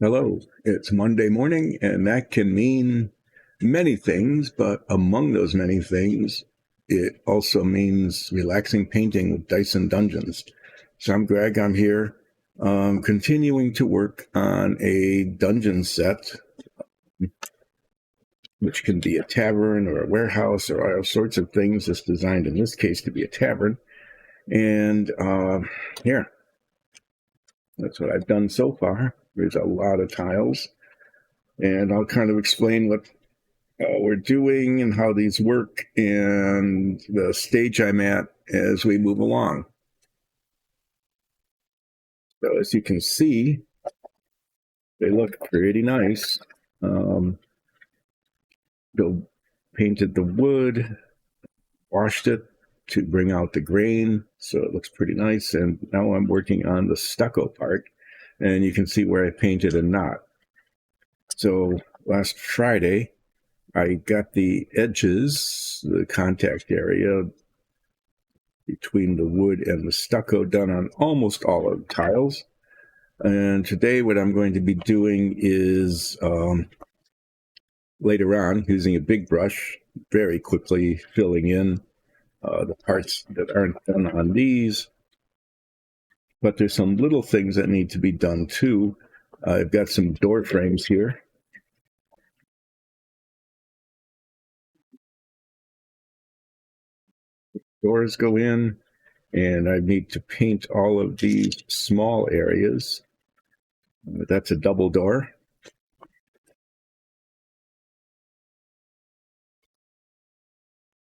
Hello, it's Monday morning, and that can mean many things, but among those many things, it also means relaxing painting with dice and dungeons. So I'm Greg, I'm here, continuing to work on a dungeon set, which can be a tavern or a warehouse or all sorts of things. It's designed in this case to be a tavern. And here, that's what I've done so far. There's a lot of tiles. And I'll kind of explain what we're doing and how these work and the stage I'm at as we move along. So as you can see, they look pretty nice. Bill painted the wood, washed it to bring out the grain, so it looks pretty nice. And now I'm working on the stucco part, and you can see where I painted a knot. So last Friday, I got the edges, the contact area between the wood and the stucco done on almost all of the tiles. And today what I'm going to be doing is later on using a big brush, very quickly filling in the parts that aren't done on these. But there's some little things that need to be done too. I've got some door frames here. Doors go in, and I need to paint all of these small areas. That's a double door.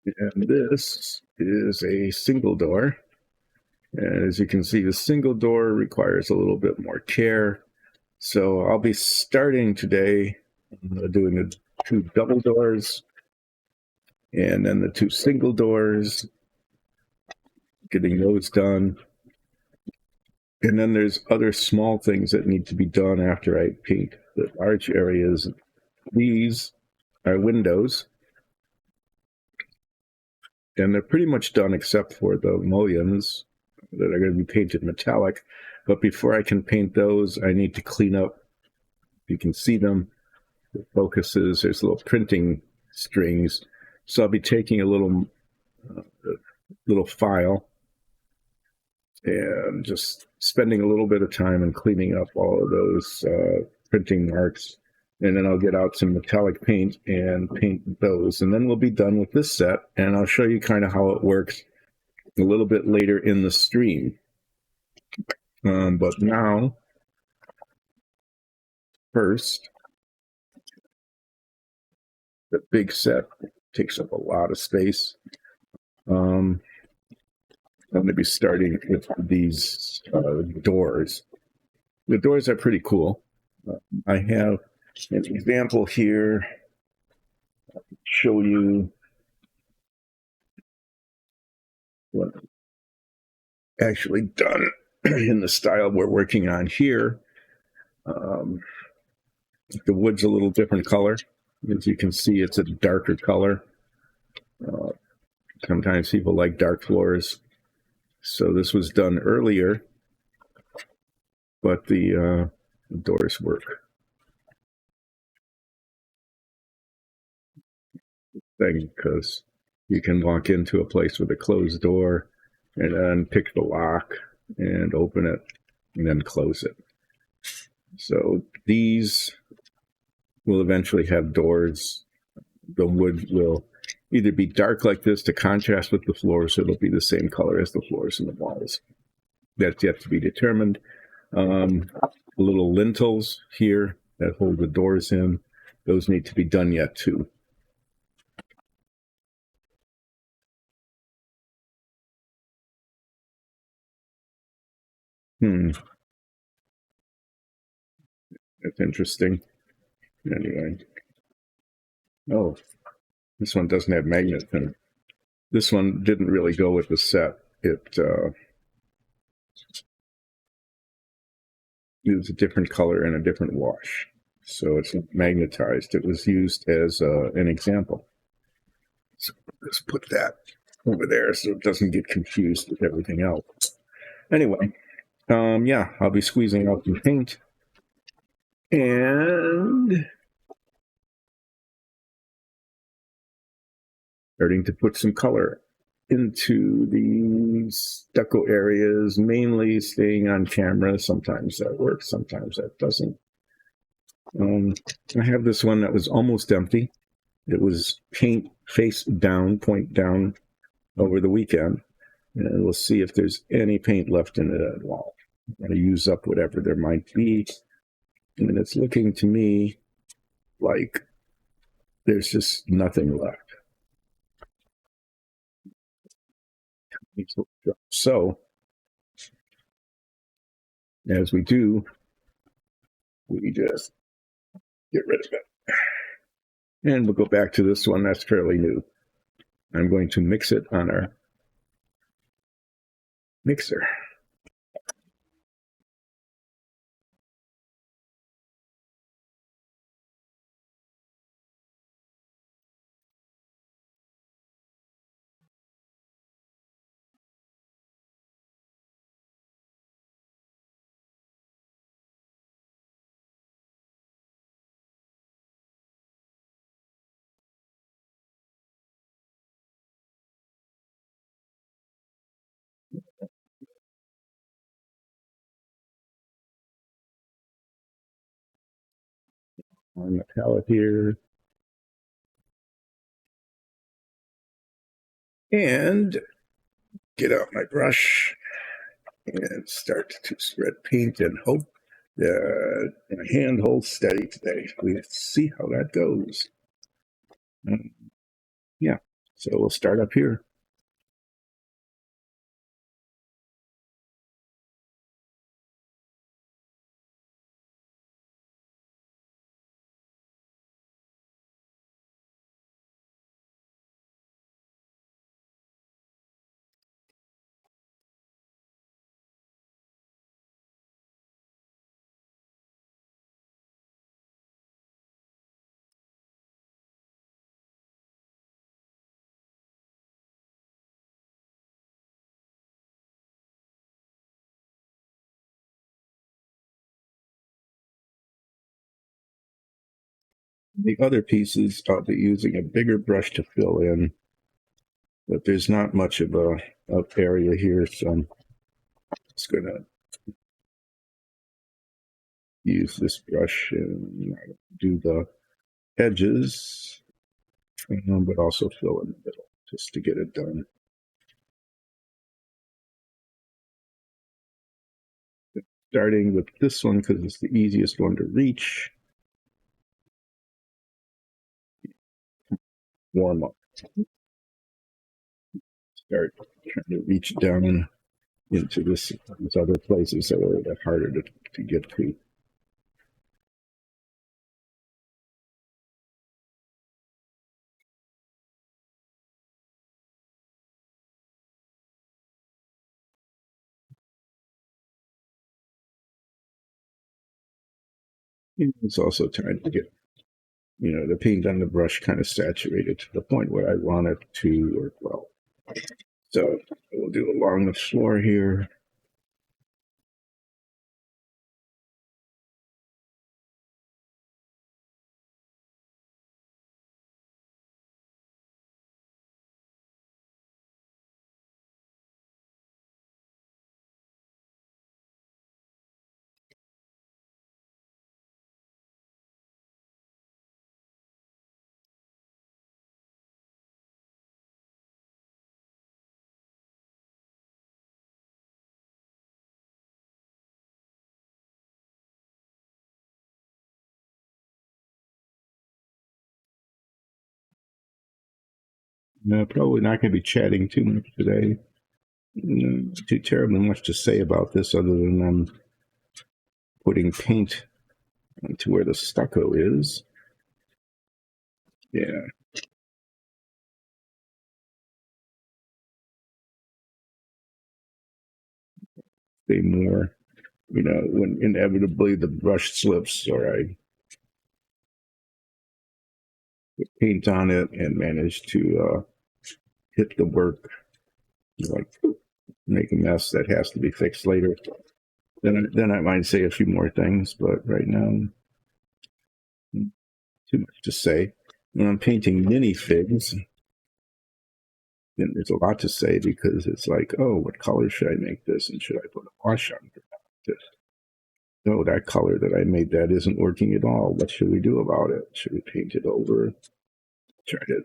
And this is a single door. And as you can see, the single door requires a little bit more care. So I'll be starting today doing the two double doors and then the two single doors, getting those done. And then there's other small things that need to be done after I paint the large areas. These are windows, and they're pretty much done except for the mullions that are going to be painted metallic. But before I can paint those, I need to clean up. You can see them, the focuses, there's little printing strings. So I'll be taking a little file and just spending a little bit of time and cleaning up all of those printing marks. And then I'll get out some metallic paint and paint those. And then we'll be done with this set. And I'll show you kind of how it works a little bit later in the stream. But now, first, the big set takes up a lot of space. I'm going to be starting with these doors. The doors are pretty cool. I have an example here. I'll show you what I've actually done in the style we're working on here. The wood's a little different color. As you can see, it's a darker color. Sometimes people like dark floors. So this was done earlier, but the doors work. Because you can walk into a place with a closed door and then pick the lock and open it and then close it. So these will eventually have doors. The wood will either be dark like this to contrast with the floor, so it'll be the same color as the floors and the walls. That's yet to be determined. Little lintels here that hold the doors in, those need to be done yet too. That's interesting. Anyway. Oh, this one doesn't have magnets in it. This one didn't really go with the set. It used a different color and a different wash. So it's not magnetized. It was used as an example. So let's put that over there so it doesn't get confused with everything else. Anyway, yeah, I'll be squeezing out some paint. And starting to put some color into the stucco areas, mainly staying on camera. Sometimes that works, sometimes that doesn't. I have this one that was almost empty. It was paint face down, point down over the weekend. And we'll see if there's any paint left in it at all. I'm going to use up whatever there might be. And it's looking to me like there's just nothing left. So, as we do, we just get rid of it. And we'll go back to this one that's fairly new. I'm going to mix it on our mixer. On the palette here. And get out my brush and start to spread paint and hope that my hand holds steady today. Let's see how that goes. Yeah, so we'll start up here. The other pieces, I'll be using a bigger brush to fill in, but there's not much of a area here, so I'm just going to use this brush and do the edges, but also fill in the middle just to get it done. Starting with this one because it's the easiest one to reach. Warm up. Start trying to reach down into these other places that are a bit harder to get to. It's also trying to get, the paint on the brush kind of saturated to the point where I want it to work well. So we'll do along the floor here. No, probably not going to be chatting too much today. No, too terribly much to say about this other than putting paint to where the stucco is. Yeah. Stay more, when inevitably the brush slips or I put paint on it and manage to hit the work, like make a mess that has to be fixed later. Then I might say a few more things, but right now too much to say. When I'm painting minifigs, then there's a lot to say because it's like, oh, what color should I make this? And should I put a wash on this? No, that color that I made, that isn't working at all. What should we do about it? Should we paint it over? Try to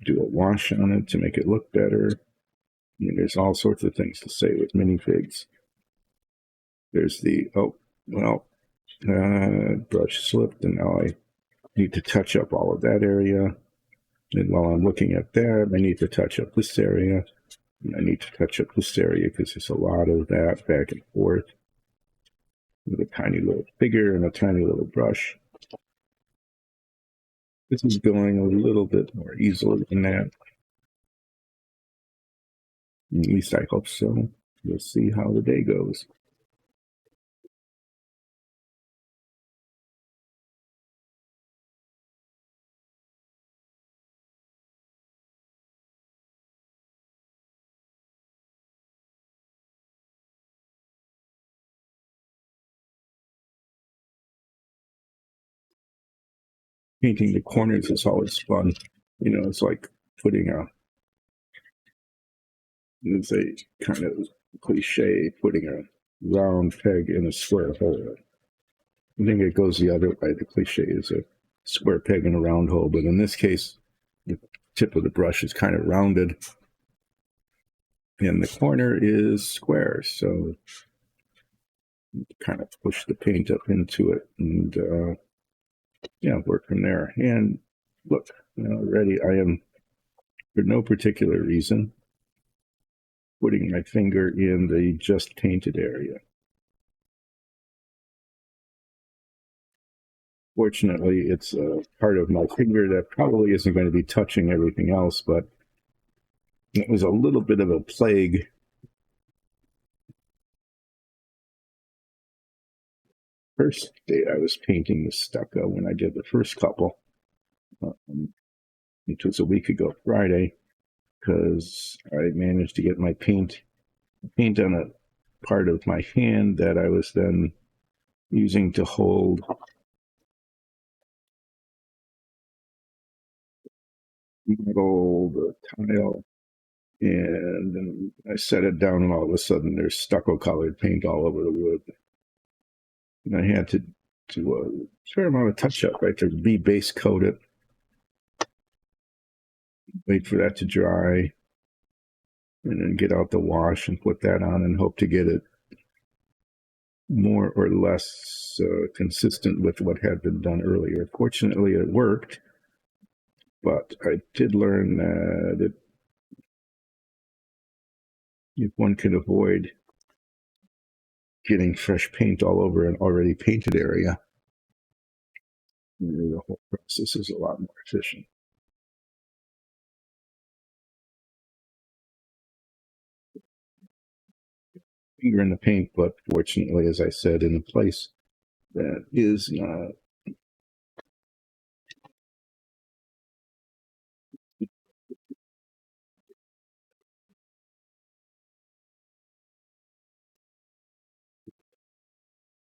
do a wash on it to make it look better? I mean, there's all sorts of things to say with minifigs. There's the, brush slipped, and now I need to touch up all of that area. And while I'm looking at that, I need to touch up this area. And I need to touch up this area because there's a lot of that back and forth with a tiny little figure and a tiny little brush. This is going a little bit more easily than that. At least I hope so. We'll see how the day goes. Painting the corners is always fun. You know, it's like putting it's a kind of cliche, putting a round peg in a square hole. I think it goes the other way. The cliche is a square peg in a round hole, but in this case, the tip of the brush is kind of rounded, and the corner is square. So kind of push the paint up into it, and work from there. And look, already I am, for no particular reason, putting my finger in the just painted area. Fortunately, it's a part of my finger that probably isn't going to be touching everything else, but it was a little bit of a plague. First day I was painting the stucco when I did the first couple, which was a week ago Friday, because I managed to get my paint on a part of my hand that I was then using to hold the tile, and then I set it down, and all of a sudden there's stucco colored paint all over the wood. And I had to do a fair amount of touch up, right, to base coat it, wait for that to dry, and then get out the wash and put that on and hope to get it more or less consistent with what had been done earlier. Fortunately, it worked, but I did learn that if one can avoid getting fresh paint all over an already painted area, the whole process is a lot more efficient. Finger in the paint, but fortunately, as I said, in a place that is not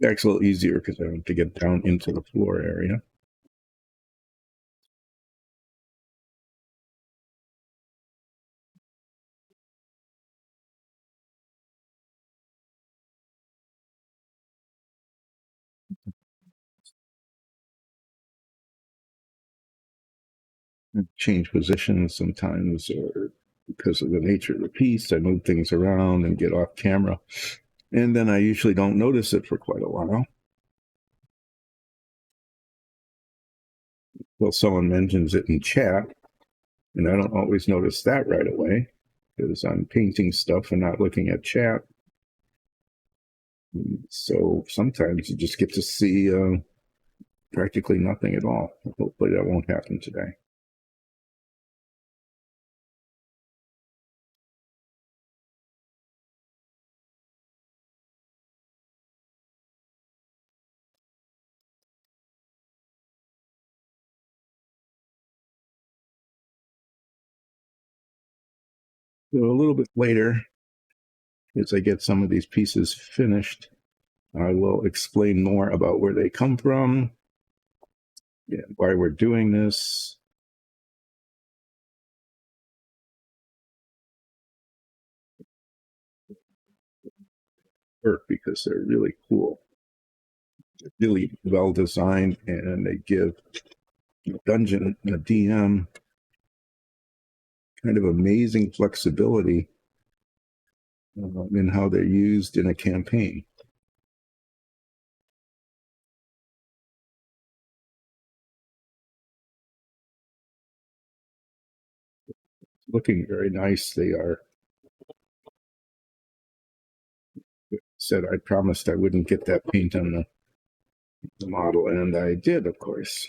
actually a little easier because I have to get down into the floor area. Change positions sometimes, or because of the nature of the piece, I move things around and get off camera. And then I usually don't notice it for quite a while. Well, someone mentions it in chat, and I don't always notice that right away because I'm painting stuff and not looking at chat. So sometimes you just get to see practically nothing at all. Hopefully that won't happen today. So a little bit later, as I get some of these pieces finished, I will explain more about where they come from And why we're doing this, work because they're really cool, really well designed, and they give Dungeon and a DM kind of amazing flexibility in how they're used in a campaign. Looking very nice. They are. Said I promised I wouldn't get that paint on the model, and I did, of course.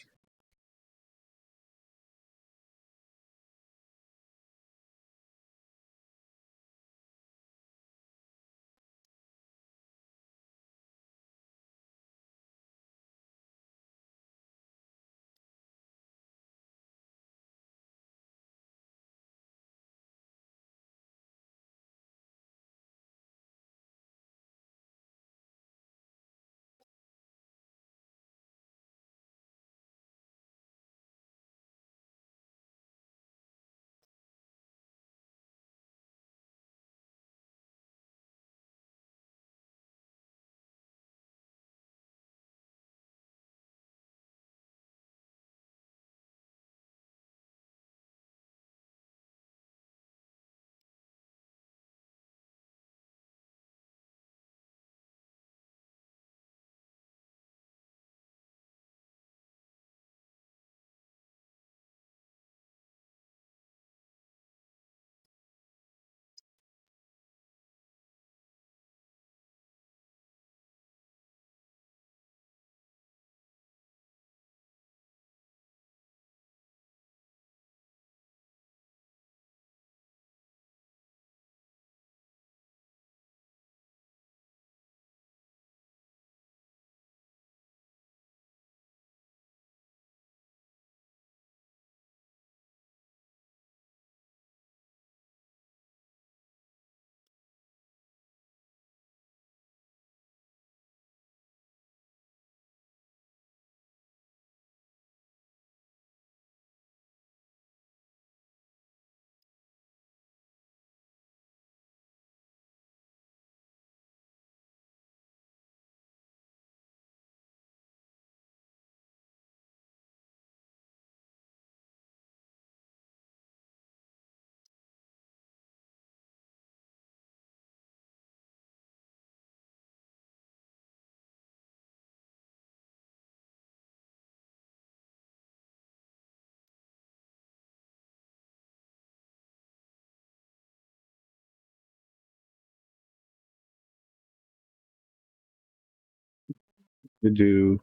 To do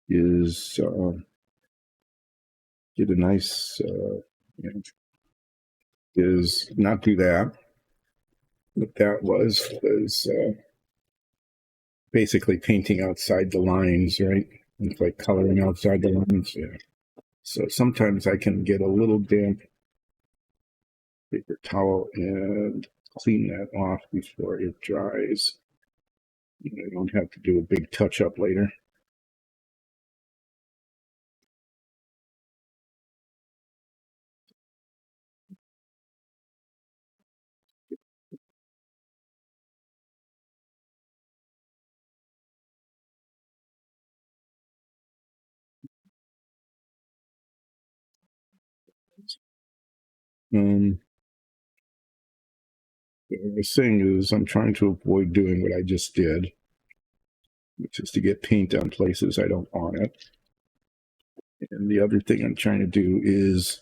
is get a nice is not do that. What that was basically painting outside the lines, right? It's like coloring outside the lines. Yeah. So sometimes I can get a little damp paper towel and clean that off before it dries. I don't have to do a big touch up later. Um, what I was saying is I'm trying to avoid doing what I just did, which is to get paint on places I don't want it. And the other thing I'm trying to do is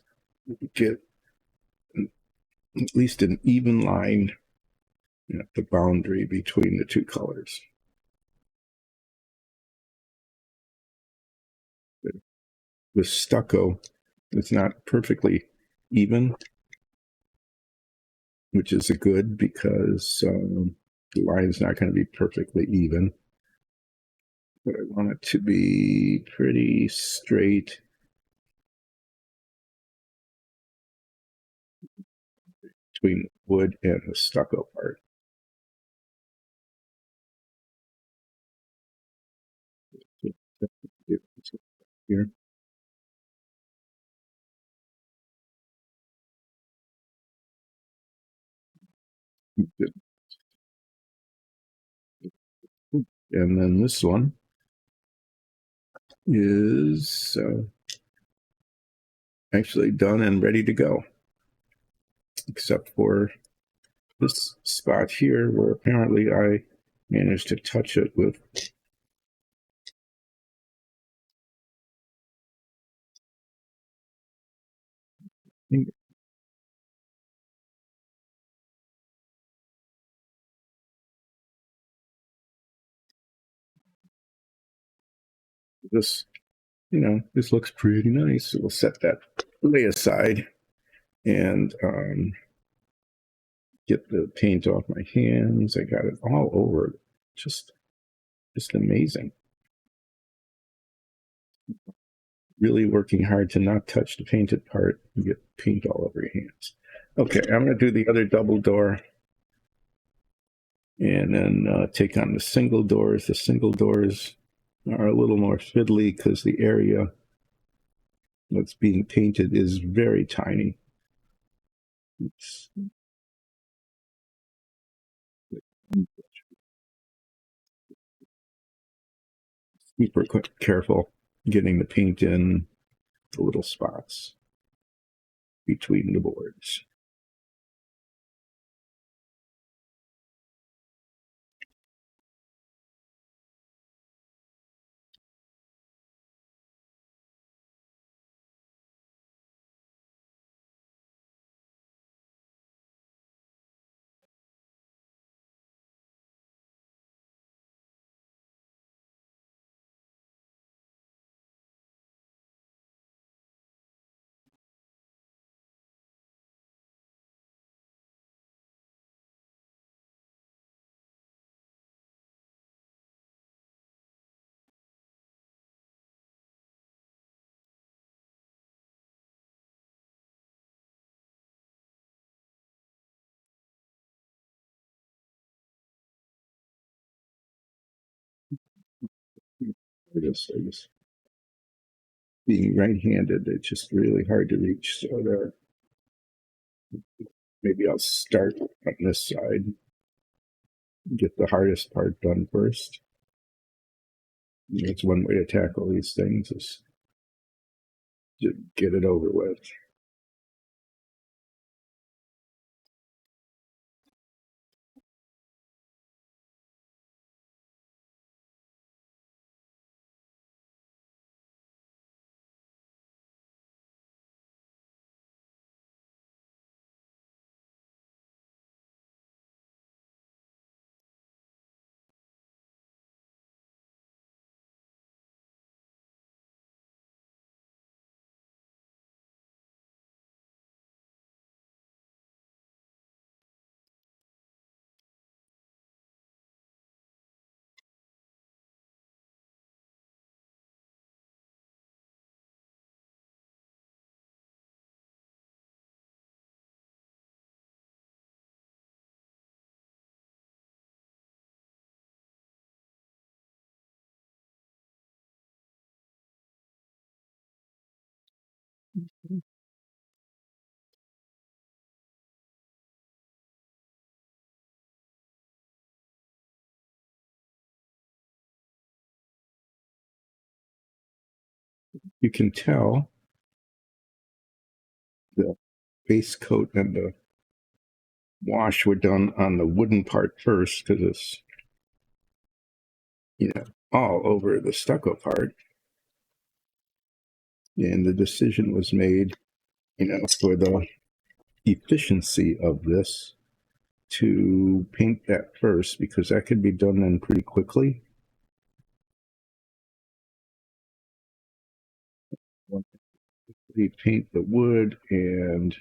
get at least an even line at the boundary between the two colors. With stucco, it's not perfectly even, which is a good because the line's not going to be perfectly even. But I want it to be pretty straight between the wood and the stucco part. Here. And then this one is actually done and ready to go, except for this spot here where apparently I managed to touch it with this. This looks pretty nice. So we'll set that way aside and get the paint off my hands. I got it all over. Just amazing. Really working hard to not touch the painted part and get paint all over your hands. Okay, I'm going to do the other double door and then take on the single doors. The single doors are a little more fiddly because the area that's being painted is very tiny. It's super careful getting the paint in the little spots between the boards. I guess being right-handed, it's just really hard to reach. So there, maybe I'll start on this side, get the hardest part done first. That's one way to tackle these things, is to get it over with. You can tell the base coat and the wash were done on the wooden part first, because it's all over the stucco part. And the decision was made, for the efficiency of this, to paint that first, because that could be done then pretty quickly. We paint the wood and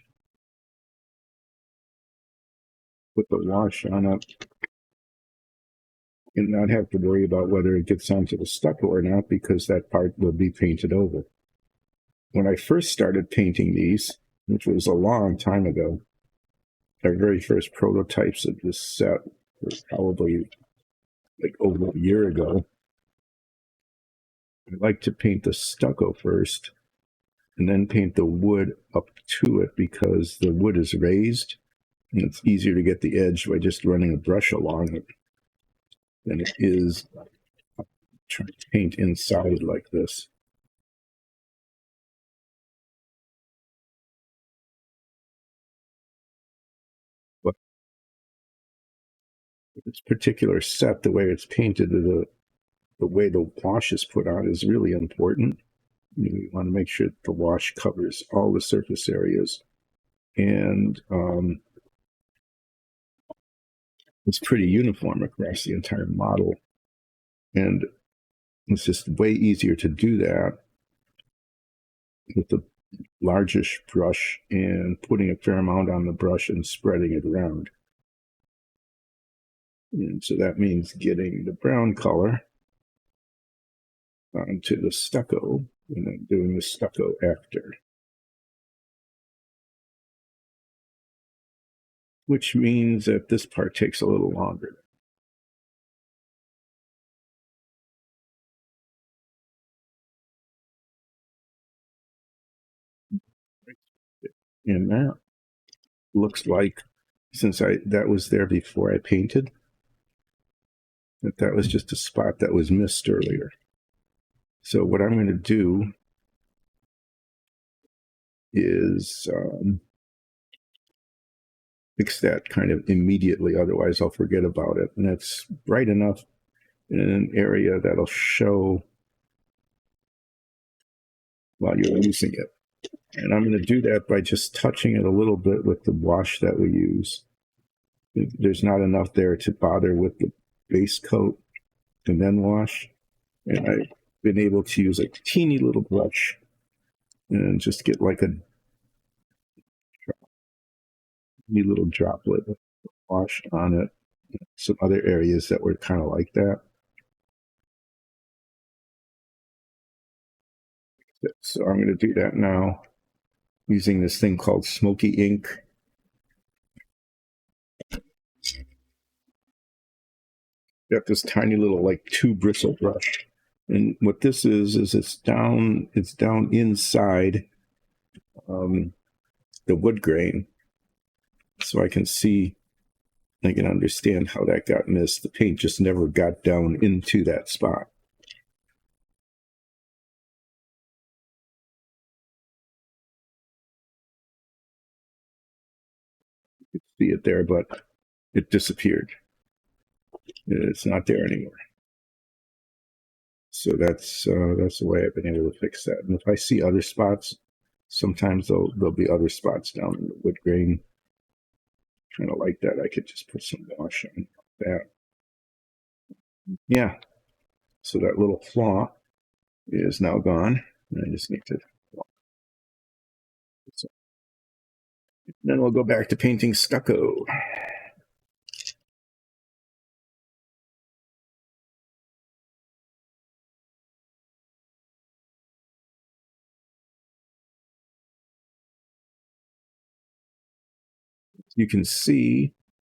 put the wash on it and not have to worry about whether it gets onto the stucco or not, because that part will be painted over. When I first started painting these, which was a long time ago, our very first prototypes of this set were probably like over a year ago. I like to paint the stucco first and then paint the wood up to it, because the wood is raised and it's easier to get the edge by just running a brush along it than it is try to paint inside like this. But this particular set, the way it's painted, the way the wash is put on is really important. You want to make sure the wash covers all the surface areas, and it's pretty uniform across the entire model. And it's just way easier to do that with the largish brush and putting a fair amount on the brush and spreading it around. And so that means getting the brown color onto the stucco and then doing the stucco after. Which means that this part takes a little longer. And that looks like, since that was there before I painted, that was just a spot that was missed earlier. So what I'm going to do is fix that kind of immediately, otherwise I'll forget about it. And it's bright enough in an area that'll show while you're using it. And I'm going to do that by just touching it a little bit with the wash that we use. There's not enough there to bother with the base coat and then wash. And I've been able to use a teeny little brush and just get like a teeny little droplet of wash on it. Some other areas that were kind of like that. So I'm going to do that now using this thing called Smoky Ink. Got this tiny little like 2 bristle brush. And what this is it's down inside the wood grain. So I can understand how that got missed. The paint just never got down into that spot. You can see it there, but it disappeared. It's not there anymore. So that's the way I've been able to fix that. And if I see other spots, sometimes there'll be other spots down in the wood grain. Kind of like that. I could just put some wash on that. Yeah. So that little flaw is now gone. And I just need to. So then we'll go back to painting stucco. You can see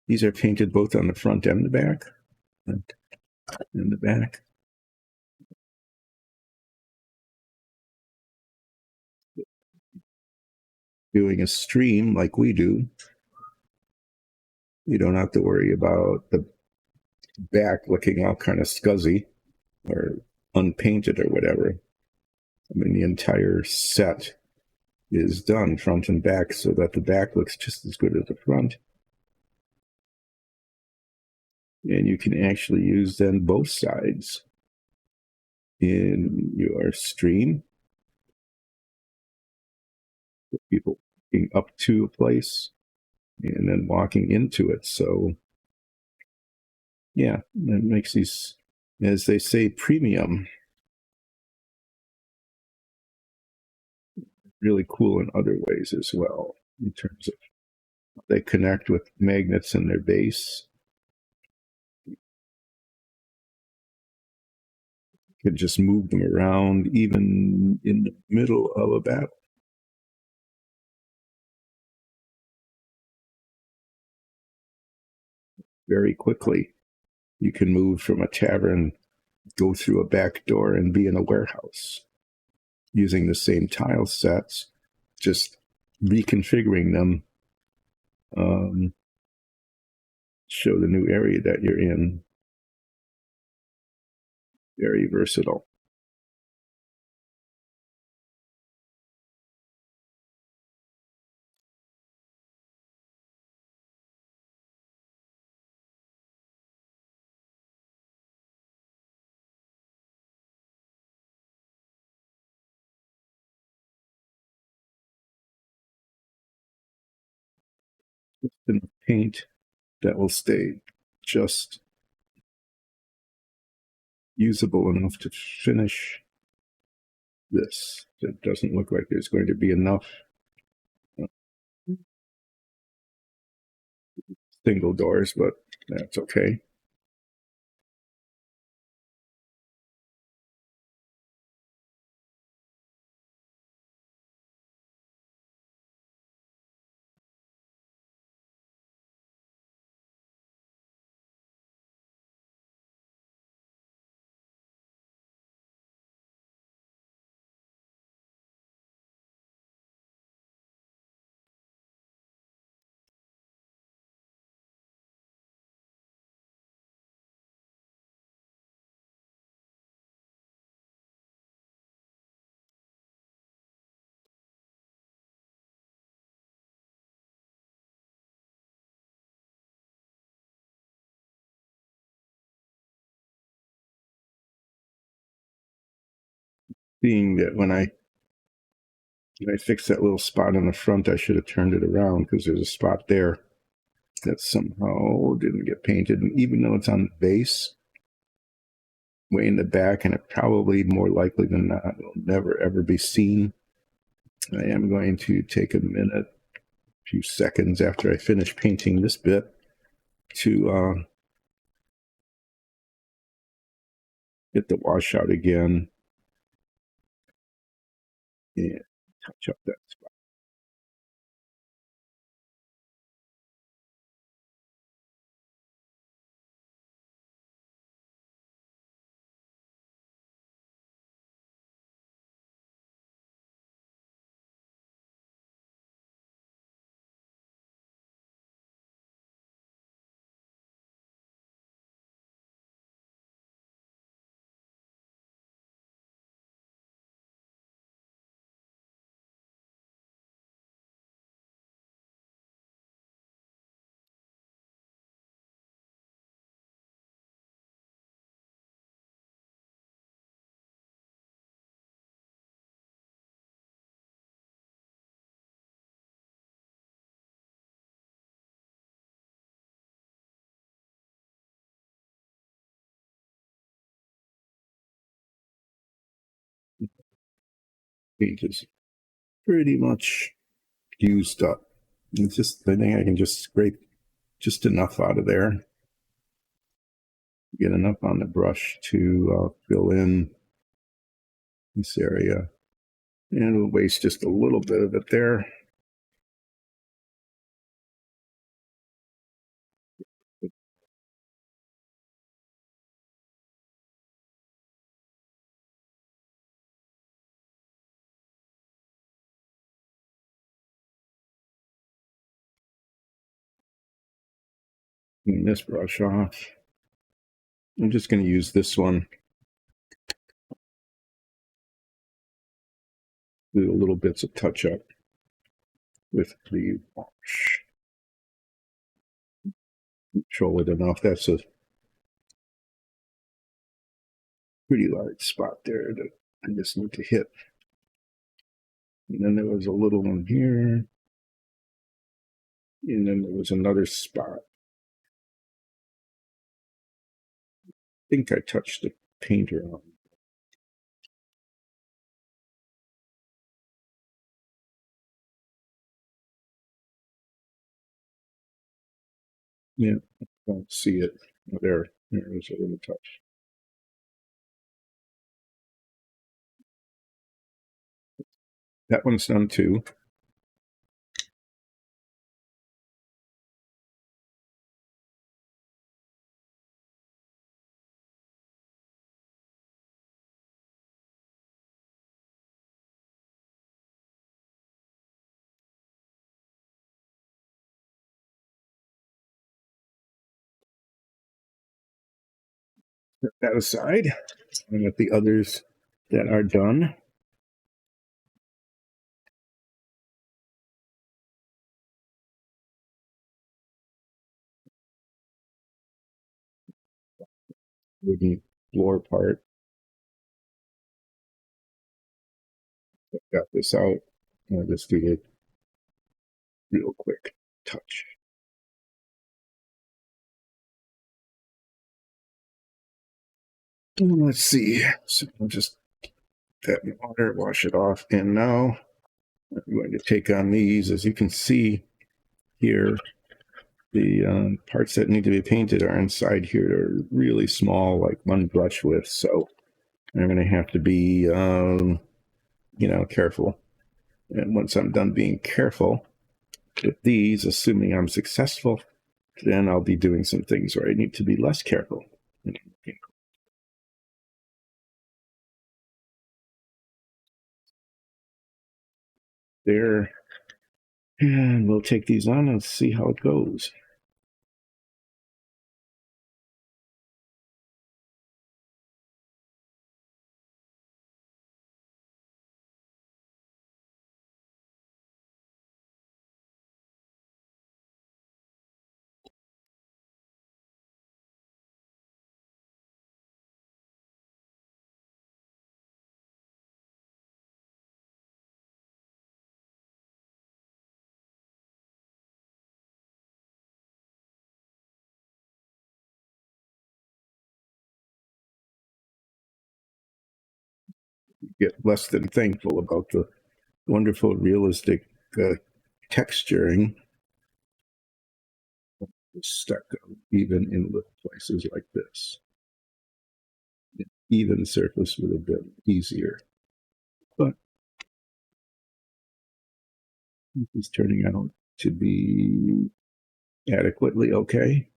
these are painted both on the front and the back. And the back. Doing a stream like we do, you don't have to worry about the back looking all kind of scuzzy or unpainted or whatever. I mean, the entire set is done front and back so that the back looks just as good as the front. And you can actually use then both sides in your stream. People walking up to a place and then walking into it. So yeah, that makes these, as they say, premium. Really cool in other ways as well, in terms of how they connect with magnets in their base. You can just move them around even in the middle of a battle. Very quickly. You can move from a tavern, go through a back door, and be in a warehouse using the same tile sets, just reconfiguring them, show the new area that you're in. Very versatile. Just enough paint that will stay just usable enough to finish this. It doesn't look like there's going to be enough single doors, but that's okay. Being that when I fixed that little spot on the front, I should have turned it around because there's a spot there that somehow didn't get painted. And even though it's on the base, way in the back, and it probably more likely than not will never ever be seen, I am going to take a minute, a few seconds after I finish painting this bit to get the washout again and touch up that spot. Paint is pretty much used up. It's just, I think I can just scrape just enough out of there, get enough on the brush to fill in this area, and we'll waste just a little bit of it there. Clean this brush off. I'm just going to use this one, do little bits of touch up with the wash. Control it enough. That's a pretty large spot there that I just need to hit. And then there was a little one here. And then there was another spot. I think I touched the painter on. Yeah, I don't see it. Oh, there was a little touch. That one's done too. Put that aside. And with the others that are done. Wooden floor part. Got this out. I'll just do it real quick. Touch. Let's see. So I'll just that water, wash it off. And now I'm going to take on these. As you can see here, the parts that need to be painted are inside here. They're really small, like one brush width. So I'm going to have to be, careful. And once I'm done being careful with these, assuming I'm successful, then I'll be doing some things where I need to be less careful. There. And we'll take these on and see how it goes. Get less than thankful about the wonderful realistic texturing stucco, even in little places like this. Even surface would have been easier, but it's turning out to be adequately okay.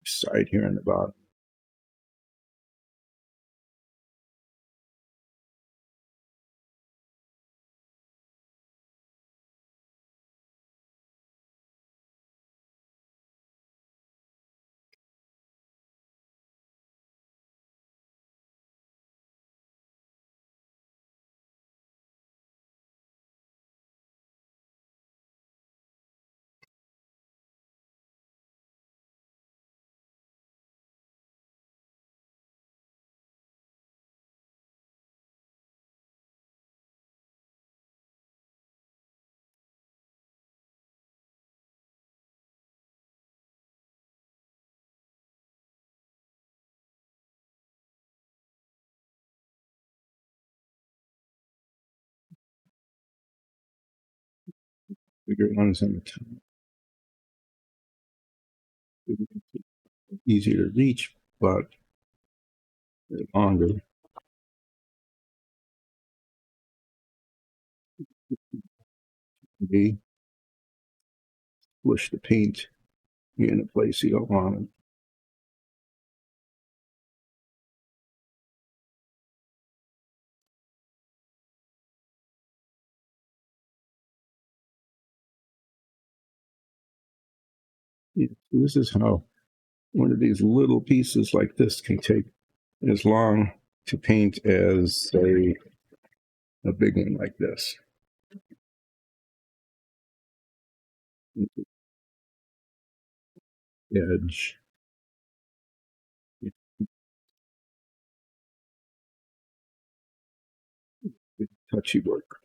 Side here on the bottom. Bigger ones on the top. Easier to reach, but longer. Be push the paint in a place you don't want it. Yeah, this is how one of these little pieces like this can take as long to paint as, say, a big one like this. Edge. Touchy work.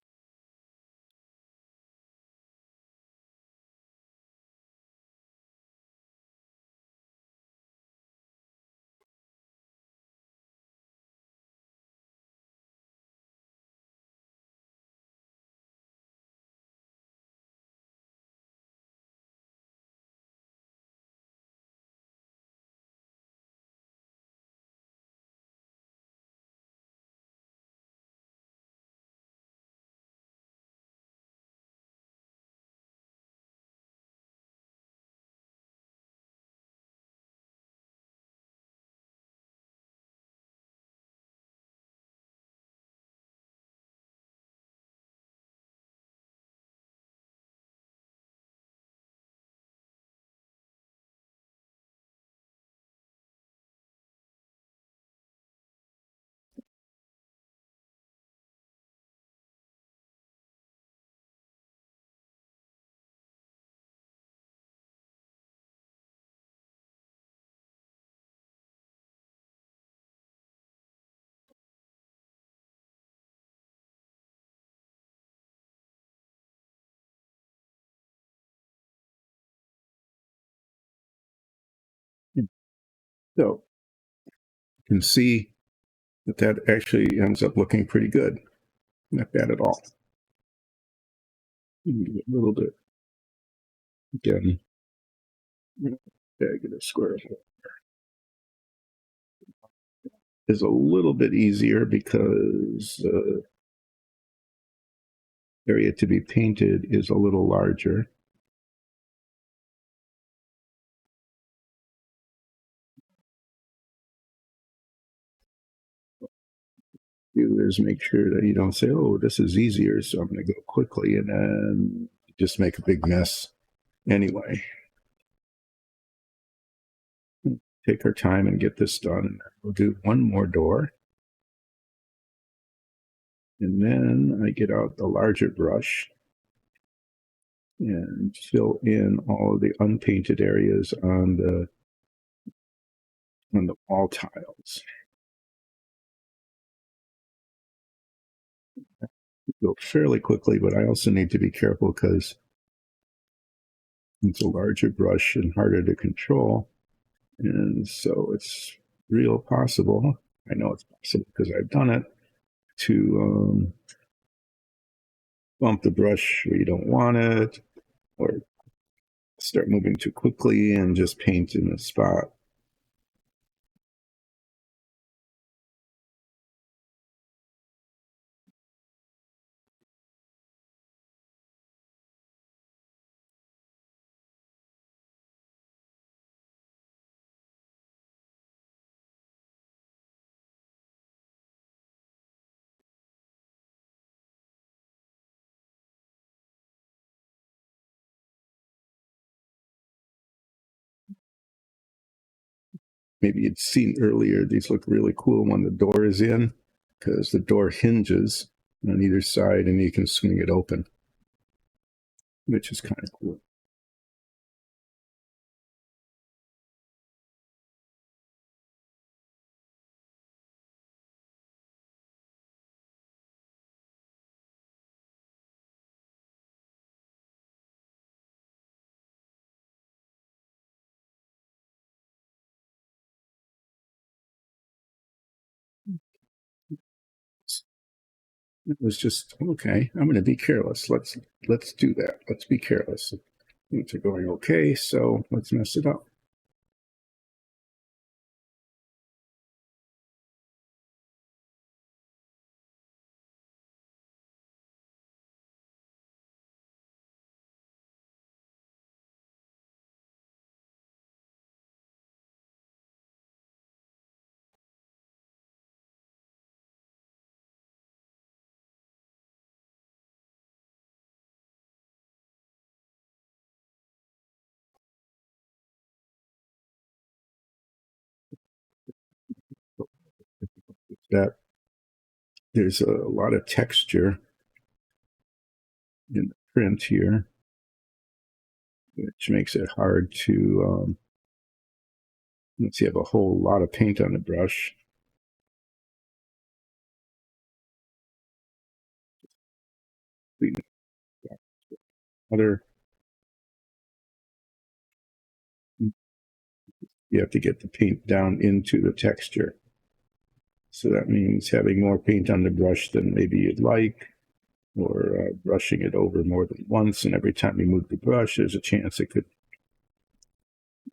So you can see that actually ends up looking pretty good. Not bad at all. A little bit. Again, bag of the square is a little bit easier because the area to be painted is a little larger. Do is make sure that you don't say, oh, this is easier, so I'm going to go quickly, and then just make a big mess anyway. Take our time and get this done. And we'll do one more door. And then I get out the larger brush and fill in all of the unpainted areas on the wall tiles. Go fairly quickly, but I also need to be careful because it's a larger brush and harder to control. And so it's real possible. I know it's possible because I've done it to bump the brush where you don't want it, or start moving too quickly and just paint in a spot. Maybe you'd seen earlier, these look really cool when the door is in, because the door hinges on either side and you can swing it open, which is kind of cool. It was just, okay, I'm going to be careless. Let's do that. Let's be careless. Things are going okay, so let's mess it up. That there's a lot of texture in the print here, which makes it hard to, let's see, have a whole lot of paint on the brush. Other, you have to get the paint down into the texture. So that means having more paint on the brush than maybe you'd like, or brushing it over more than once. And every time you move the brush, there's a chance it could.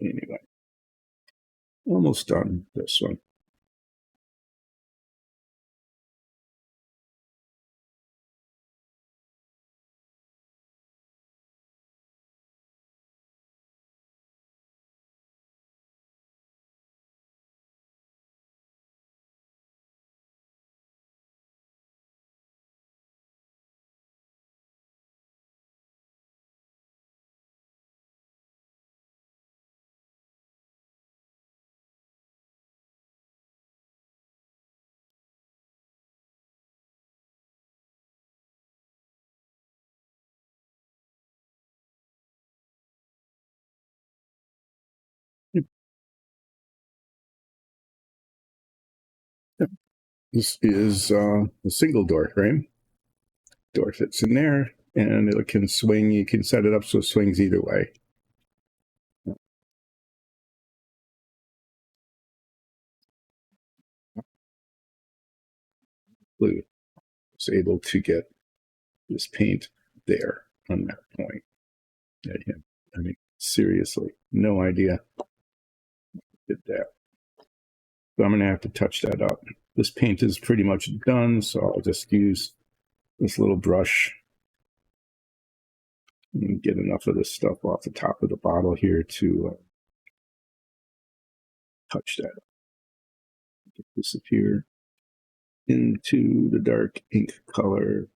Anyway, almost done this one. This is a single door frame. Door fits in there, and it can swing. You can set it up so it swings either way. clue. I was able to get this paint there on that point. I mean, seriously, no idea did that. So I'm going to have to touch that up. This paint is pretty much done, so I'll just use this little brush and get enough of this stuff off the top of the bottle here to touch that up. Disappear into the dark ink color.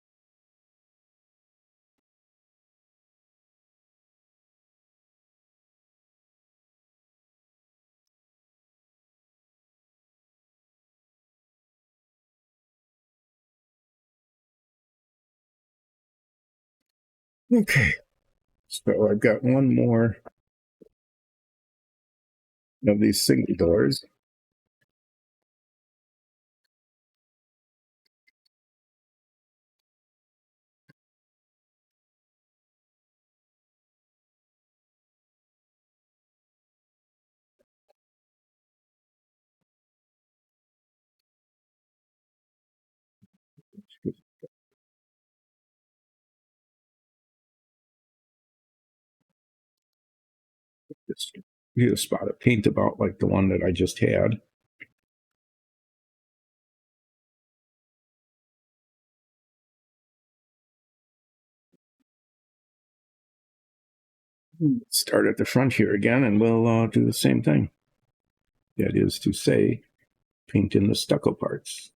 Okay, so I've got one more of these single doors. Just get a spot of paint about like the one that I just had. Start at the front here again, and we'll do the same thing. That is to say, paint in the stucco parts.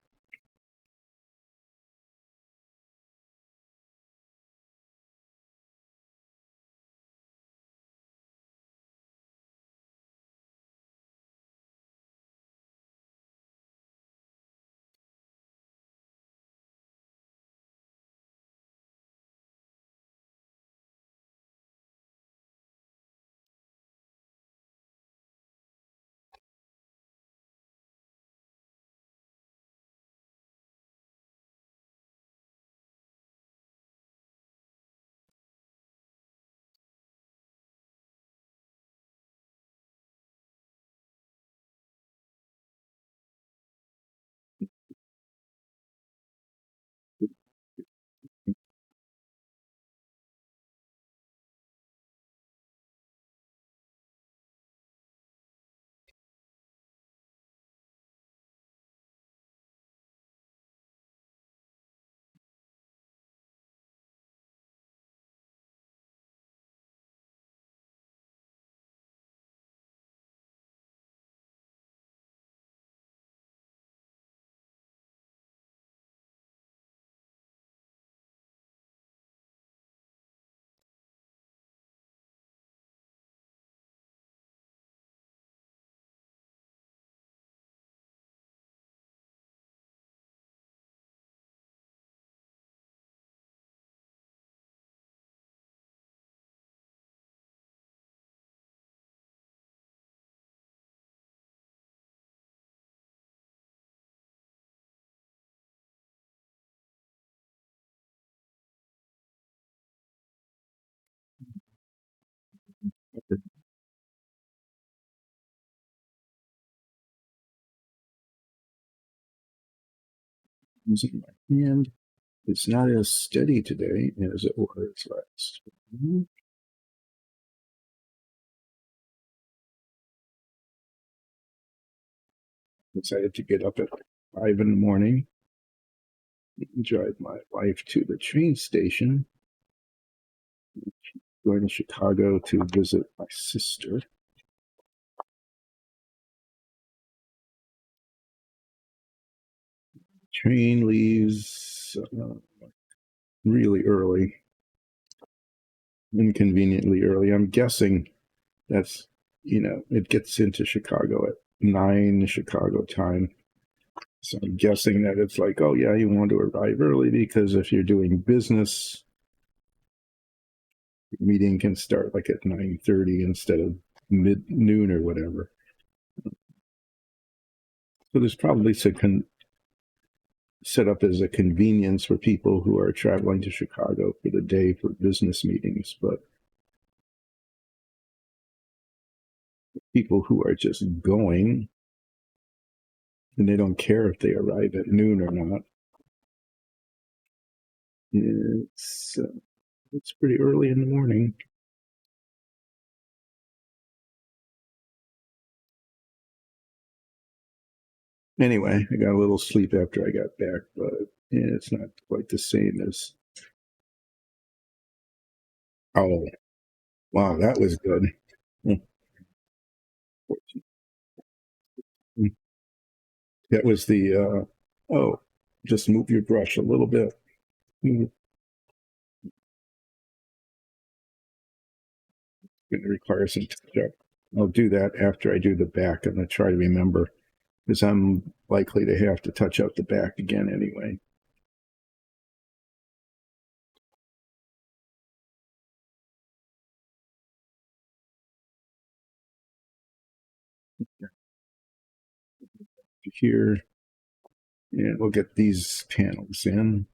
Using my hand. It's not as steady today as it was last. Decided to get up at 5 in the morning, drive my wife to the train station, going to Chicago to visit my sister. Train leaves really early, inconveniently early. I'm guessing that's, it gets into Chicago at 9 Chicago time. So I'm guessing that it's like, oh yeah, you want to arrive early because if you're doing business, the meeting can start like at 9:30 instead of noon or whatever. So there's probably some set up as a convenience for people who are traveling to Chicago for the day for business meetings, but people who are just going and they don't care if they arrive at noon or not, It's pretty early in the morning. Anyway, I got a little sleep after I got back, but yeah, it's not quite the same as. Oh, wow, that was good. That was the. Oh, just move your brush a little bit. It's going to require some touch up. I'll do that after I do the back. I'm going to try to remember because I'm likely to have to touch up the back again anyway. Here, and we'll get these panels in.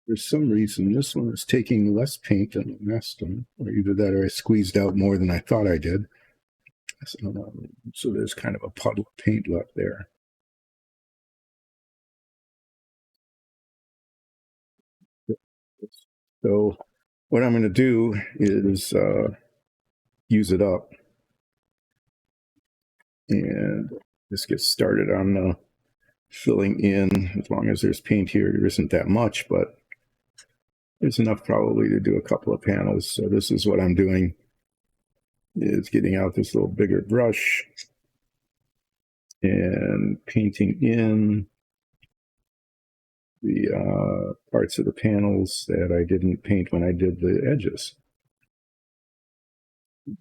For some reason, this one is taking less paint than the last one, or either that or I squeezed out more than I thought I did. So there's kind of a puddle of paint left there. So what I'm going to do is use it up and just get started on filling in. As long as there's paint here, there isn't that much, but there's enough probably to do a couple of panels. So this is what I'm doing, is getting out this little bigger brush and painting in the parts of the panels that I didn't paint when I did the edges.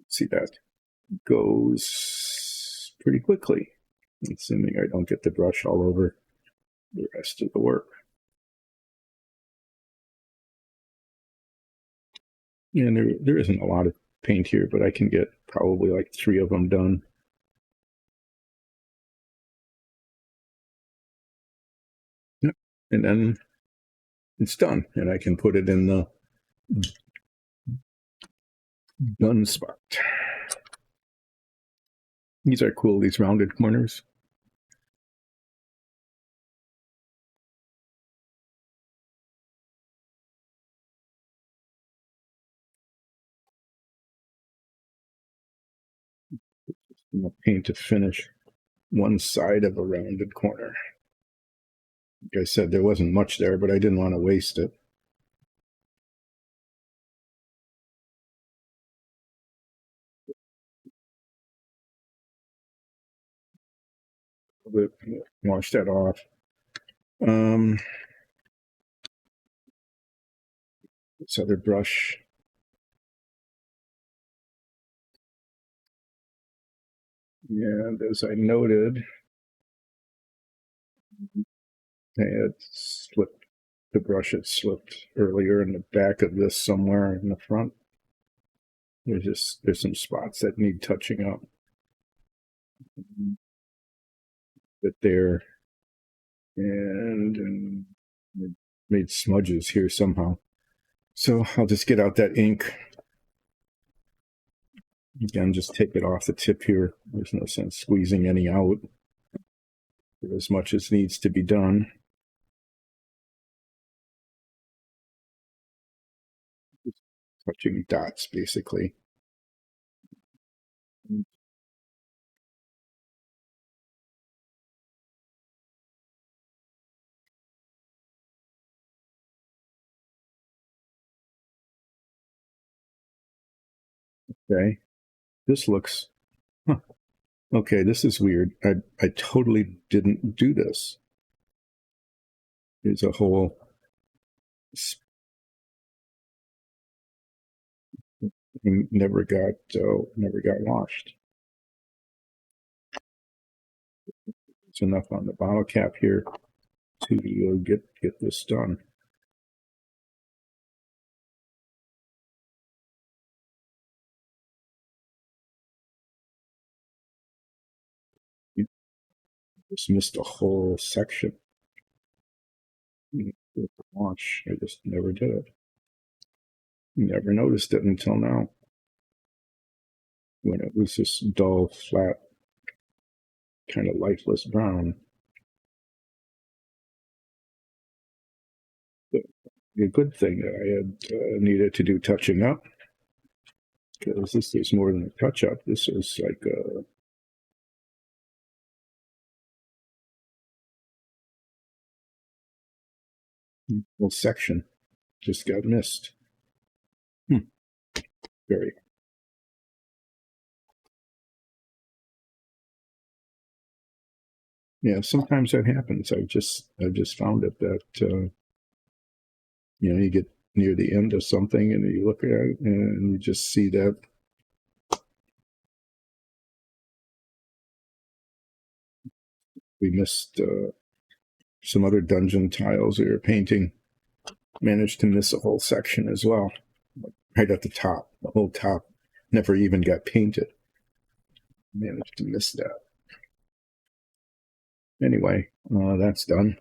See, that goes pretty quickly, assuming I don't get the brush all over the rest of the work. And there isn't a lot of paint here, but I can get probably like 3 of them done. And then it's done, and I can put it in the done spot. These are cool, these rounded corners. Enough paint to finish one side of a rounded corner. Like I said, there wasn't much there, but I didn't want to waste it. Wash that off. This other brush. And as I noted, I had slipped the brush had slipped earlier in the back of this somewhere in the front. There's some spots that need touching up. But there, and made smudges here somehow. So I'll just get out that ink. Again, just take it off the tip here. There's no sense squeezing any out. As much as needs to be done. Just touching dots, basically. Okay, this looks, huh. Okay, this is weird. I totally didn't do this. There's a whole never got washed. It's enough on the bottle cap here to get this done. You just missed a whole section. Wash. I just never did it. Never noticed it until now, when it was this dull, flat, kind of lifeless brown. The good thing that I had needed to do touching up, because this is more than a touch up. This is like a whole section just got missed. Very. Yeah, sometimes that happens. I've just found it that you get near the end of something and you look at it and you just see that we missed some other dungeon tiles we were painting. Managed to miss a whole section as well, right at the top. The whole top never even got painted. Managed to miss that. Anyway, that's done.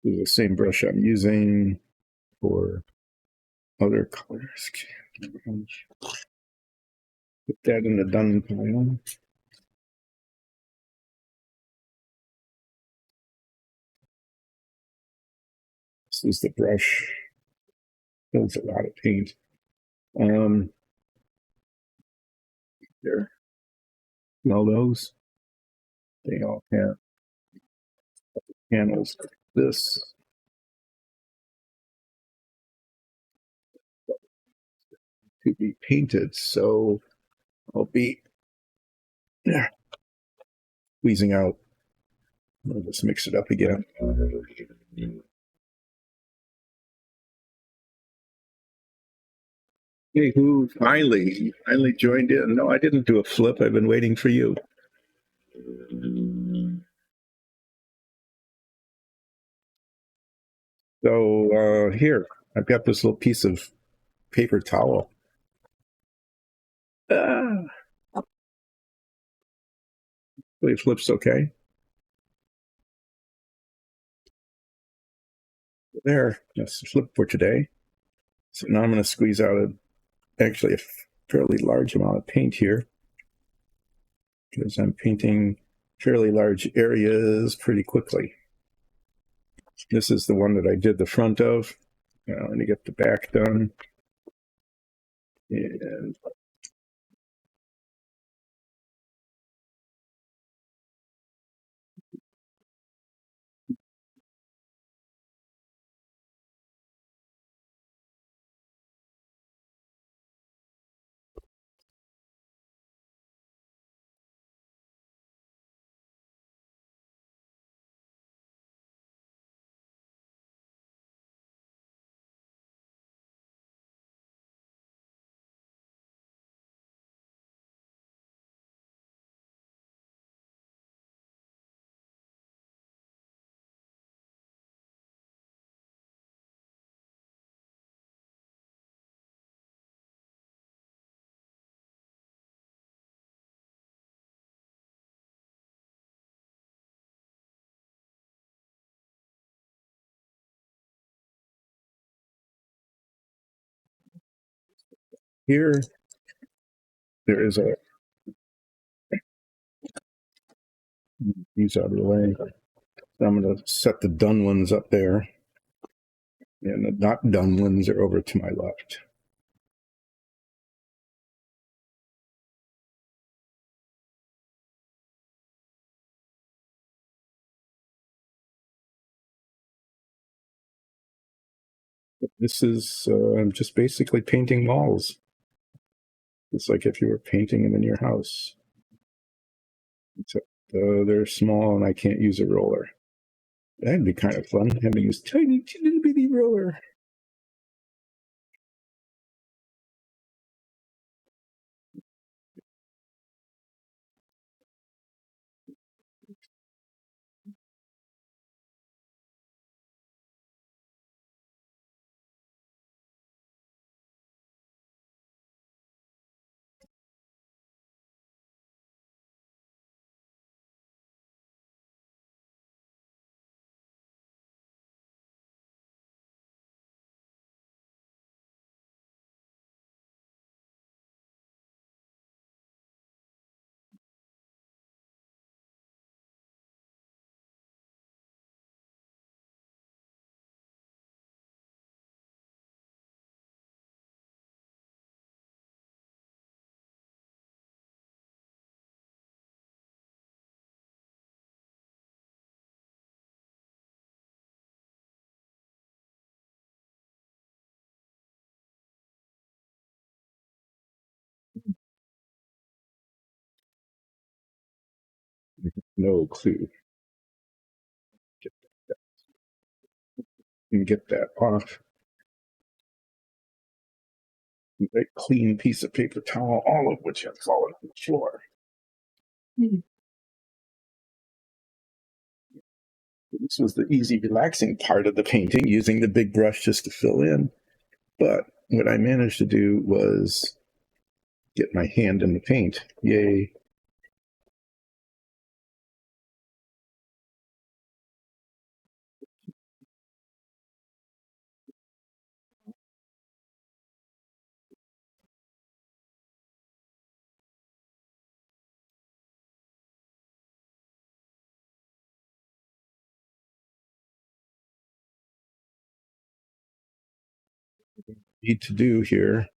This is the same brush I'm using for other colors. Put that in the done pile. This is the brush. Fills a lot of paint. There. All those. They all have panels like this. To be painted, so I'll be squeezing out. I'll just mix it up again. Hey, who finally joined in? No, I didn't do a flip. I've been waiting for you. So here, I've got this little piece of paper towel. Ah, it flips okay. There, that's the flip for today. So now I'm going to squeeze out actually a fairly large amount of paint here because I'm painting fairly large areas pretty quickly. This is the one that I did the front of. Now I'm going to get the back done. And here, there is a, these out of the way. I'm going to set the done ones up there. And the not done ones are over to my left. This is just basically painting walls. It's like if you were painting them in your house. Except they're small and I can't use a roller. That'd be kind of fun, having to use tiny, little bitty roller. No clue. You can get that off. A clean piece of paper towel, all of which have fallen on the floor. This was the easy, relaxing part of the painting, using the big brush just to fill in. But what I managed to do was get my hand in the paint. Yay. Need to do here.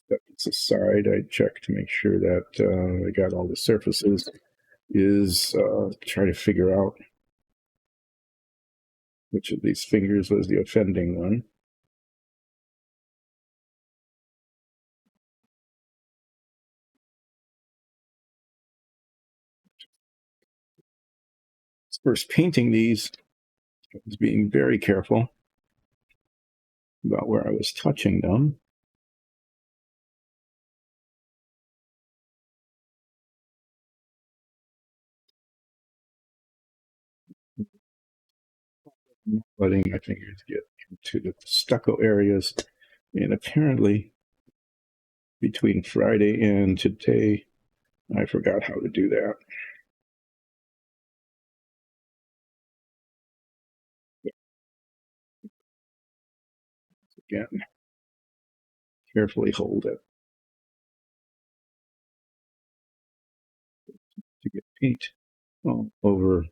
That's aside. I check to make sure that I got all the surfaces. Is try to figure out which of these fingers was the offending one. first painting these, I was being very careful about where I was touching them. Letting my fingers get into the stucco areas. And apparently, between Friday and today, I forgot how to do that. Again, carefully hold it to get paint all over.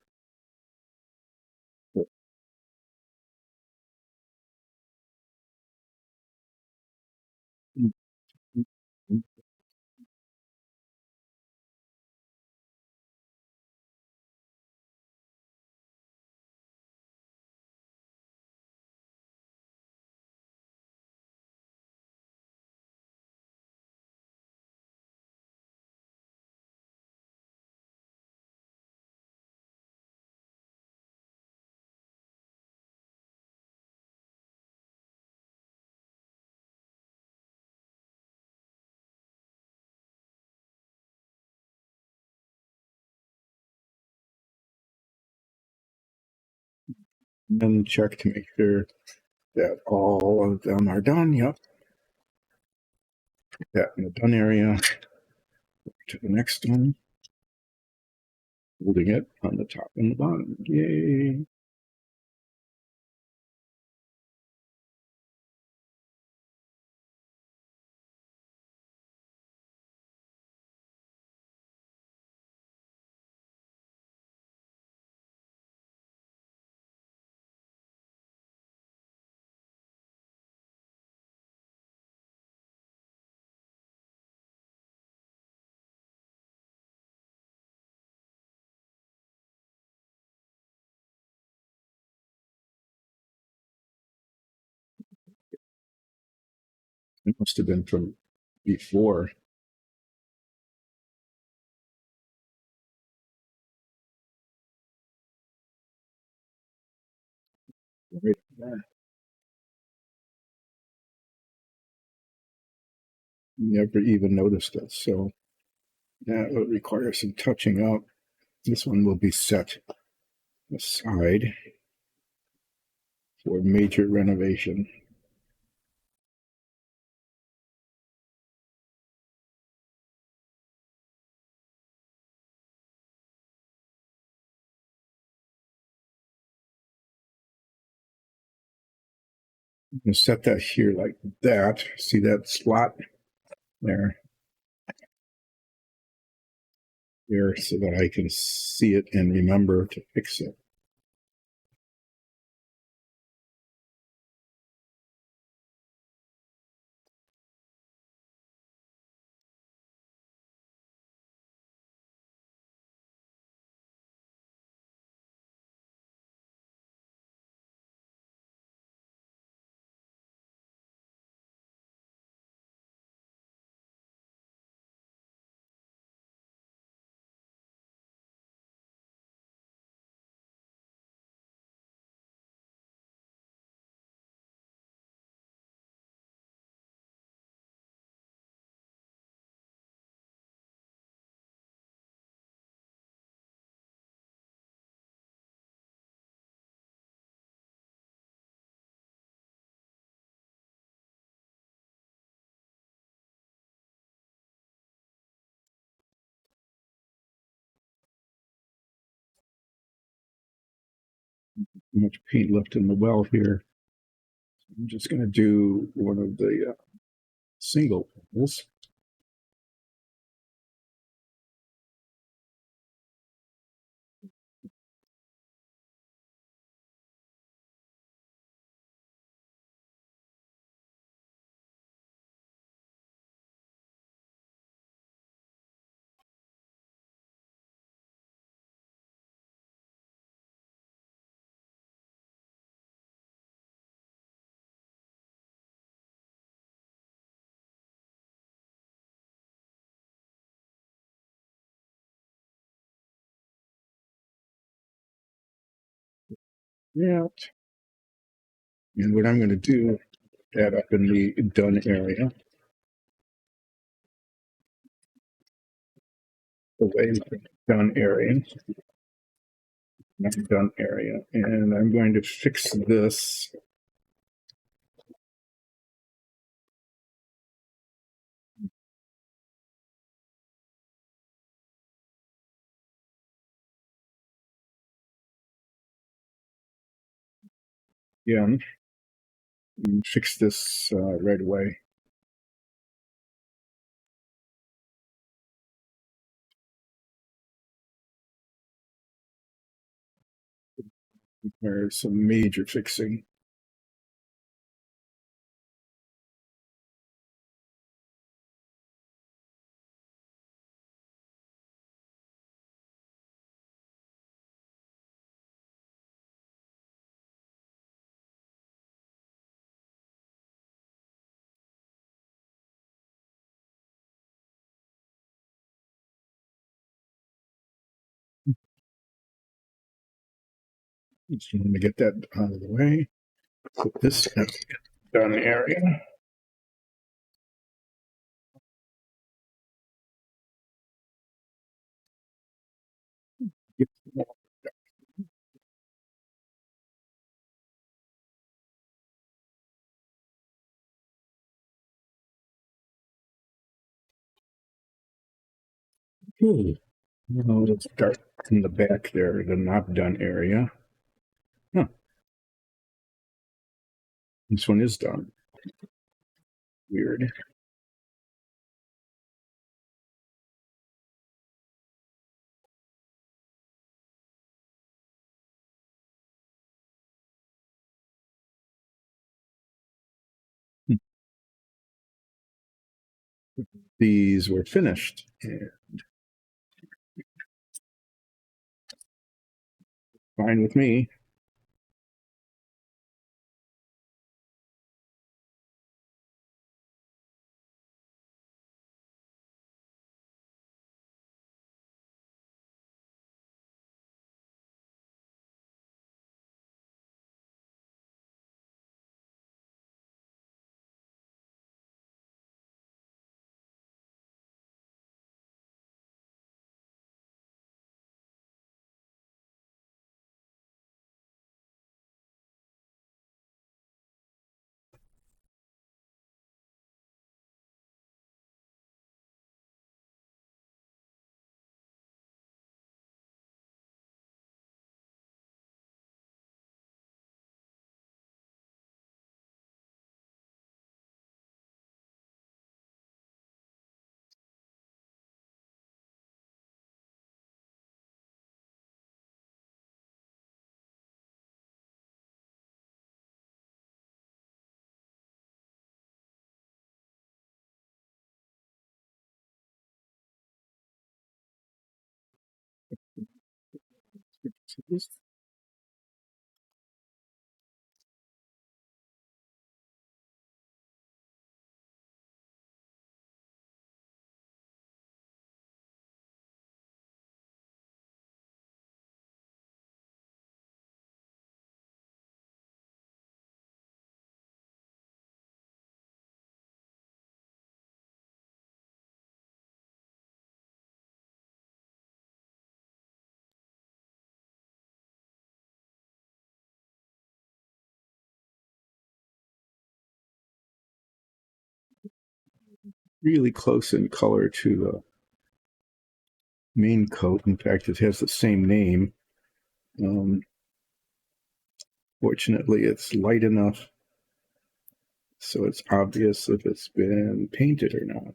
And then check to make sure that all of them are done. Yep. Put that in the done area. To the next one. Holding it on the top and the bottom. Yay. It must have been from before. Right there. Never even noticed it. So that would require some touching up. This one will be set aside for major renovation. I'm going to set that here like that. See that slot there? There, so that I can see it and remember to fix it. Too much paint left in the well here. I'm just going to do one of the single holes. Yeah. And what I'm going to do, that up in the done area, away from the done area, not done area, and I'm going to fix this. Yeah, and fix this right away. There's some major fixing. Just want to get that out of the way. Put this in the done area. Get Okay. Now let's start in the back there, the not done area. Huh. This one is done. Weird. These were finished. And fine with me. Really close in color to the main coat. In fact, it has the same name. Fortunately, it's light enough so it's obvious if it's been painted or not.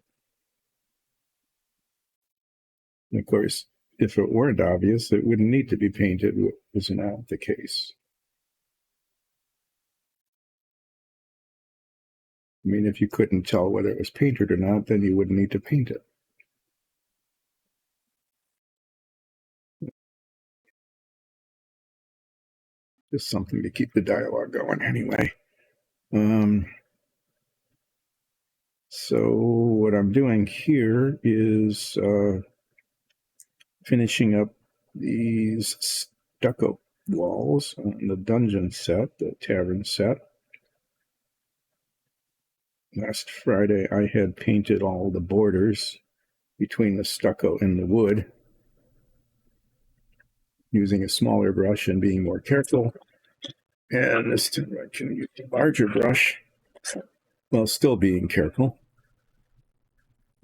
And of course, if it weren't obvious, it wouldn't need to be painted, which is not the case. I mean, if you couldn't tell whether it was painted or not, then you wouldn't need to paint it. Just something to keep the dialogue going anyway. So what I'm doing here is finishing up these stucco walls on the dungeon set, the Tavern set. Last Friday, I had painted all the borders between the stucco and the wood using a smaller brush and being more careful. And this time I can use a larger brush while still being careful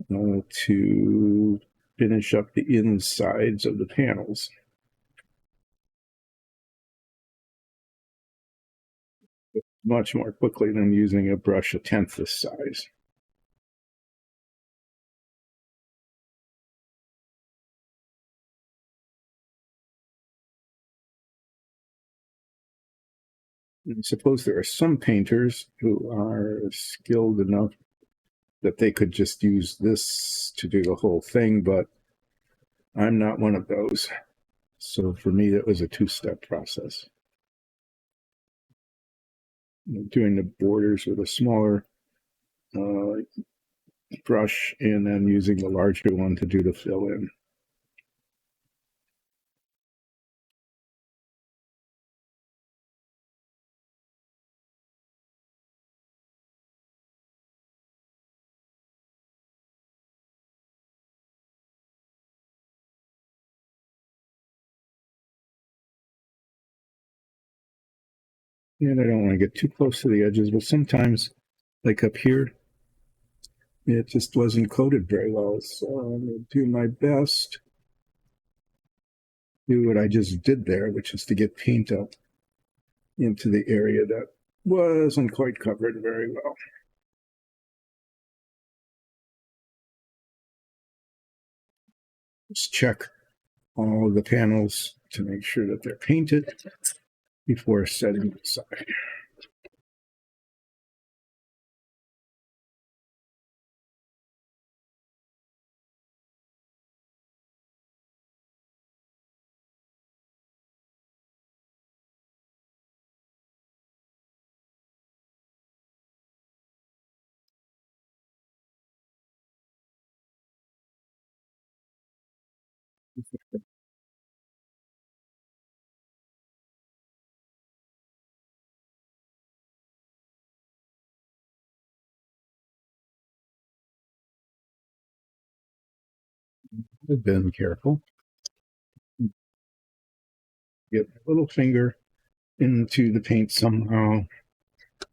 to finish up the insides of the panels. Much more quickly than using a brush a tenth this size. I suppose there are some painters who are skilled enough that they could just use this to do the whole thing, but I'm not one of those. So for me, that was a two-step process. Doing the borders with a smaller brush and then using the larger one to do the fill in. And I don't want to get too close to the edges, but sometimes, like up here, it just wasn't coated very well. So I'm going to do my best, do what I just did there, which is to get paint up into the area that wasn't quite covered very well. Just check all of the panels to make sure that they're painted before setting it aside. I've been careful. Get my little finger into the paint somehow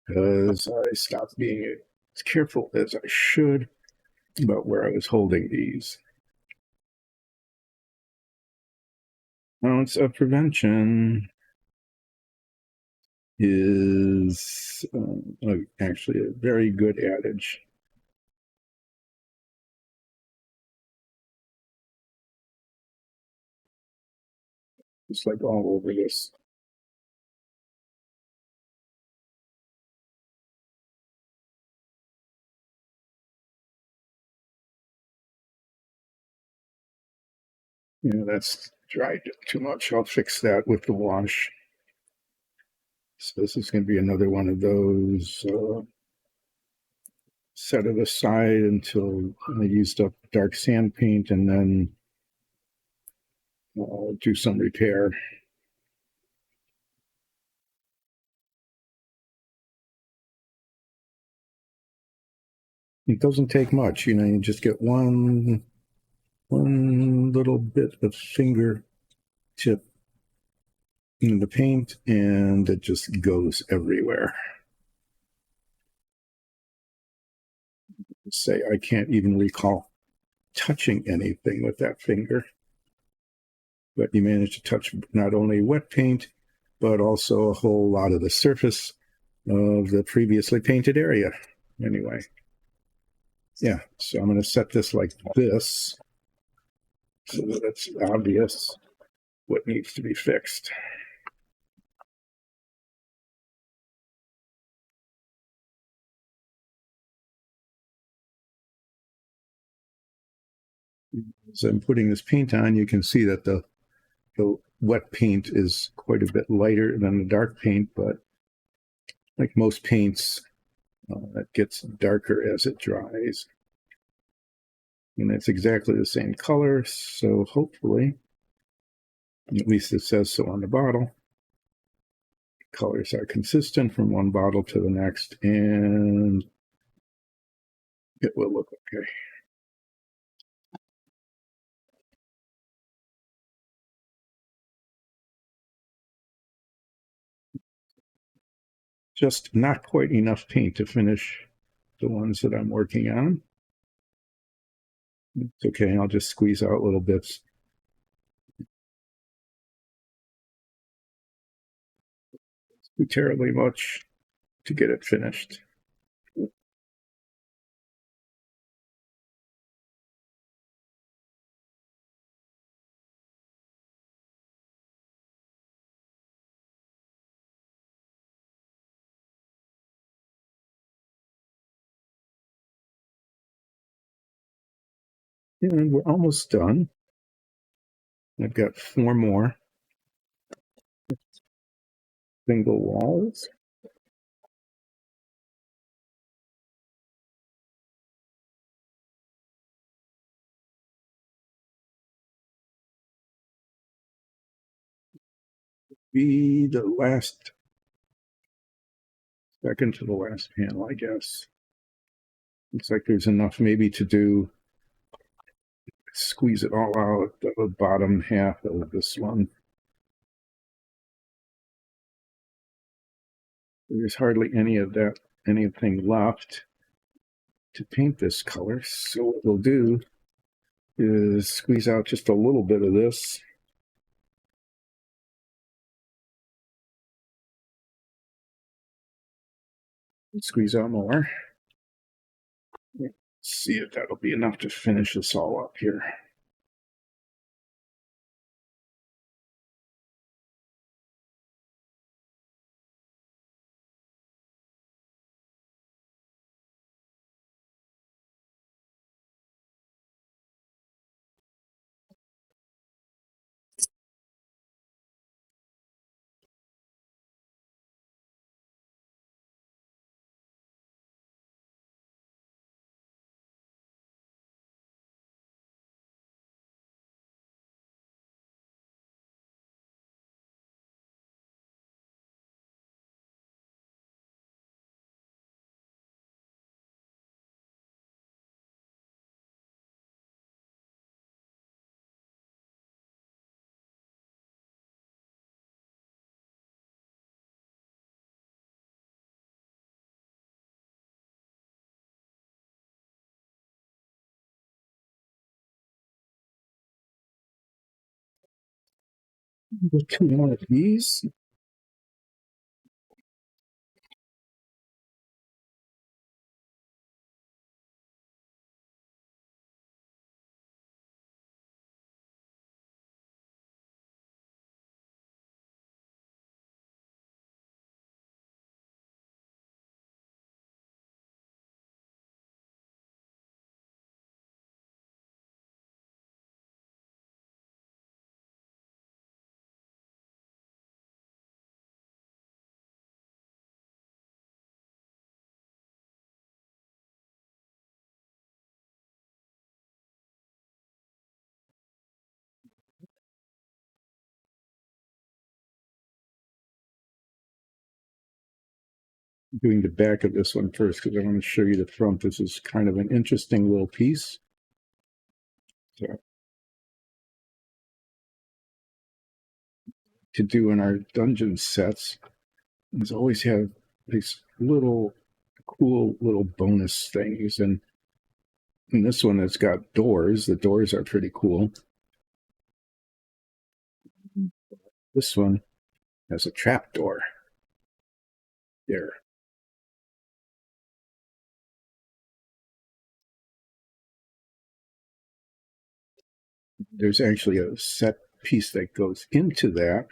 because I stopped being as careful as I should about where I was holding these. Ounce of prevention is actually a very good adage. It's like all over this. Yeah, that's dried too much. I'll fix that with the wash. So this is going to be another one of those. Set it aside until I used up dark sand paint and then I'll do some repair. It doesn't take much, you just get one little bit of finger tip in the paint and it just goes everywhere. Say I can't even recall touching anything with that finger, but you manage to touch not only wet paint but also a whole lot of the surface of the previously painted area. Anyway, yeah, so I'm going to set this like this so that it's obvious what needs to be fixed. As I'm putting this paint on, you can see that the wet paint is quite a bit lighter than the dark paint, but like most paints, it gets darker as it dries. And it's exactly the same color, so hopefully, at least it says so on the bottle, colors are consistent from one bottle to the next, and it will look okay. Just not quite enough paint to finish the ones that I'm working on. It's okay, I'll just squeeze out little bits. Too terribly much to get it finished. And we're almost done. I've got 4 more single walls. Be the last, second to the last panel, I guess. Looks like there's enough maybe to do, squeeze it all out, the bottom half of this one. There's hardly any of that, anything left to paint this color. So what we'll do is squeeze out just a little bit of this. Squeeze out more. Let's see if that'll be enough to finish this all up here. The 2 more of these. Doing the back of this one first because I want to show you the front. This is kind of an interesting little piece. So, to do in our dungeon sets is always have these little cool little bonus things. And in this one, it's got doors. The doors are pretty cool. This one has a trap door there. There's actually a set piece that goes into that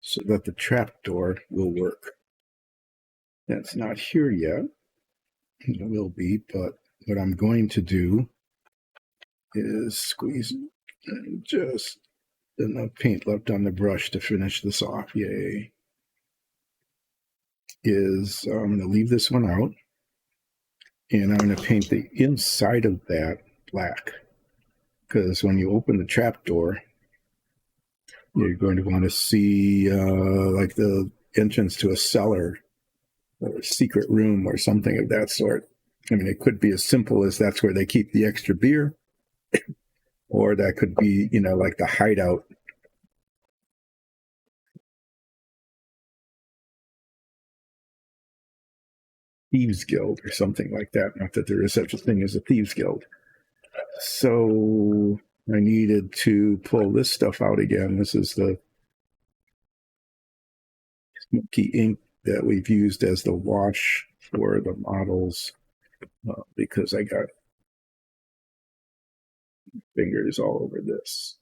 so that the trap door will work. That's not here yet. It will be, but what I'm going to do is squeeze just enough paint left on the brush to finish this off. Yay. I'm going to leave this one out, and I'm going to paint the inside of that black, because when you open the trap door, you're going to want to see like the entrance to a cellar or a secret room or something of that sort. I mean, it could be as simple as that's where they keep the extra beer, or that could be, like the hideout. Thieves Guild or something like that. Not that there is such a thing as a Thieves Guild. So I needed to pull this stuff out again. This is the smoky ink that we've used as the wash for the models because I got fingers all over this.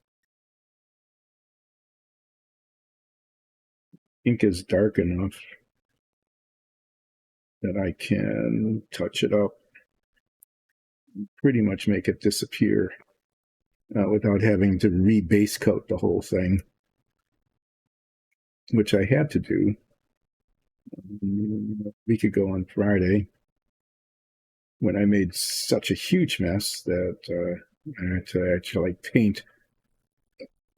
Ink is dark enough that I can touch it up, pretty much make it disappear without having to re-base coat the whole thing, which I had to do a week ago on Friday when I made such a huge mess that I had to actually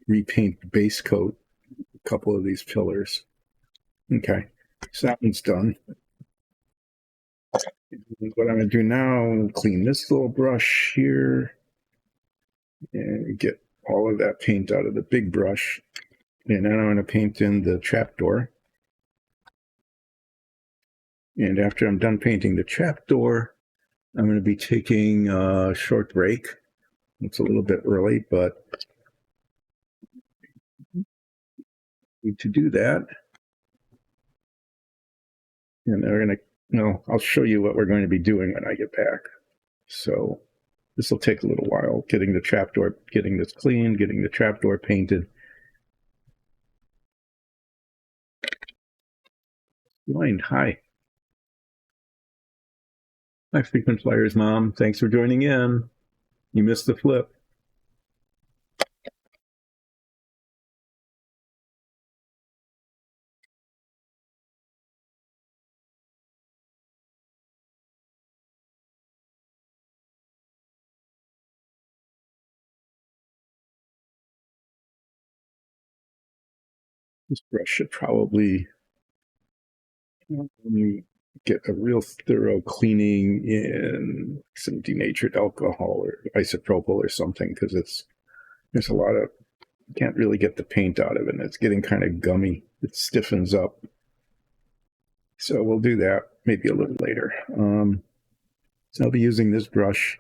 repaint the base coat a couple of these pillars. Okay, so that one's done. What I'm going to do now, clean this little brush here and get all of that paint out of the big brush. And then I'm going to paint in the trapdoor. And after I'm done painting the trapdoor, I'm going to be taking a short break. It's a little bit early, but need to do that. And they're going to, I'll show you what we're going to be doing when I get back. So this will take a little while, getting the trapdoor, getting this cleaned, getting the trapdoor painted. Blind, hi. Hi, Frequent Flyers Mom. Thanks for joining in. You missed the flip. This brush should probably get a real thorough cleaning in some denatured alcohol or isopropyl or something, because there's a lot of, you can't really get the paint out of it, and it's getting kind of gummy. It stiffens up. So we'll do that maybe a little later. So I'll be using this brush,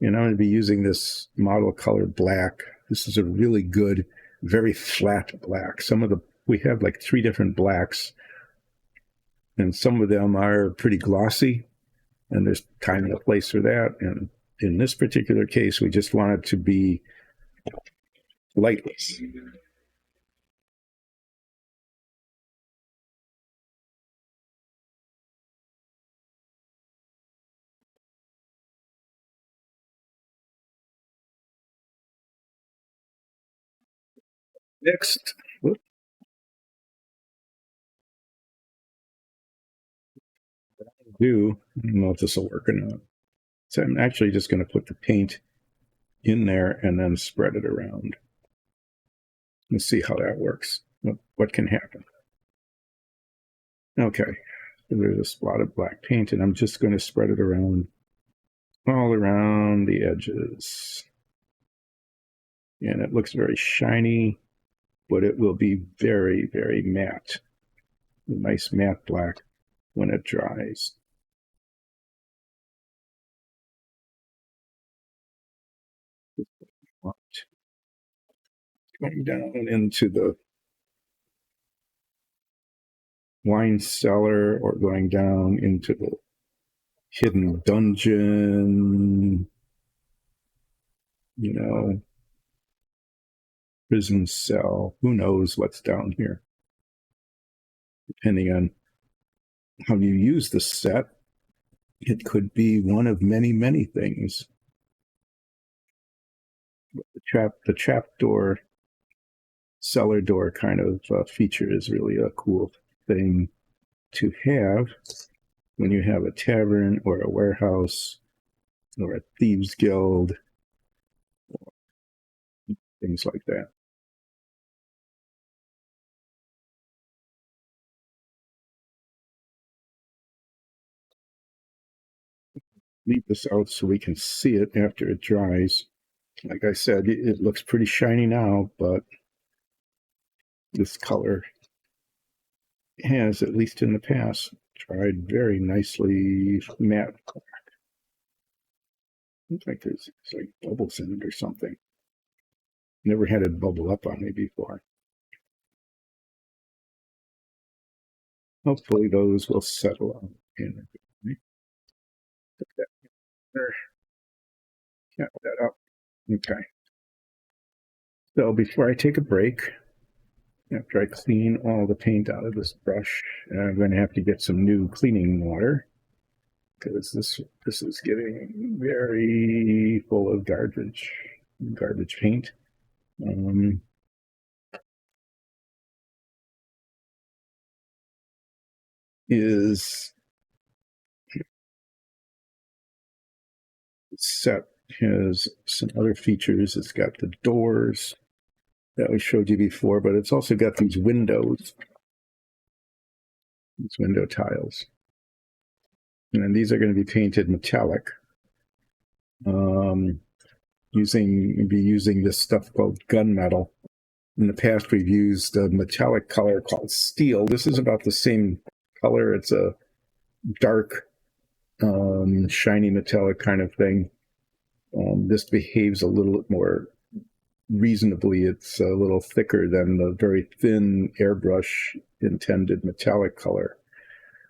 and I'm going to be using this model color black. This is a really good, very flat black. We have like 3 different blacks, and some of them are pretty glossy, and there's time and a place for that. And in this particular case, we just want it to be lightless. Next, I don't know if this will work or not. So I'm actually just going to put the paint in there and then spread it around. Let's see how that works. What can happen? Okay, so there's a spot of black paint, and I'm just going to spread it around, all around the edges. And it looks very shiny, but it will be very, very matte. A nice matte black when it dries. Going down into the wine cellar or going down into the hidden dungeon, prison cell. Who knows what's down here? Depending on how you use the set, it could be one of many, many things. The trap door, cellar door kind of feature is really a cool thing to have when you have a tavern or a warehouse or a thieves guild, or things like that. leave this out so we can see it after it dries. Like I said, it looks pretty shiny now, but this color has, at least in the past, dried very nicely matte. Looks like there's like bubbles in it or something. Never had it bubble up on me before. Hopefully those will settle out in. Put that there. Cap that up. Okay. So before I take a break, after I clean all the paint out of this brush, I'm going to have to get some new cleaning water because this is getting very full of garbage paint. Is set has some other features. It's got the doors that we showed you before, but it's also got these windows, these window tiles. And these are going to be painted metallic. Using this stuff called gunmetal. In the past, we've used a metallic color called steel. This is about the same color. It's a dark, shiny metallic kind of thing. This behaves a little bit more reasonably. It's a little thicker than the very thin airbrush intended metallic color.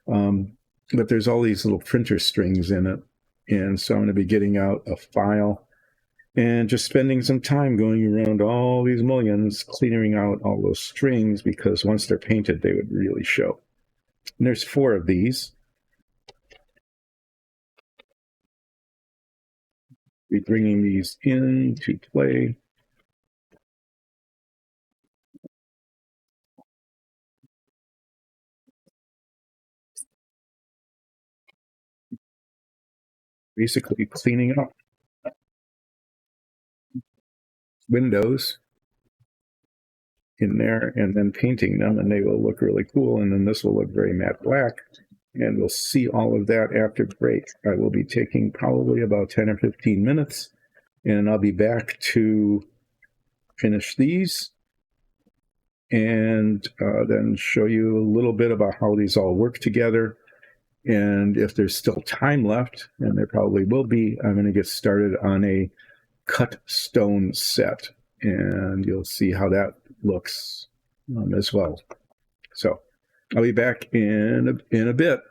But there's all these little printer strings in it. And so I'm going to be getting out a file and just spending some time going around all these mullions, clearing out all those strings, because once they're painted, they would really show. And there's 4 of these. Be bringing these into play. Basically cleaning up windows in there and then painting them, and they will look really cool. And then this will look very matte black. And we'll see all of that after break. I will be taking probably about 10 or 15 minutes, and I'll be back to finish these and then show you a little bit about how these all work together. And if there's still time left, and there probably will be, I'm going to get started on a cut stone set, and you'll see how that looks as well. So I'll be back in a bit.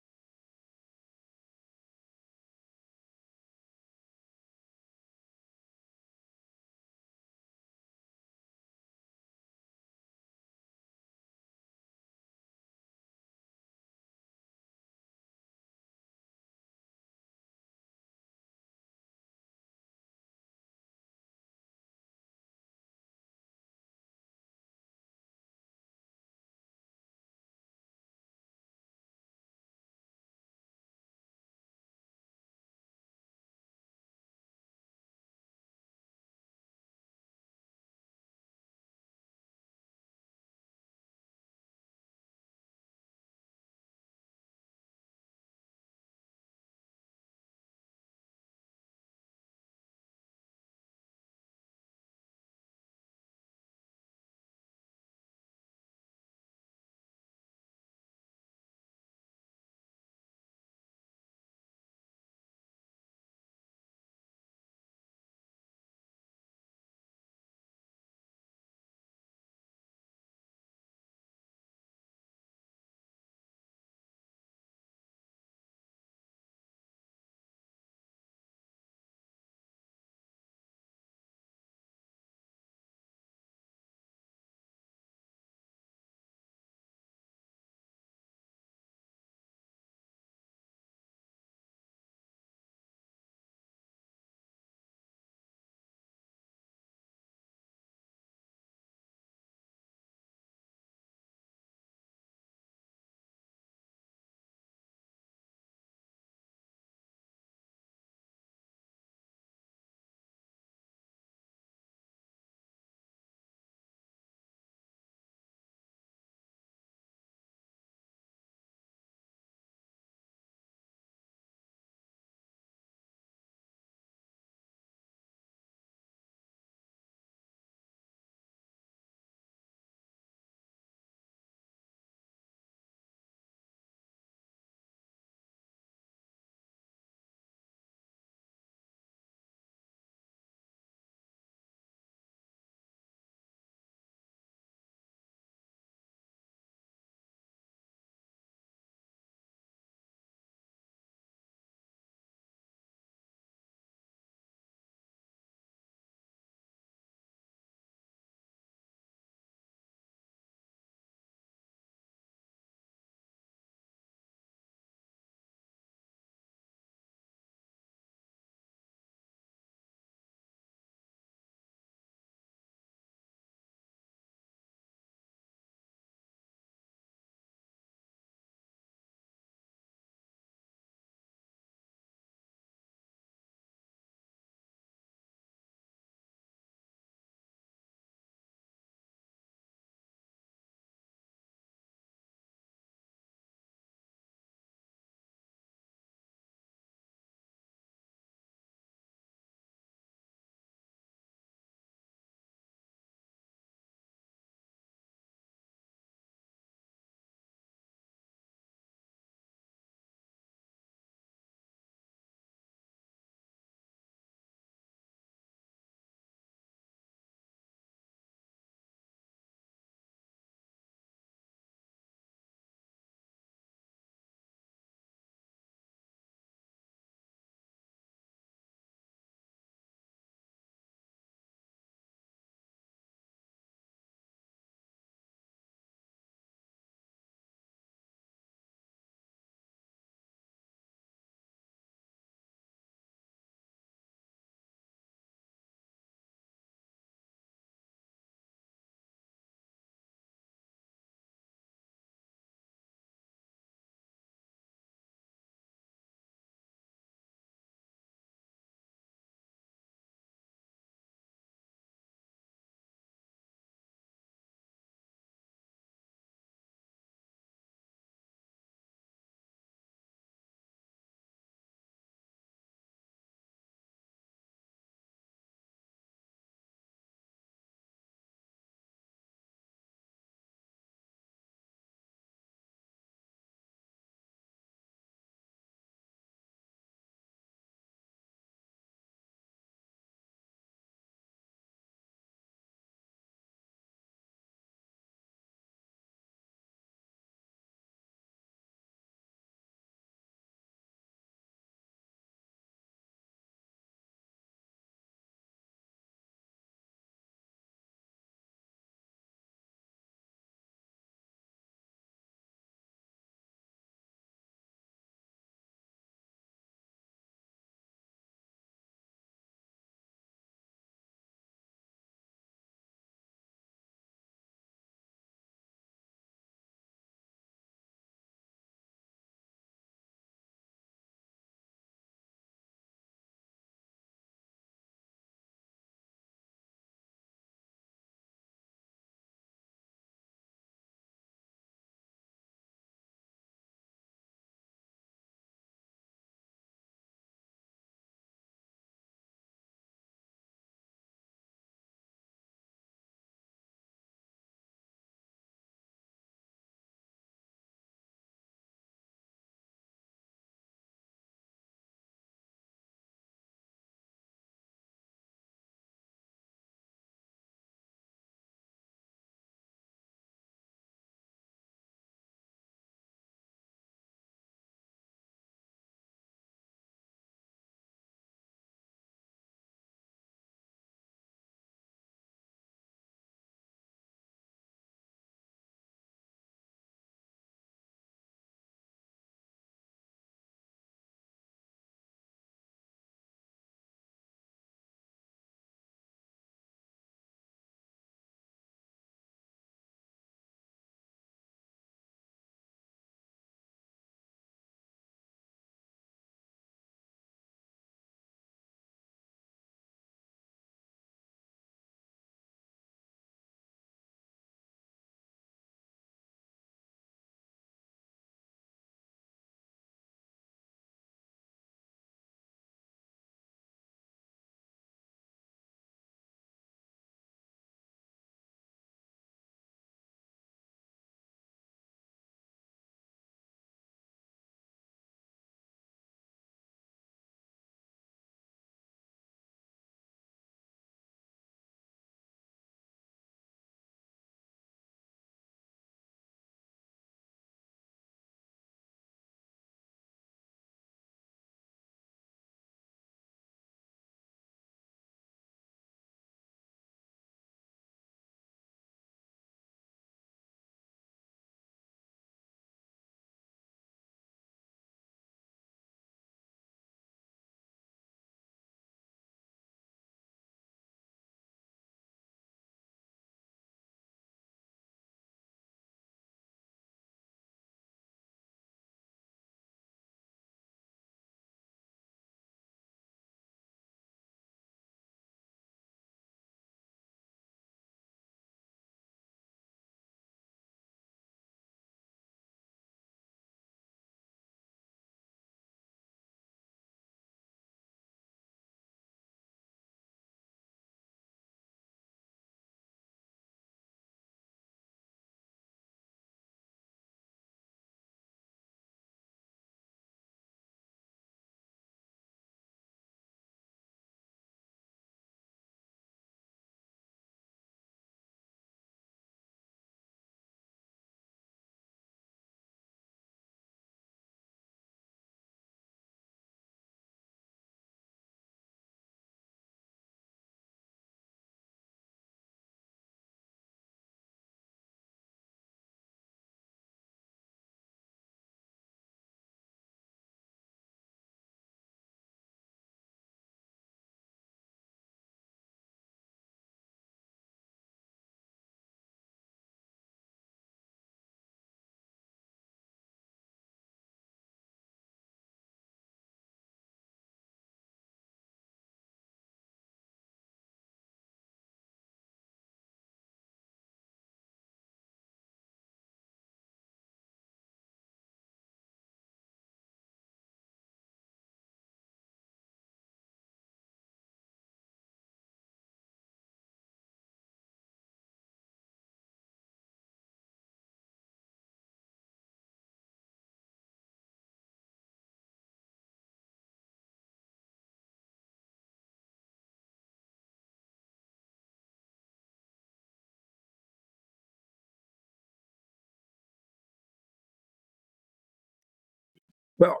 Well,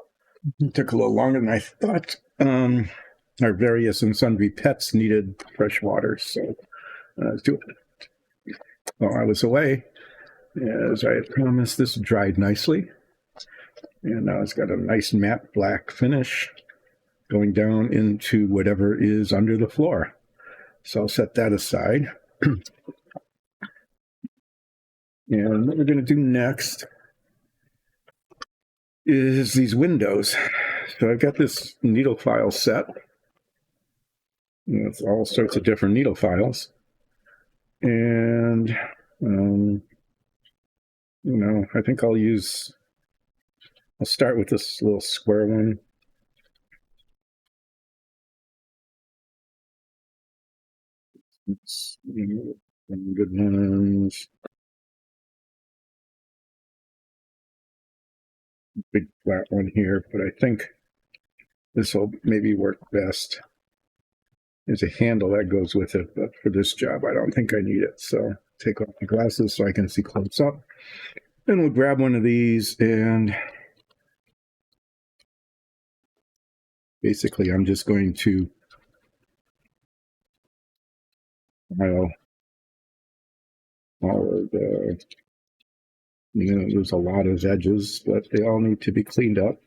it took a little longer than I thought. Our various and sundry pets needed fresh water, so I was doing it while I was away. As I had promised, this dried nicely, and now it's got a nice matte black finish going down into whatever is under the floor. So I'll set that aside. And what we're going to do next is these windows. So I've got this needle file set. With all sorts of different needle files. And, I think I'll start with this little square one. It's, good ones. Big flat one here, but I think this will maybe work best. There's a handle that goes with it, but for this job, I don't think I need it. So take off my glasses so I can see close up. Then we'll grab one of these, and basically I'm just going to file all of the, there's a lot of edges, but they all need to be cleaned up.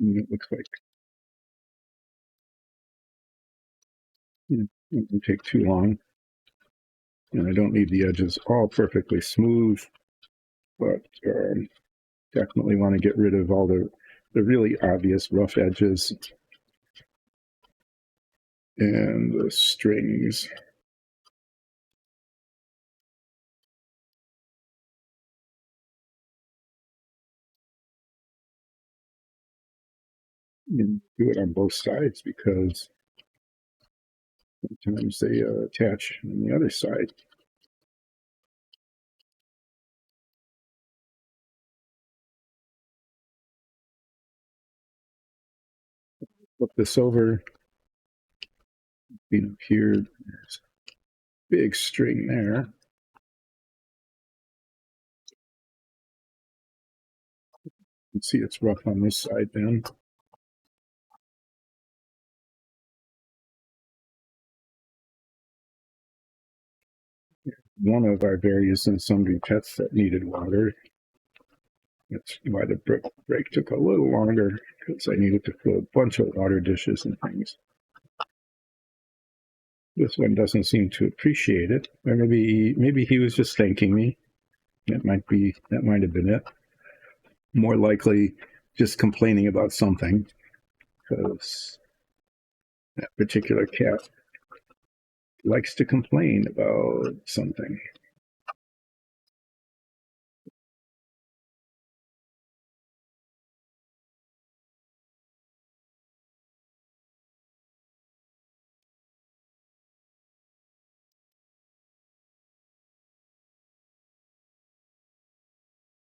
It looks like it won't take too long. And I don't need the edges all perfectly smooth, but definitely want to get rid of all the really obvious rough edges and the strings. And do it on both sides because sometimes they attach on the other side. Flip this over. Here, there's a big string there. You can see it's rough on this side then. One of our various and sundry pets that needed water. That's why the break took a little longer, because I needed to fill a bunch of water dishes and things. This one doesn't seem to appreciate it, or maybe he was just thanking me. That might have been it. More likely, just complaining about something, because that particular cat likes to complain about something.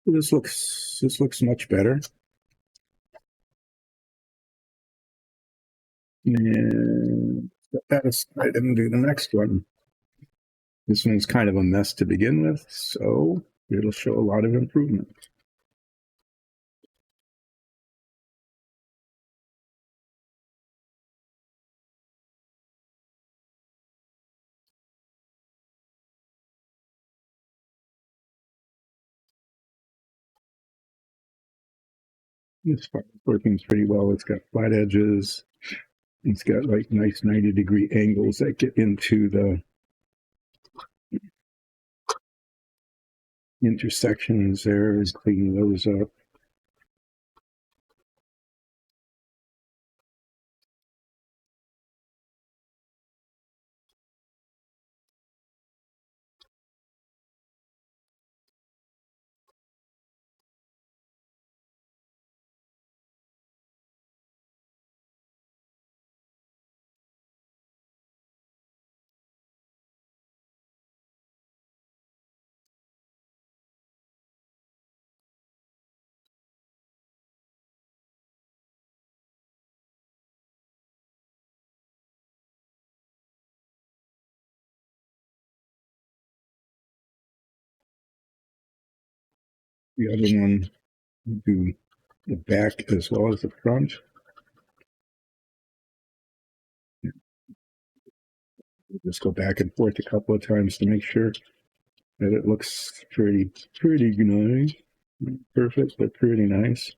This looks much better. And that aside, and do the next one. This one's kind of a mess to begin with, so it'll show a lot of improvement. This part is working pretty well. It's got flat edges. It's got like nice 90-degree angles that get into the intersections there, is cleaning those up. the other one, do the back as well as the front. Just go back and forth a couple of times to make sure that it looks pretty nice. Perfect, but pretty nice.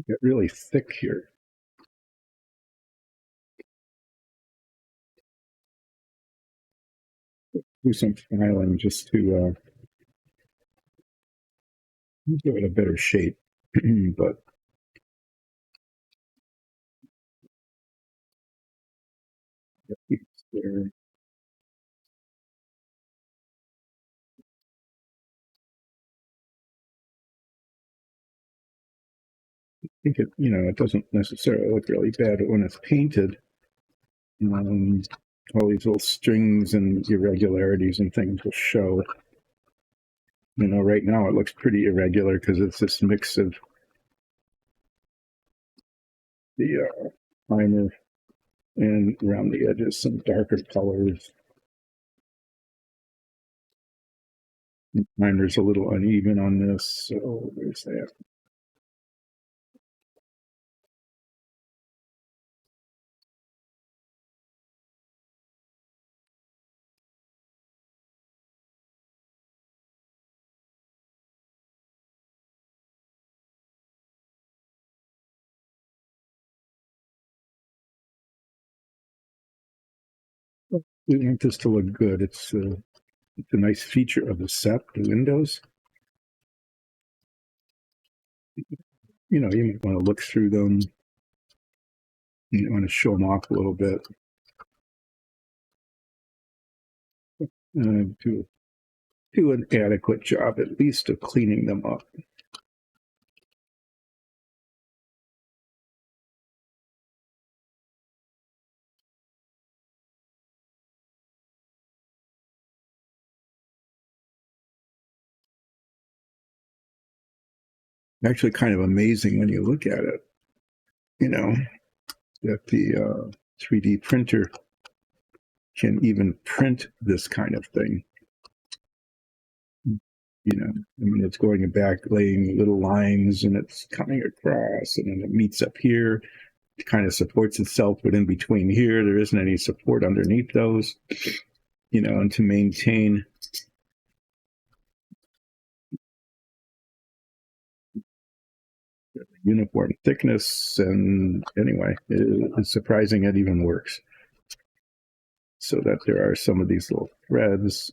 Get really thick here. Do some filing just to give it a better shape. But there. I think it doesn't necessarily look really bad, but when it's painted, all these little strings and irregularities and things will show. Right now it looks pretty irregular because it's this mix of the primer and around the edges some darker colors. The primer's a little uneven on this, so there's that. We want this to look good. It's a nice feature of the set, the windows. You might want to look through them. You want to show them off a little bit. Do an adequate job, at least, of cleaning them up. Actually, kind of amazing when you look at it. That the 3D printer can even print this kind of thing. It's going back, laying little lines, and it's coming across, and then it meets up here. It kind of supports itself, but in between here, there isn't any support underneath those. And to maintain uniform thickness, and anyway, it's surprising it even works. So that there are some of these little threads.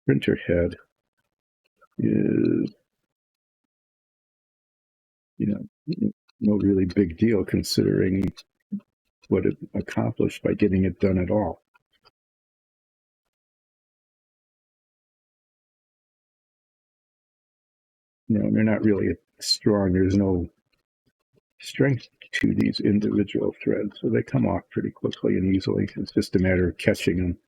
Printer head is, no really big deal considering what it accomplished by getting it done at all. They're not really strong. There's no strength to these individual threads, so they come off pretty quickly and easily. It's just a matter of catching them.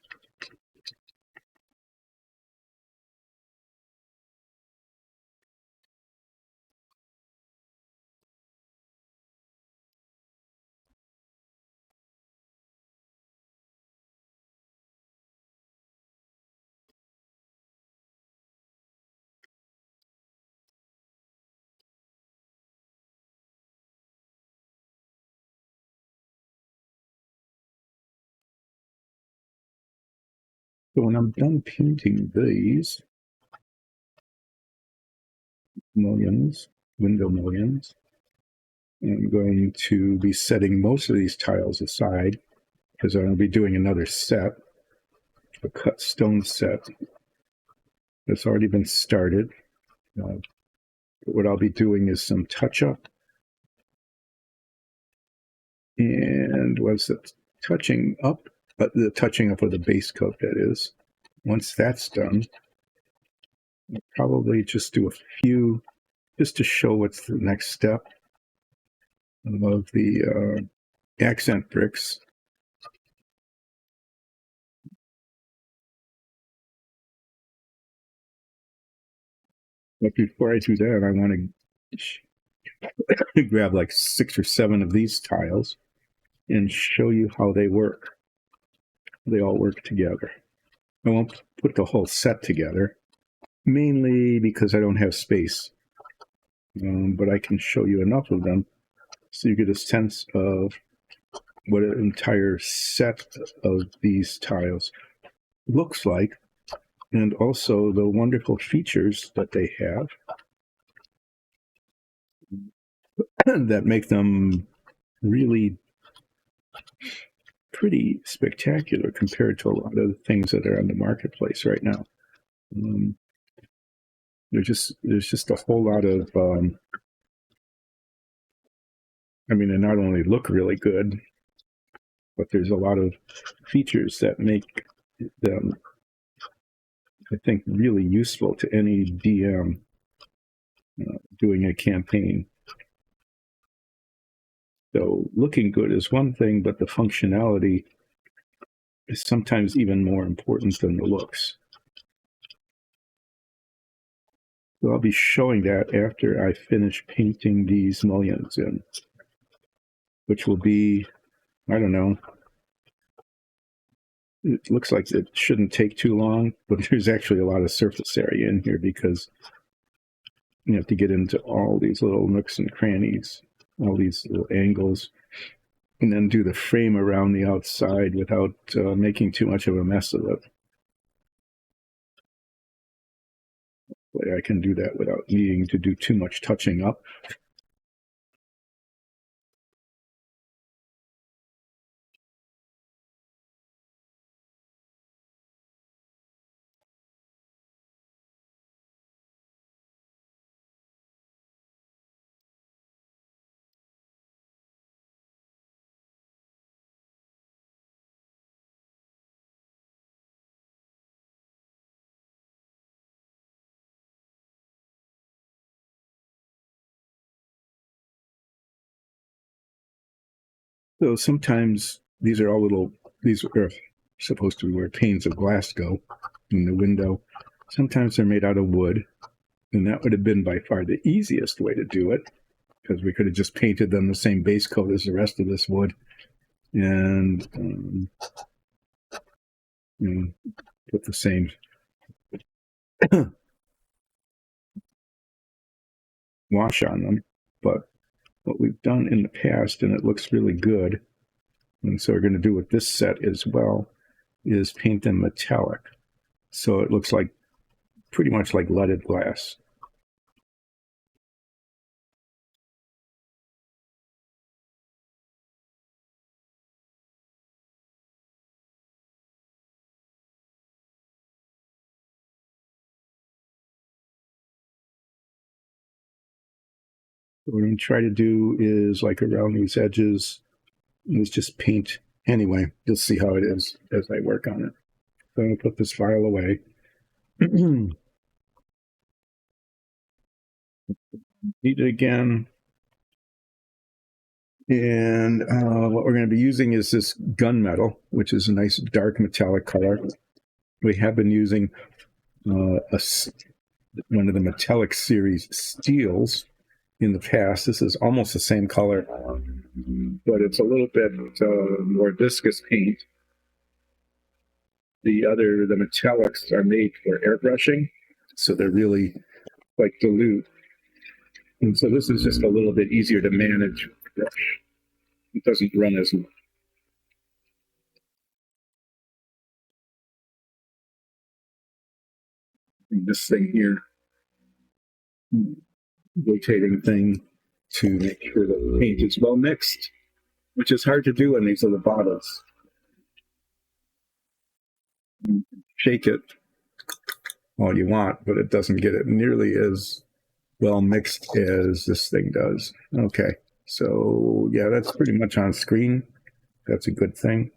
So when I'm done painting these window mullions, I'm going to be setting most of these tiles aside because I'm going to be doing another set, a cut stone set that's already been started. But what I'll be doing is some touch-up. And was the touching up of the base coat, that is. Once that's done, I'll probably just do a few, just to show what's the next step of the accent bricks. But before I do that, I want to grab like 6 or 7 of these tiles and show you how they work. They all work together. I won't put the whole set together, mainly because I don't have space. But I can show you enough of them so you get a sense of what an entire set of these tiles looks like, and also the wonderful features that they have that make them really pretty spectacular compared to a lot of the things that are on the marketplace right now. Um, there's just a whole lot of I mean, they not only look really good, but there's a lot of features that make them, I think, really useful to any DM doing a campaign. So looking good is one thing, but the functionality is sometimes even more important than the looks. So I'll be showing that after I finish painting these mullions in, which will be, I don't know, it looks like it shouldn't take too long, but there's actually a lot of surface area in here because you have to get into all these little nooks and crannies, all these little angles, and then do the frame around the outside without making too much of a mess of it. I can do that without needing to do too much touching up. So sometimes these are supposed to be where panes of glass go in the window. Sometimes they're made out of wood, and that would have been by far the easiest way to do it, because we could have just painted them the same base coat as the rest of this wood and put the same wash on them. But what we've done in the past, and it looks really good, and so we're going to do with this set as well, is paint them metallic. So it looks like pretty much like leaded glass. What I'm going to try to do is like around these edges, is just paint anyway. You'll see how it is as I work on it. So I'm going to put this file away. Need it again. And what we're going to be using is this gunmetal, which is a nice dark metallic color. We have been using one of the metallic series steels in the past. This is almost the same color, but it's a little bit more viscous paint. The metallics are made for airbrushing, so they're really quite dilute. And so this is just a little bit easier to manage. It doesn't run as much. This thing here, rotating thing to make sure that the paint is well mixed, which is hard to do in these little bottles. Shake it all you want, but it doesn't get it nearly as well mixed as this thing does. Okay, so yeah, that's pretty much on screen. That's a good thing.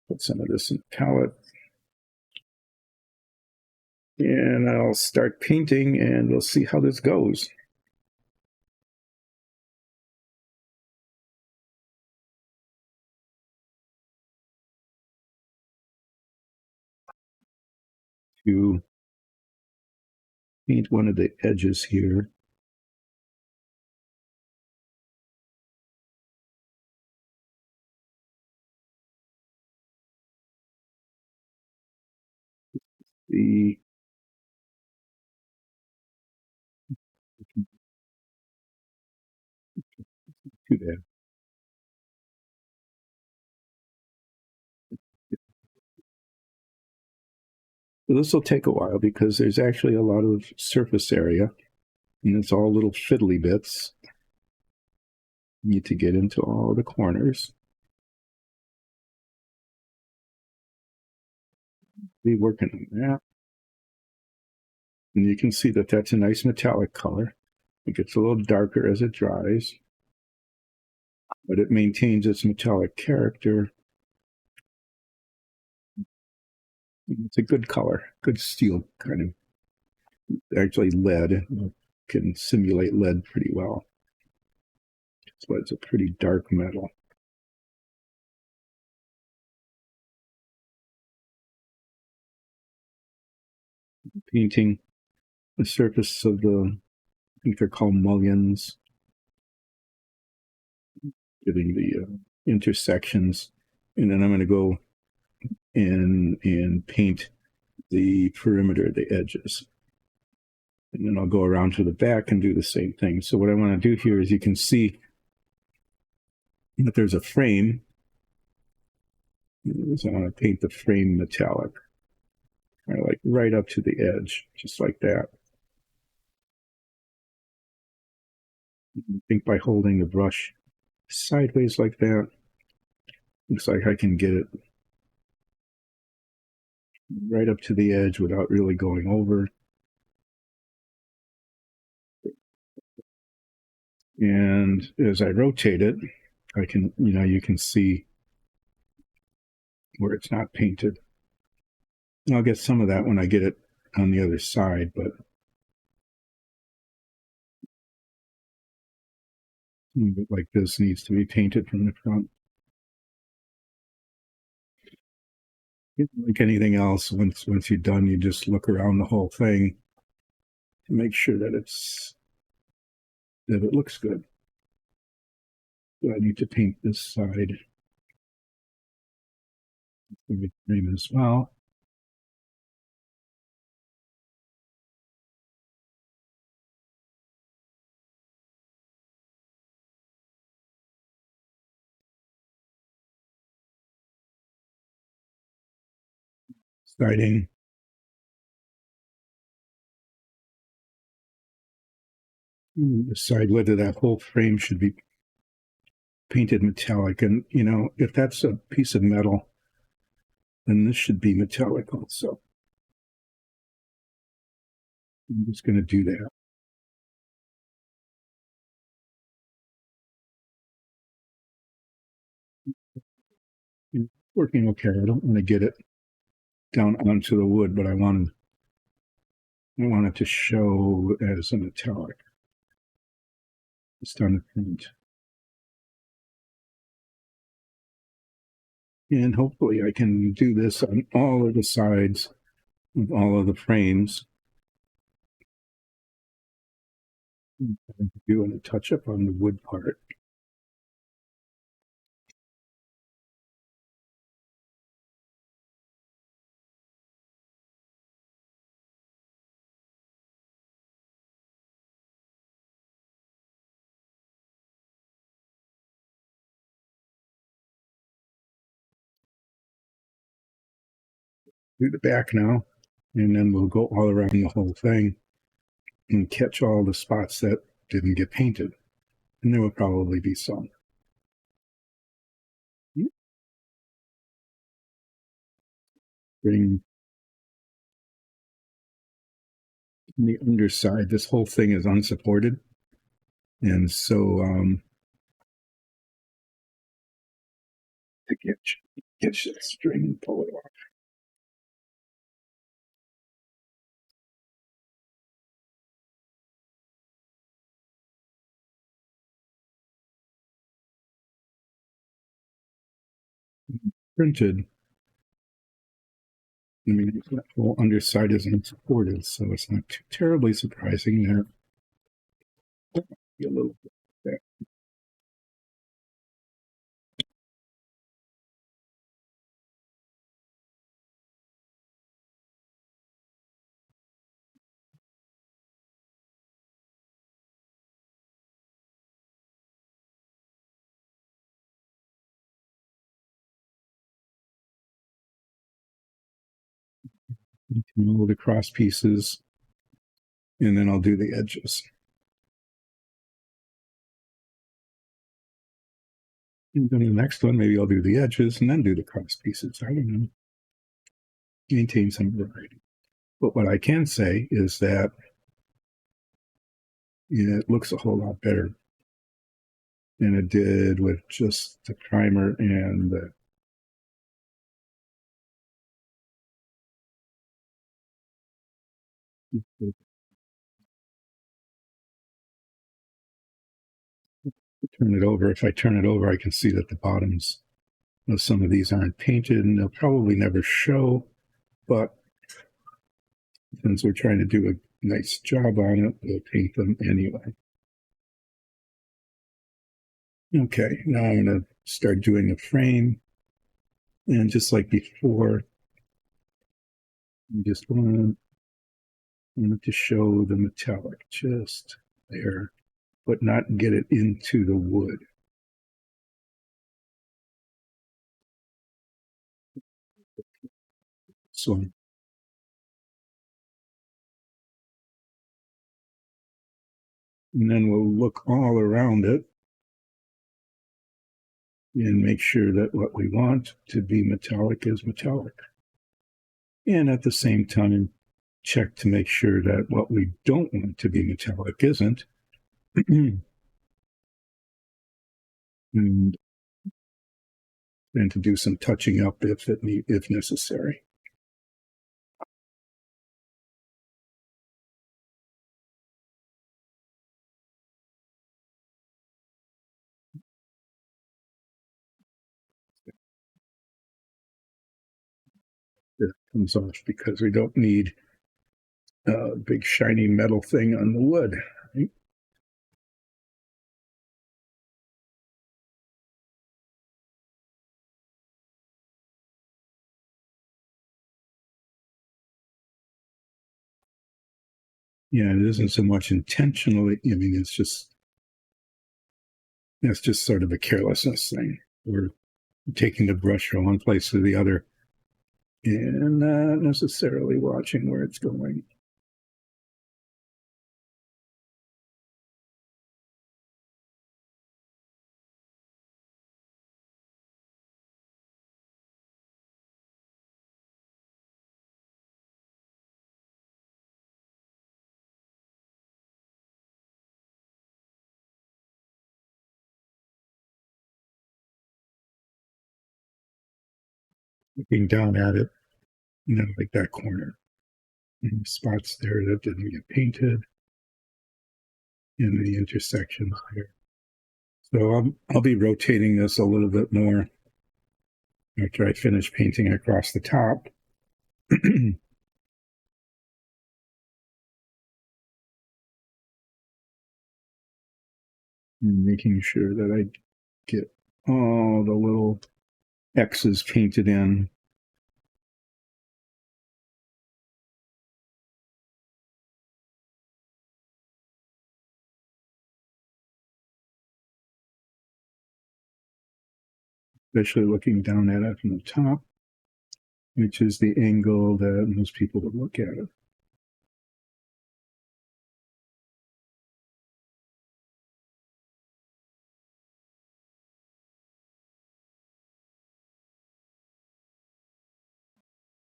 Put some of this in the palette. And I'll start painting and we'll see how this goes. To paint one of the edges here. The too bad. So this will take a while because there's actually a lot of surface area, and it's all little fiddly bits. You need to get into all the corners. Be working on that. And you can see that that's a nice metallic color. It gets a little darker as it dries, but it maintains its metallic character. It's a good color, good steel kind of. Actually, lead can simulate lead pretty well. So it's a pretty dark metal. Painting the surface of the, I think they're called mullions, getting the intersections, and then I'm going to go and paint the perimeter, the edges. And then I'll go around to the back and do the same thing. So what I want to do here is you can see that there's a frame. So I want to paint the frame metallic, kind of like right up to the edge, just like that. I think by holding the brush sideways like that, looks like I can get it right up to the edge without really going over. And as I rotate it, I can, you can see where it's not painted. And I'll get some of that when I get it on the other side, but like this needs to be painted from the front. Like anything else, once you're done, you just look around the whole thing to make sure that it looks good. So I need to paint this side frame as well. Siding. Decide whether that whole frame should be painted metallic. And, if that's a piece of metal, then this should be metallic also. I'm just going to do that. Working okay. I don't want to get it down onto the wood, but I want it to show as a metallic. It's on the front. And hopefully I can do this on all of the sides of all of the frames. Doing a touch up on the wood part. Do the back now, and then we'll go all around the whole thing and catch all the spots that didn't get painted. And there will probably be some. Bring the underside. This whole thing is unsupported, and so to catch that string and pull it off. Printed I mean, the whole underside isn't supported, so it's not too terribly surprising that a little bit there. You can move the cross pieces, and then I'll do the edges. And then the next one, maybe I'll do the edges and then do the cross pieces. I don't know. Maintain some variety. But what I can say is that it looks a whole lot better than it did with just the primer and the turn it over. If I turn it over, I can see that the bottoms of some of these aren't painted, and they'll probably never show, but since we're trying to do a nice job on it, we'll paint them anyway. Okay, now I'm going to start doing a frame, and just like before, I just want to show the metallic just there, but not get it into the wood. So, and then we'll look all around it and make sure that what we want to be metallic is metallic. And at the same time, check to make sure that what we don't want to be metallic isn't. and to do some touching up if necessary. It comes off because we don't need a big shiny metal thing on the wood. Right? Yeah, it isn't so much intentionally. I mean, it's just sort of a carelessness thing. We're taking the brush from one place to the other and not necessarily watching where it's going. Looking down at it, like that corner. And spots there that didn't get painted in the intersections there. So I'll be rotating this a little bit more after I finish painting across the top. And making sure that I get all the little X's painted in. Especially looking down at it from the top, which is the angle that most people would look at it.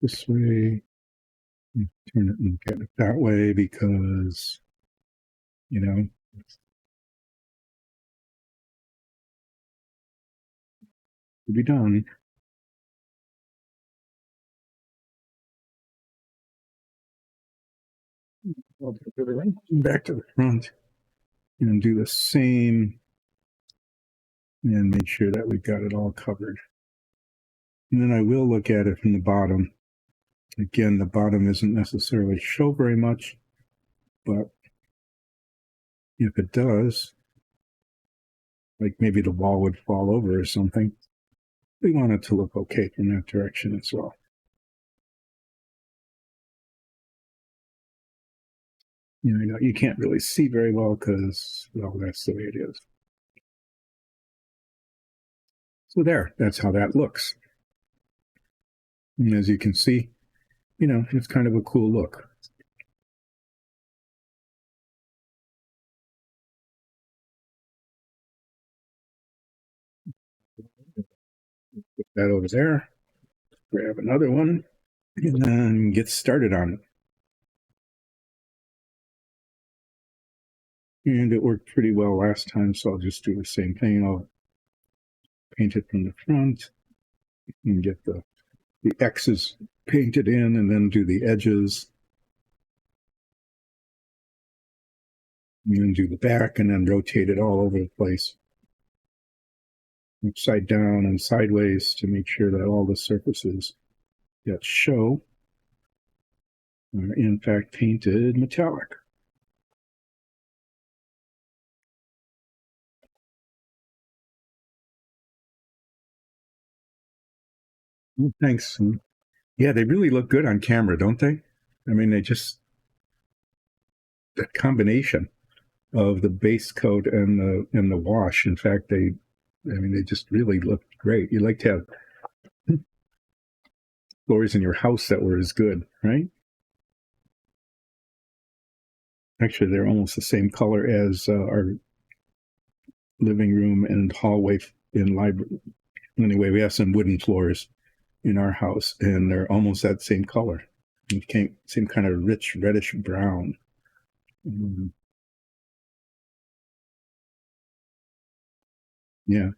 This way, turn it and look at it that way because, to be done. I'll put it right back to the front and do the same and make sure that we've got it all covered. And then I will look at it from the bottom Again, the bottom isn't necessarily show very much, but if it does, like maybe the wall would fall over or something, we want it to look okay from that direction as well. You know, you can't really see very well because, well, that's the way it is. So there, that's how that looks. And as you can see, you know, it's kind of a cool look. Put that over there, grab another one, and then get started on it. And it worked pretty well last time, so I'll just do the same thing. I'll paint it from the front and get the X's painted in and then do the edges. And then do the back and then rotate it all over the place. Upside down and sideways to make sure that all the surfaces that show are in fact painted metallic. Oh, thanks. Yeah, they really look good on camera, don't they? I mean, they just, that combination of the base coat and the wash. In fact, they just really look great. You like to have floors in your house that were as good, right? Actually, they're almost the same color as our living room and hallway in library. Anyway, we have some wooden floors in our house, and they're almost that same color. Same kind of rich reddish brown. Yeah,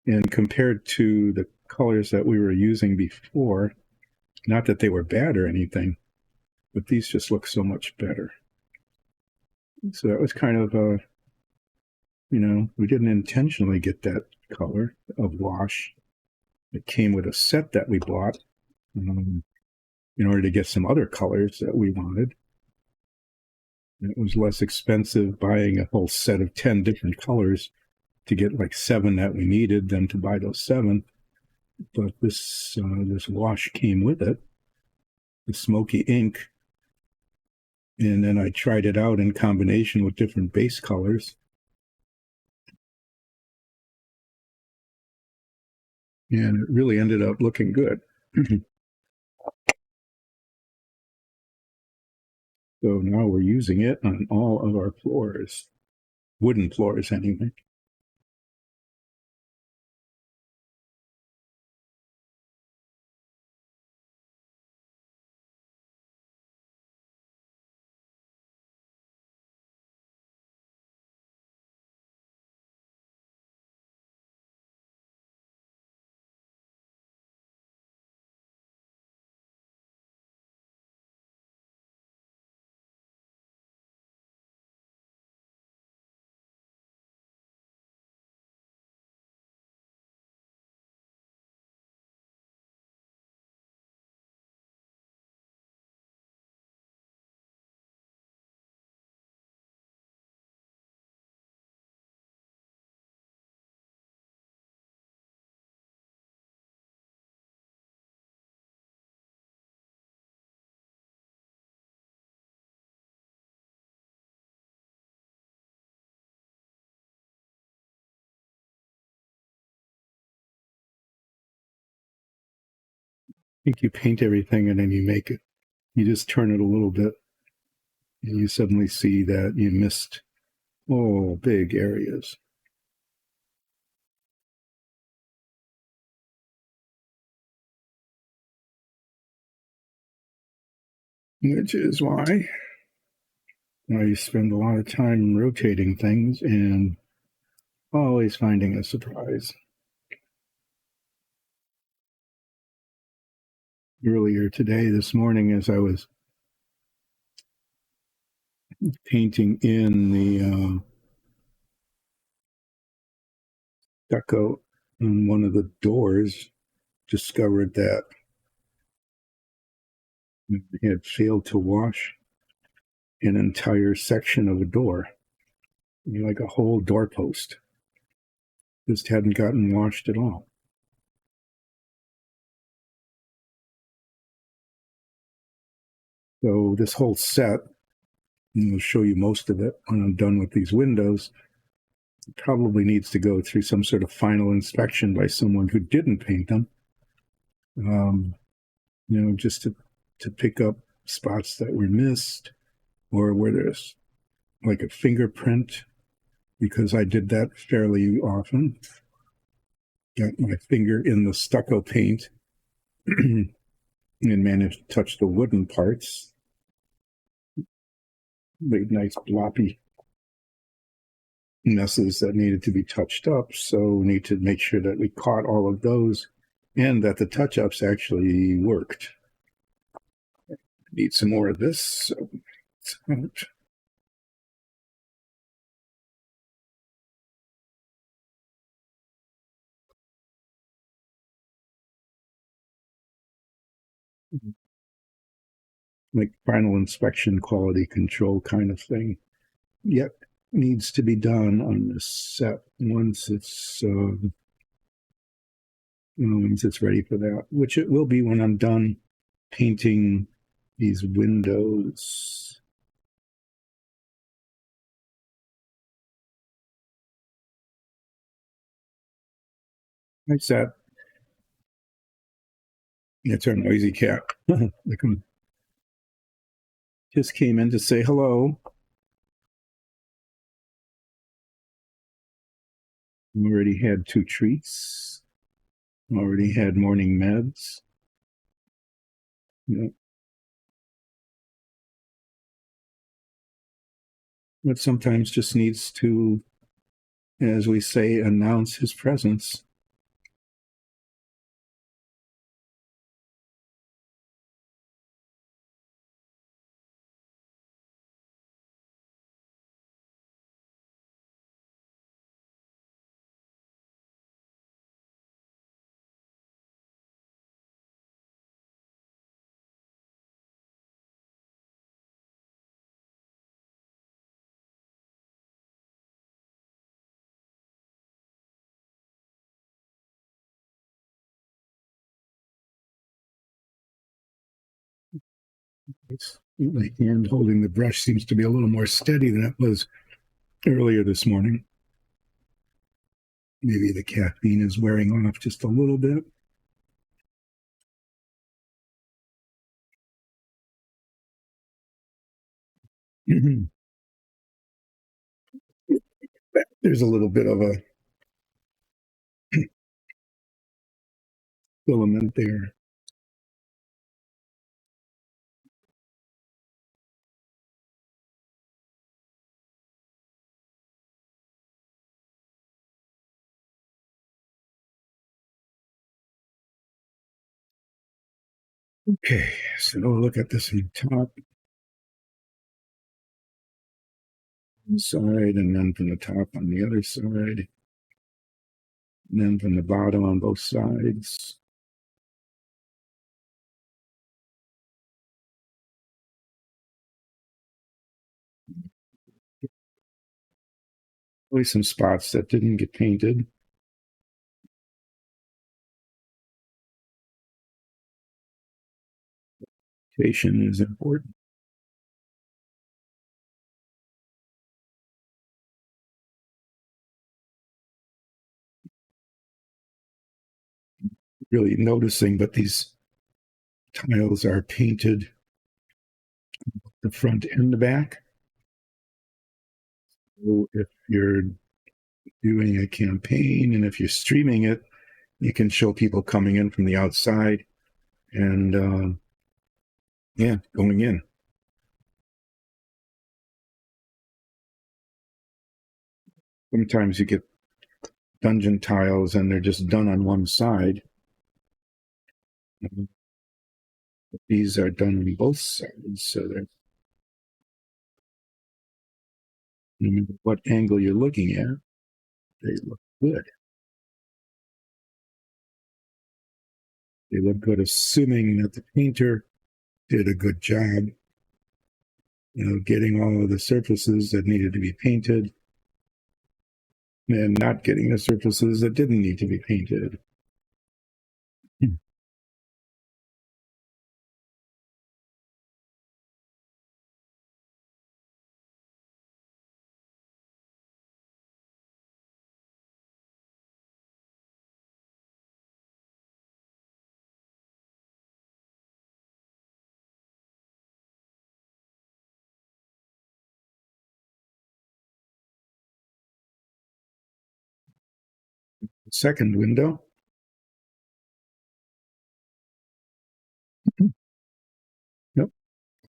and compared to the colors that we were using before, not that they were bad or anything, but these just look so much better. So that was kind of we didn't intentionally get that color of wash. It came with a set that we bought in order to get some other colors that we wanted. It was less expensive buying a whole set of 10 different colors to get like 7 that we needed than to buy those 7. But this wash came with it, the smoky ink, and then I tried it out in combination with different base colors. And it really ended up looking good. So now we're using it on all of our floors, wooden floors anyway. I think you paint everything and then you just turn it a little bit and you suddenly see that you missed big areas. Which is why I spend a lot of time rotating things and always finding a surprise. Earlier today, this morning, as I was painting in the stucco on one of the doors, discovered that They had failed to wash an entire section of a door, like a whole doorpost. Just hadn't gotten washed at all. So this whole set, and I'll show you most of it when I'm done with these windows, probably needs to go through some sort of final inspection by someone who didn't paint them. Just to pick up spots that were missed or where there's like a fingerprint, because I did that fairly often. Got my finger in the stucco paint and managed to touch the wooden parts. Made nice bloppy messes that needed to be touched up. So we need to make sure that we caught all of those and that the touch-ups actually worked. Need some more of this. So like final inspection, quality control kind of thing. Yet needs to be done on this set once it's ready for that, which it will be when I'm done painting these windows. I said, it's our noisy cat. Just came in to say hello. Already had 2 treats. Already had morning meds. Yeah. But sometimes just needs to, as we say, announce his presence. My hand holding the brush seems to be a little more steady than it was earlier this morning. Maybe the caffeine is wearing off just a little bit. There's a little bit of a filament there. Okay, so look at this from the top side, and then from the top on the other side, and then from the bottom on both sides. Probably some spots that didn't get painted. Patient is important. Really noticing, but these tiles are painted the front and the back. So if you're doing a campaign and if you're streaming it, you can show people coming in from the outside and going in. Sometimes you get dungeon tiles and they're just done on one side. These are done on both sides, so they're, no matter what angle you're looking at, they look good. They look good, assuming that the painter did a good job, getting all of the surfaces that needed to be painted and not getting the surfaces that didn't need to be painted. Second window. Yep.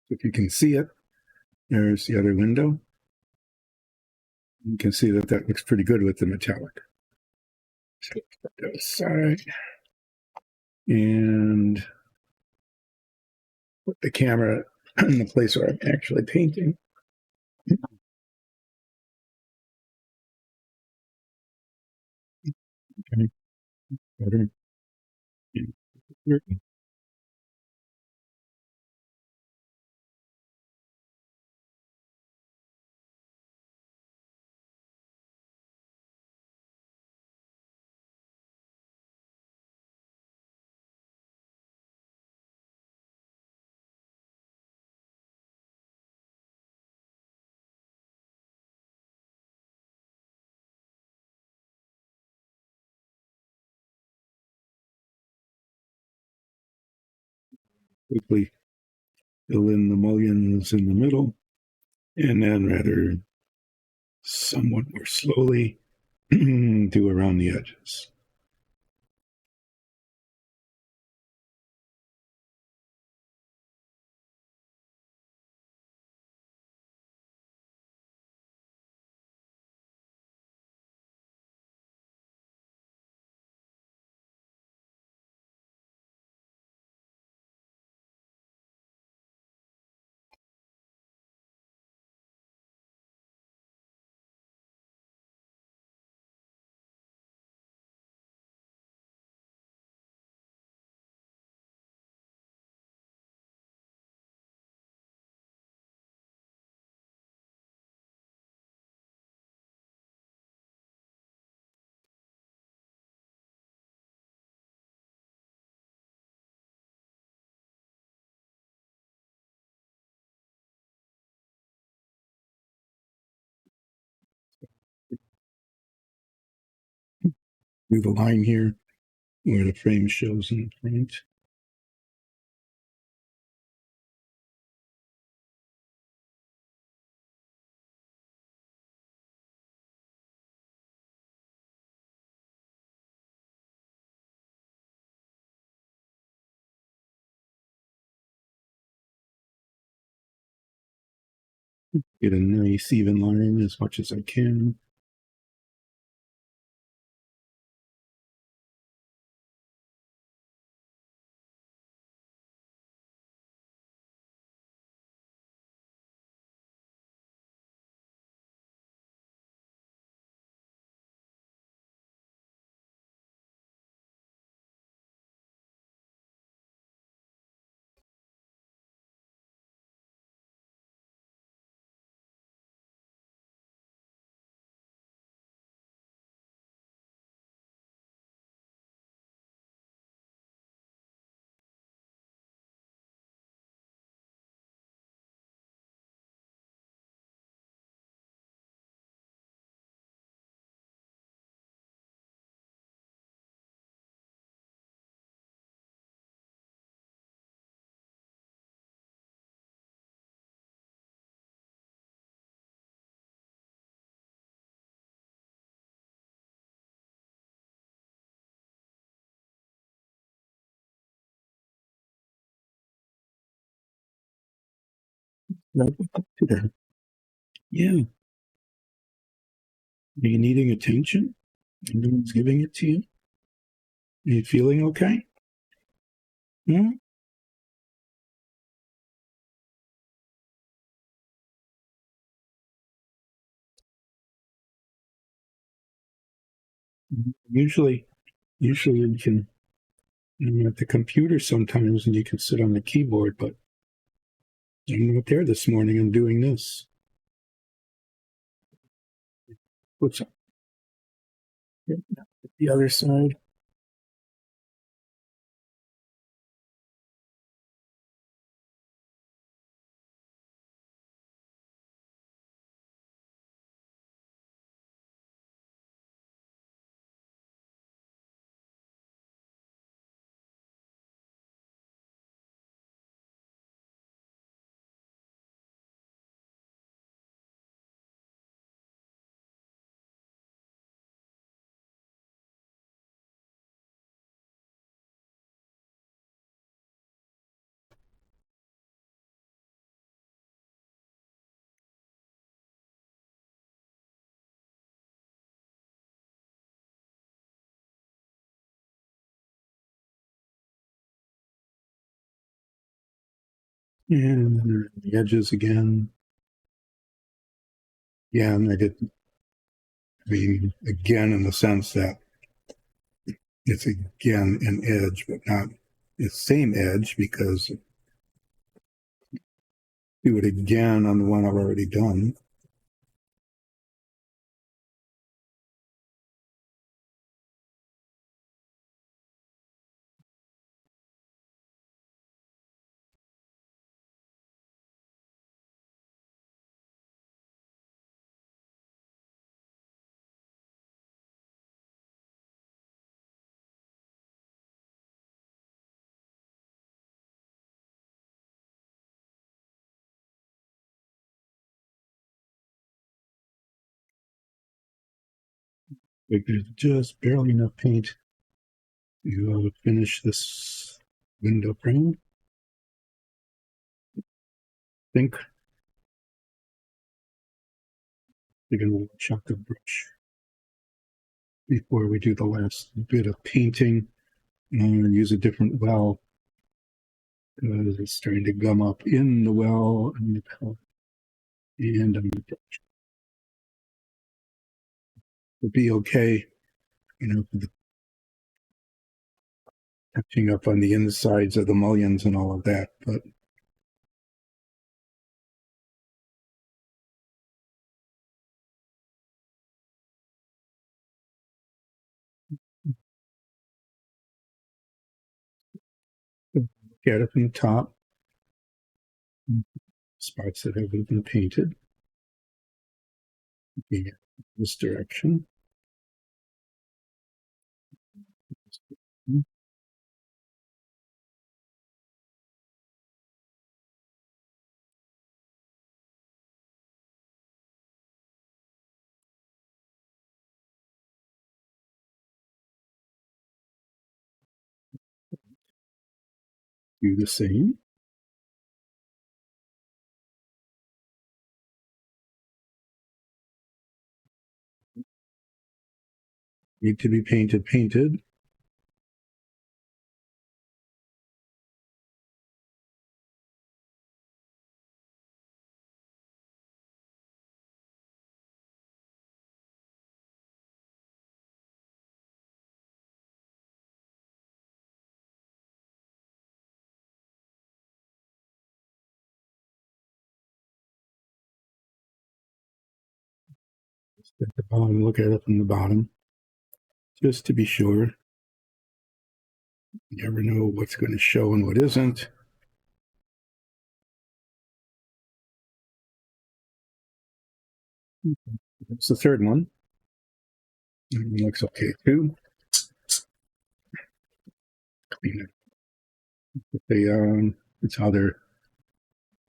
If you can see it, there's the other window. You can see that looks pretty good with the metallic. So put that aside and put the camera in the place where I'm actually painting. Okay. Better. Quickly fill in the mullions in the middle, and then rather somewhat more slowly do around the edges. Do the line here where the frame shows in front. Get a nice even line as much as I can. Right up to there. Yeah. Are you needing attention? No one's giving it to you? Are you feeling okay? Yeah. Usually you can, at the computer sometimes, and you can sit on the keyboard, but I'm not there this morning. I'm doing this. What's up? The other side. And then the edges again. Yeah, and I did. I mean, again, in the sense that it's again an edge, but not the same edge because do it again on the one I've already done. Like there's just barely enough paint to finish this window frame. I think we're going to chuck the brush before we do the last bit of painting. And I'm going to use a different well because it's starting to gum up in the well and the palette. And I'm going to will be okay, you know, for the touching up on the insides of the mullions and all of that. But look at it from the top, spots that haven't been painted. Looking at this direction. Do the same. Need to be painted. At the bottom, look at it from the bottom, just to be sure. You never know what's going to show and what isn't. That's the third one. That one looks okay too. Clean it. It's how they're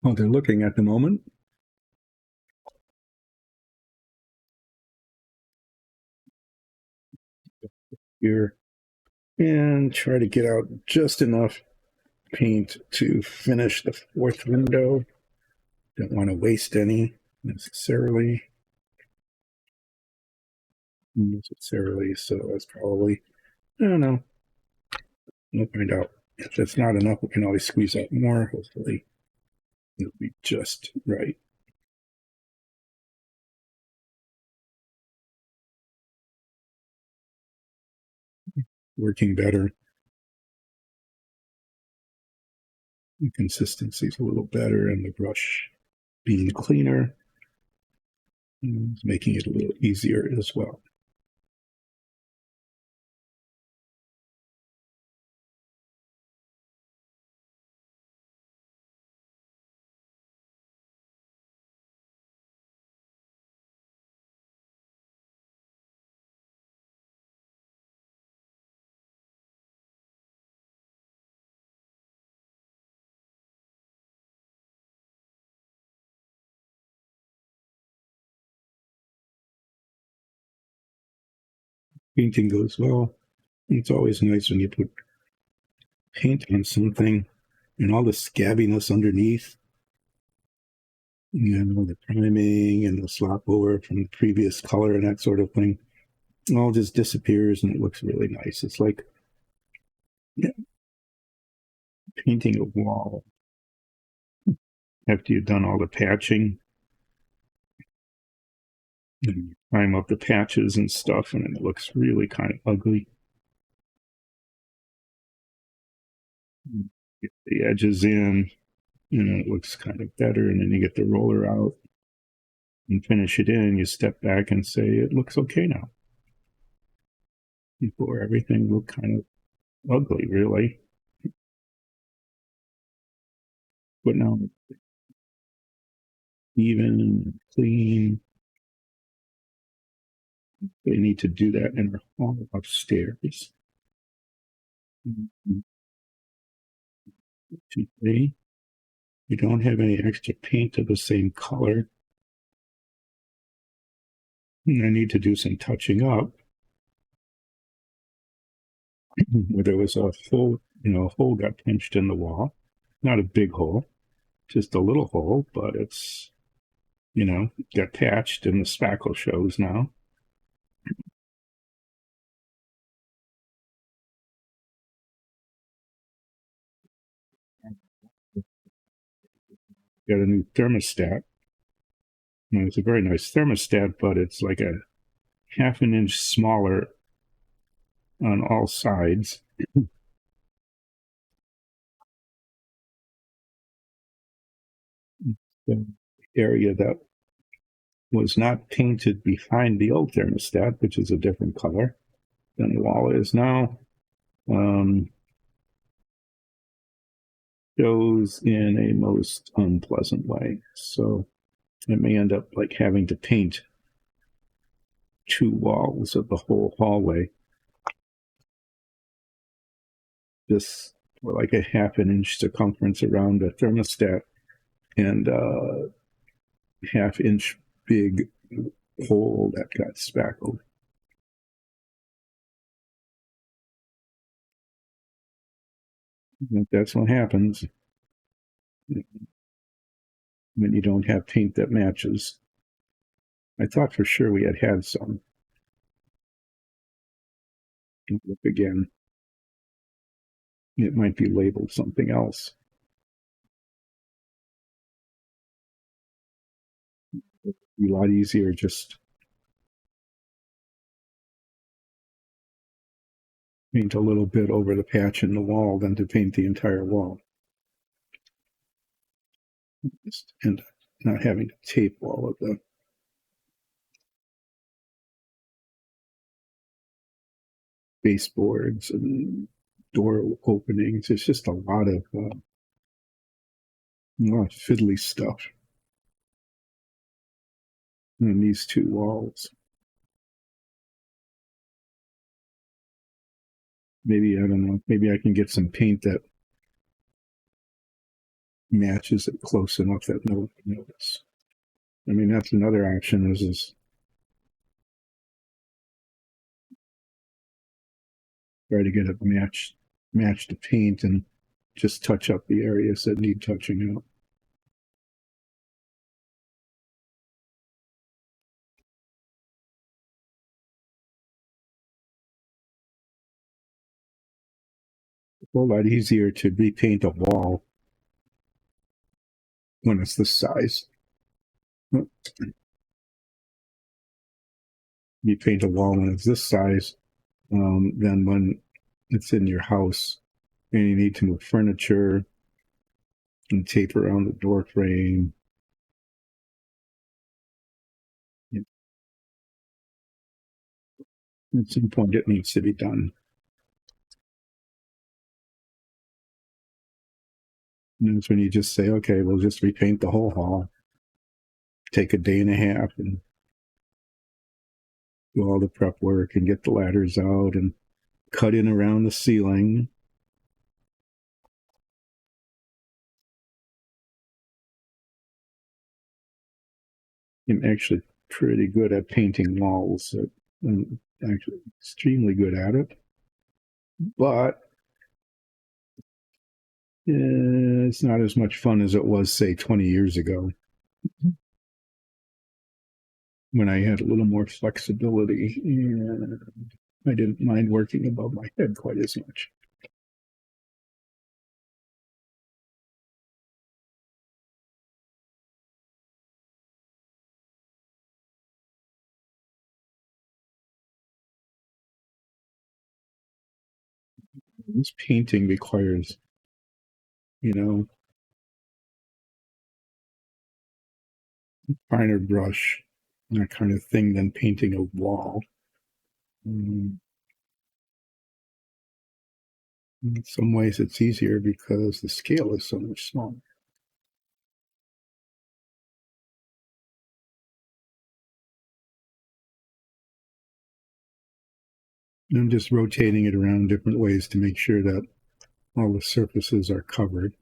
looking at the moment. Here and try to get out just enough paint to finish the fourth window. Don't want to waste any necessarily. So that's probably, I don't know. We'll find out. If that's not enough, we can always squeeze out more. Hopefully, it'll be just right. Working better. The consistency is a little better, and the brush being cleaner is making it a little easier as well. Painting goes well. It's always nice when you put paint on something and all the scabbiness underneath, the priming and the slop over from the previous color and that sort of thing, it all just disappears and it looks really nice. It's like painting a wall after you've done all the patching. And you prime up the patches and stuff, and it looks really kind of ugly. Get the edges in, it looks kind of better, and then you get the roller out and finish it in. You step back and say, it looks okay now. Before everything looked kind of ugly, really. But now it's even and clean. They need to do that in our hall upstairs. We don't have any extra paint of the same color. I need to do some touching up. Where there was a hole, a hole got pinched in the wall. Not a big hole, just a little hole, but it's, got patched and the spackle shows now. Got a new thermostat. It's a very nice thermostat, but it's like a half an inch smaller on all sides. The area that was not painted behind the old thermostat, which is a different color than the wall is now, shows in a most unpleasant way. So it may end up like having to paint 2 walls of the whole hallway just for like a half an inch circumference around the thermostat and half inch big hole that got spackled. That's what happens when you don't have paint that matches. I thought for sure we had some. Look again. It might be labeled something else. It'd be a lot easier just paint a little bit over the patch in the wall than to paint the entire wall. And not having to tape all of the baseboards and door openings. It's just a lot of fiddly stuff on these 2 walls. Maybe, I don't know, maybe I can get some paint that matches it close enough that no one can notice. I mean, that's another option is try to get it match the paint and just touch up the areas that need touching up. It's a whole lot easier to repaint a wall when it's this size. You paint a wall when it's this size, than when it's in your house and you need to move furniture and tape around the door frame. At some point, it needs to be done. And that's when you just say, okay, we'll just repaint the whole hall. Take a day and a half and do all the prep work and get the ladders out and cut in around the ceiling. I'm actually pretty good at painting walls. I'm actually extremely good at it. But it's not as much fun as it was, say, 20 years ago, when I had a little more flexibility and I didn't mind working above my head quite as much. This painting requires, finer brush, that kind of thing, than painting a wall. In some ways, it's easier because the scale is so much smaller. And I'm just rotating it around different ways to make sure that all the surfaces are covered.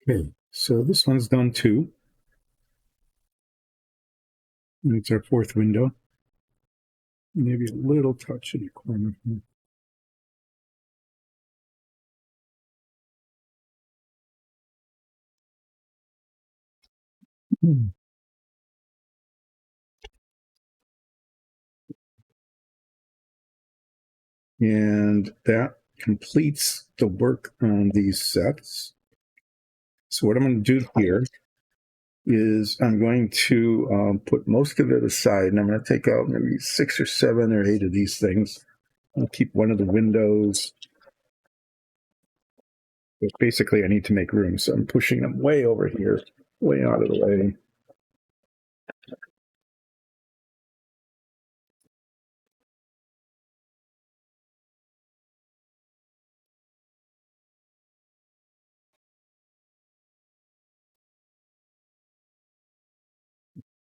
Okay, so this one's done too. And it's our fourth window. Maybe a little touch in the corner here. And that completes the work on these sets. So what I'm going to do here is I'm going to put most of it aside, and I'm going to take out maybe 6 or 7 or 8 of these things. I'll keep one of the windows. But basically, I need to make room, so I'm pushing them way over here, way out of the way.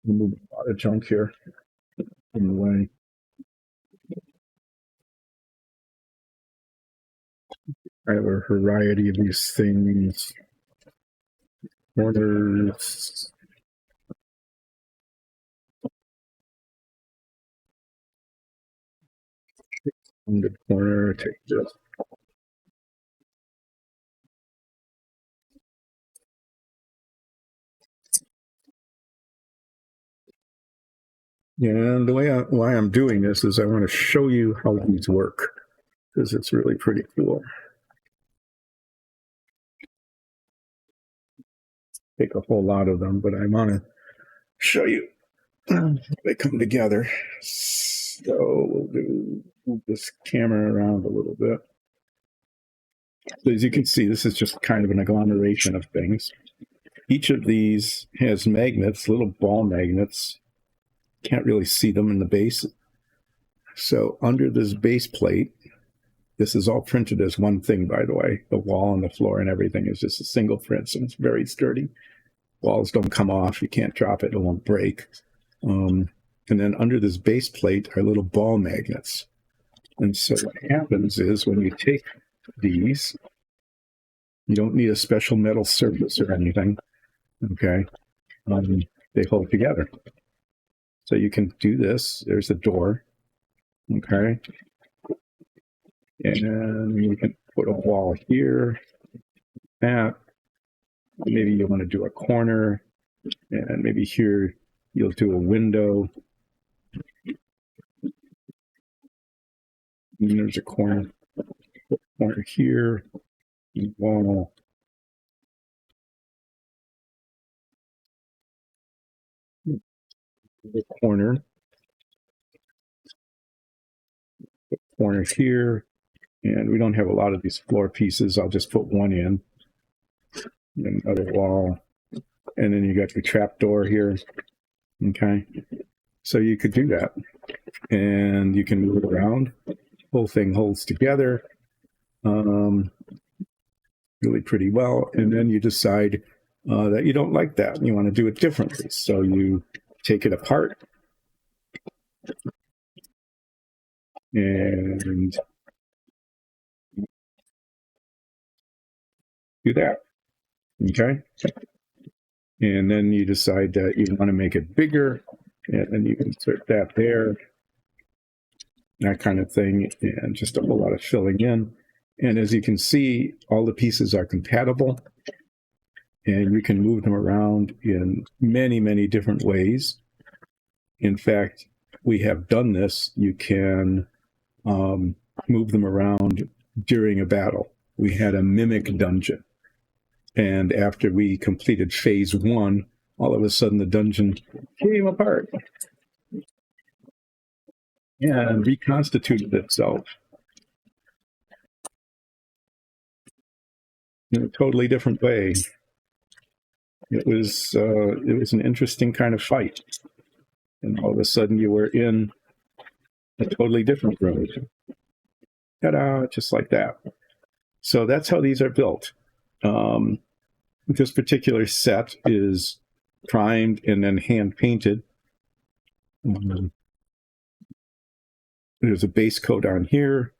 Move a lot of junk here in the way. I have a variety of these things. Corners. On the corner, take this. And the way why I'm doing this is I want to show you how these work, because it's really pretty cool. Take a whole lot of them, but I want to show you how they come together. So we'll move this camera around a little bit. So as you can see, this is just kind of an agglomeration of things. Each of these has magnets, little ball magnets. Can't really see them in the base. So under this base plate, this is all printed as one thing, by the way. The wall and the floor and everything is just a single print, so it's very sturdy. Walls don't come off. You can't drop it. It won't break. And then under this base plate are little ball magnets. And so what happens is when you take these, you don't need a special metal surface or anything. Okay. They hold together. So you can do this. There's a door. Okay. And you can put a wall here. That. Maybe you want to do a corner. And maybe here you'll do a window. And there's a corner here. Wall. The corner here, and we don't have a lot of these floor pieces. I'll just put one in, and another wall, and then you got your trap door here. Okay, so you could do that, and you can move it around. Whole thing holds together really pretty well, and then you decide that you don't like that and you want to do it differently. So you take it apart and do that. Okay. And then you decide that you want to make it bigger, and then you insert that there, that kind of thing, and just a whole lot of filling in. And as you can see, all the pieces are compatible, and you can move them around in many, many different ways. In fact, we have done this. You can move them around during a battle. We had a mimic dungeon. And after we completed phase 1, all of a sudden the dungeon came apart and reconstituted itself in a totally different way. It was an interesting kind of fight. And all of a sudden you were in a totally different room. Ta-da, just like that. So that's how these are built. This particular set is primed and then hand painted. There's a base coat on here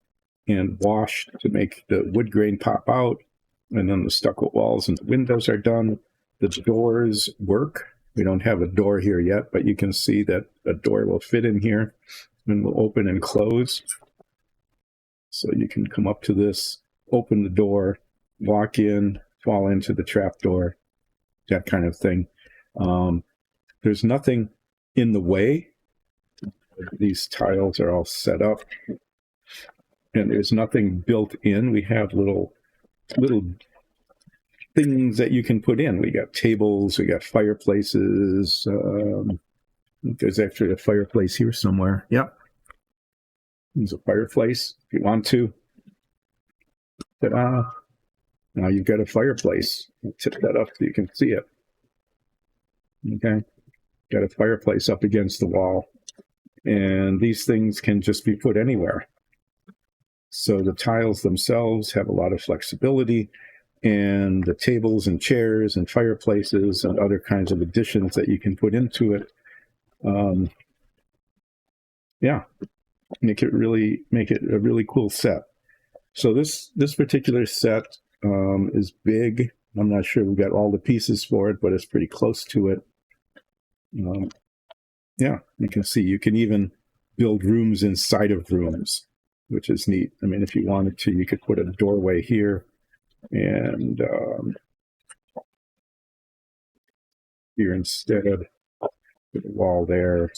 and washed to make the wood grain pop out. And then the stucco walls and the windows are done. The doors work. We don't have a door here yet, but you can see that a door will fit in here and will open and close. So you can come up to this, open the door, walk in, fall into the trap door, that kind of thing. There's nothing in the way. These tiles are all set up, and there's nothing built in. We have little things that you can put in. We got tables, we got fireplaces. There's actually a fireplace here somewhere. Yep. There's a fireplace if you want to. Ta-da. Now you've got a fireplace. I'll tip that up so you can see it. Okay. Got a fireplace up against the wall. And these things can just be put anywhere. So the tiles themselves have a lot of flexibility, and the tables and chairs and fireplaces and other kinds of additions that you can put into it. Make it a really cool set. So this particular set is big. I'm not sure we've got all the pieces for it, but it's pretty close to it. You can see you can even build rooms inside of rooms, which is neat. I mean, if you wanted to, you could put a doorway here and here instead, put a wall there,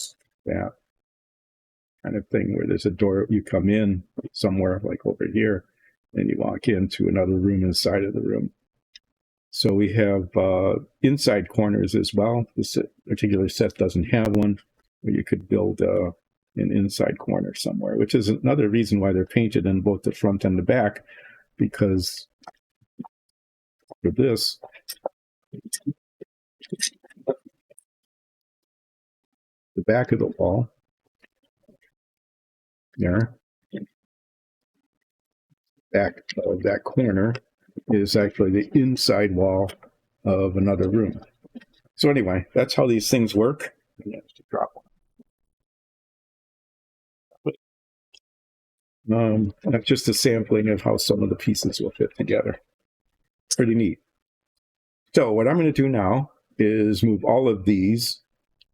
that kind of thing, where there's a door. You come in somewhere like over here, and you walk into another room inside of the room. So we have inside corners as well. This particular set doesn't have one, where you could build an inside corner somewhere, which is another reason why they're painted in both the front and the back, because for this, the back of the wall there, back of that corner is actually the inside wall of another room. So anyway, that's how these things work. That's just a sampling of how some of the pieces will fit together. Pretty neat. So what I'm going to do now is move all of these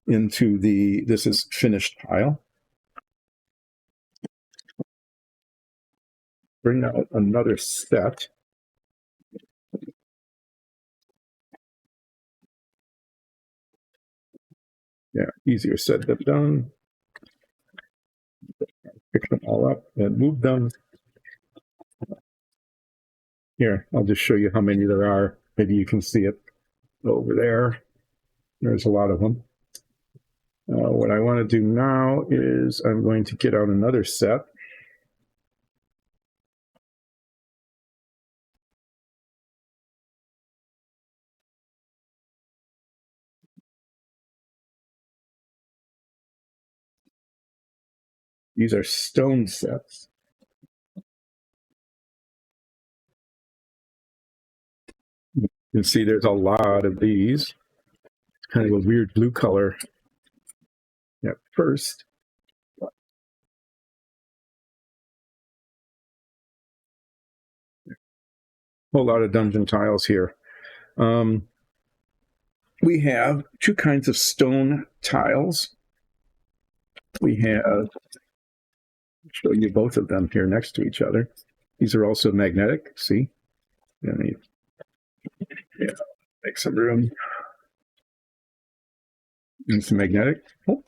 into this is finished pile. Bring out another set. Yeah, easier said than done. Pick them all up and move them. Here, I'll just show you how many there are. Maybe you can see it over there. There's a lot of them. What I want to do now is I'm going to get out another set. These are stone sets. You can see there's a lot of these. It's kind of a weird blue color at first. Whole lot of dungeon tiles here. We have two kinds of stone tiles. We have, I'll show you both of them here next to each other. These are also magnetic, see? Yeah, make some room. And some magnetic. Oh.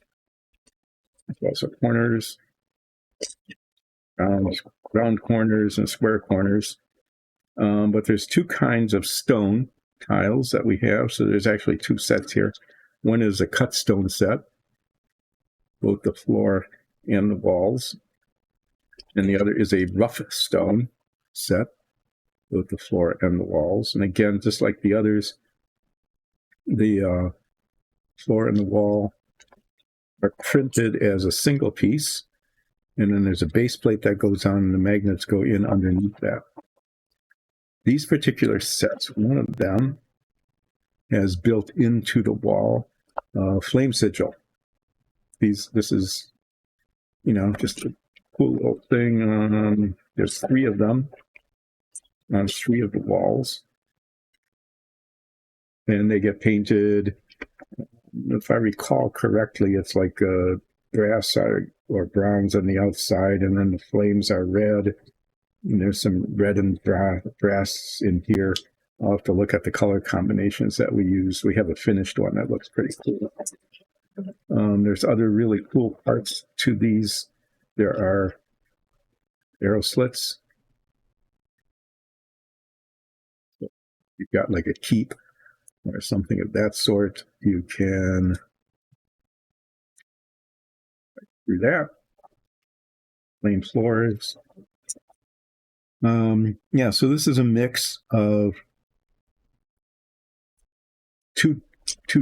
Also corners, round corners and square corners. But there's two kinds of stone tiles that we have. So there's actually two sets here. One is a cut stone set, both the floor and the walls. And the other is a rough stone set, both the floor and the walls. And again, just like the others, the floor and the wall are printed as a single piece. And then there's a base plate that goes on and the magnets go in underneath that. These particular sets, one of them has built into the wall flame sigil. This is, just a cool little thing. There's three of them on three of the walls. And they get painted, if I recall correctly, it's like brass or bronze on the outside, and then the flames are red. And there's some red and brass in here. I'll have to look at the color combinations that we use. We have a finished one that looks pretty cool. There's other really cool parts to these. There are arrow slits. You've got like a keep or something of that sort. You can do that. Plain floors. Yeah, so this is a mix of two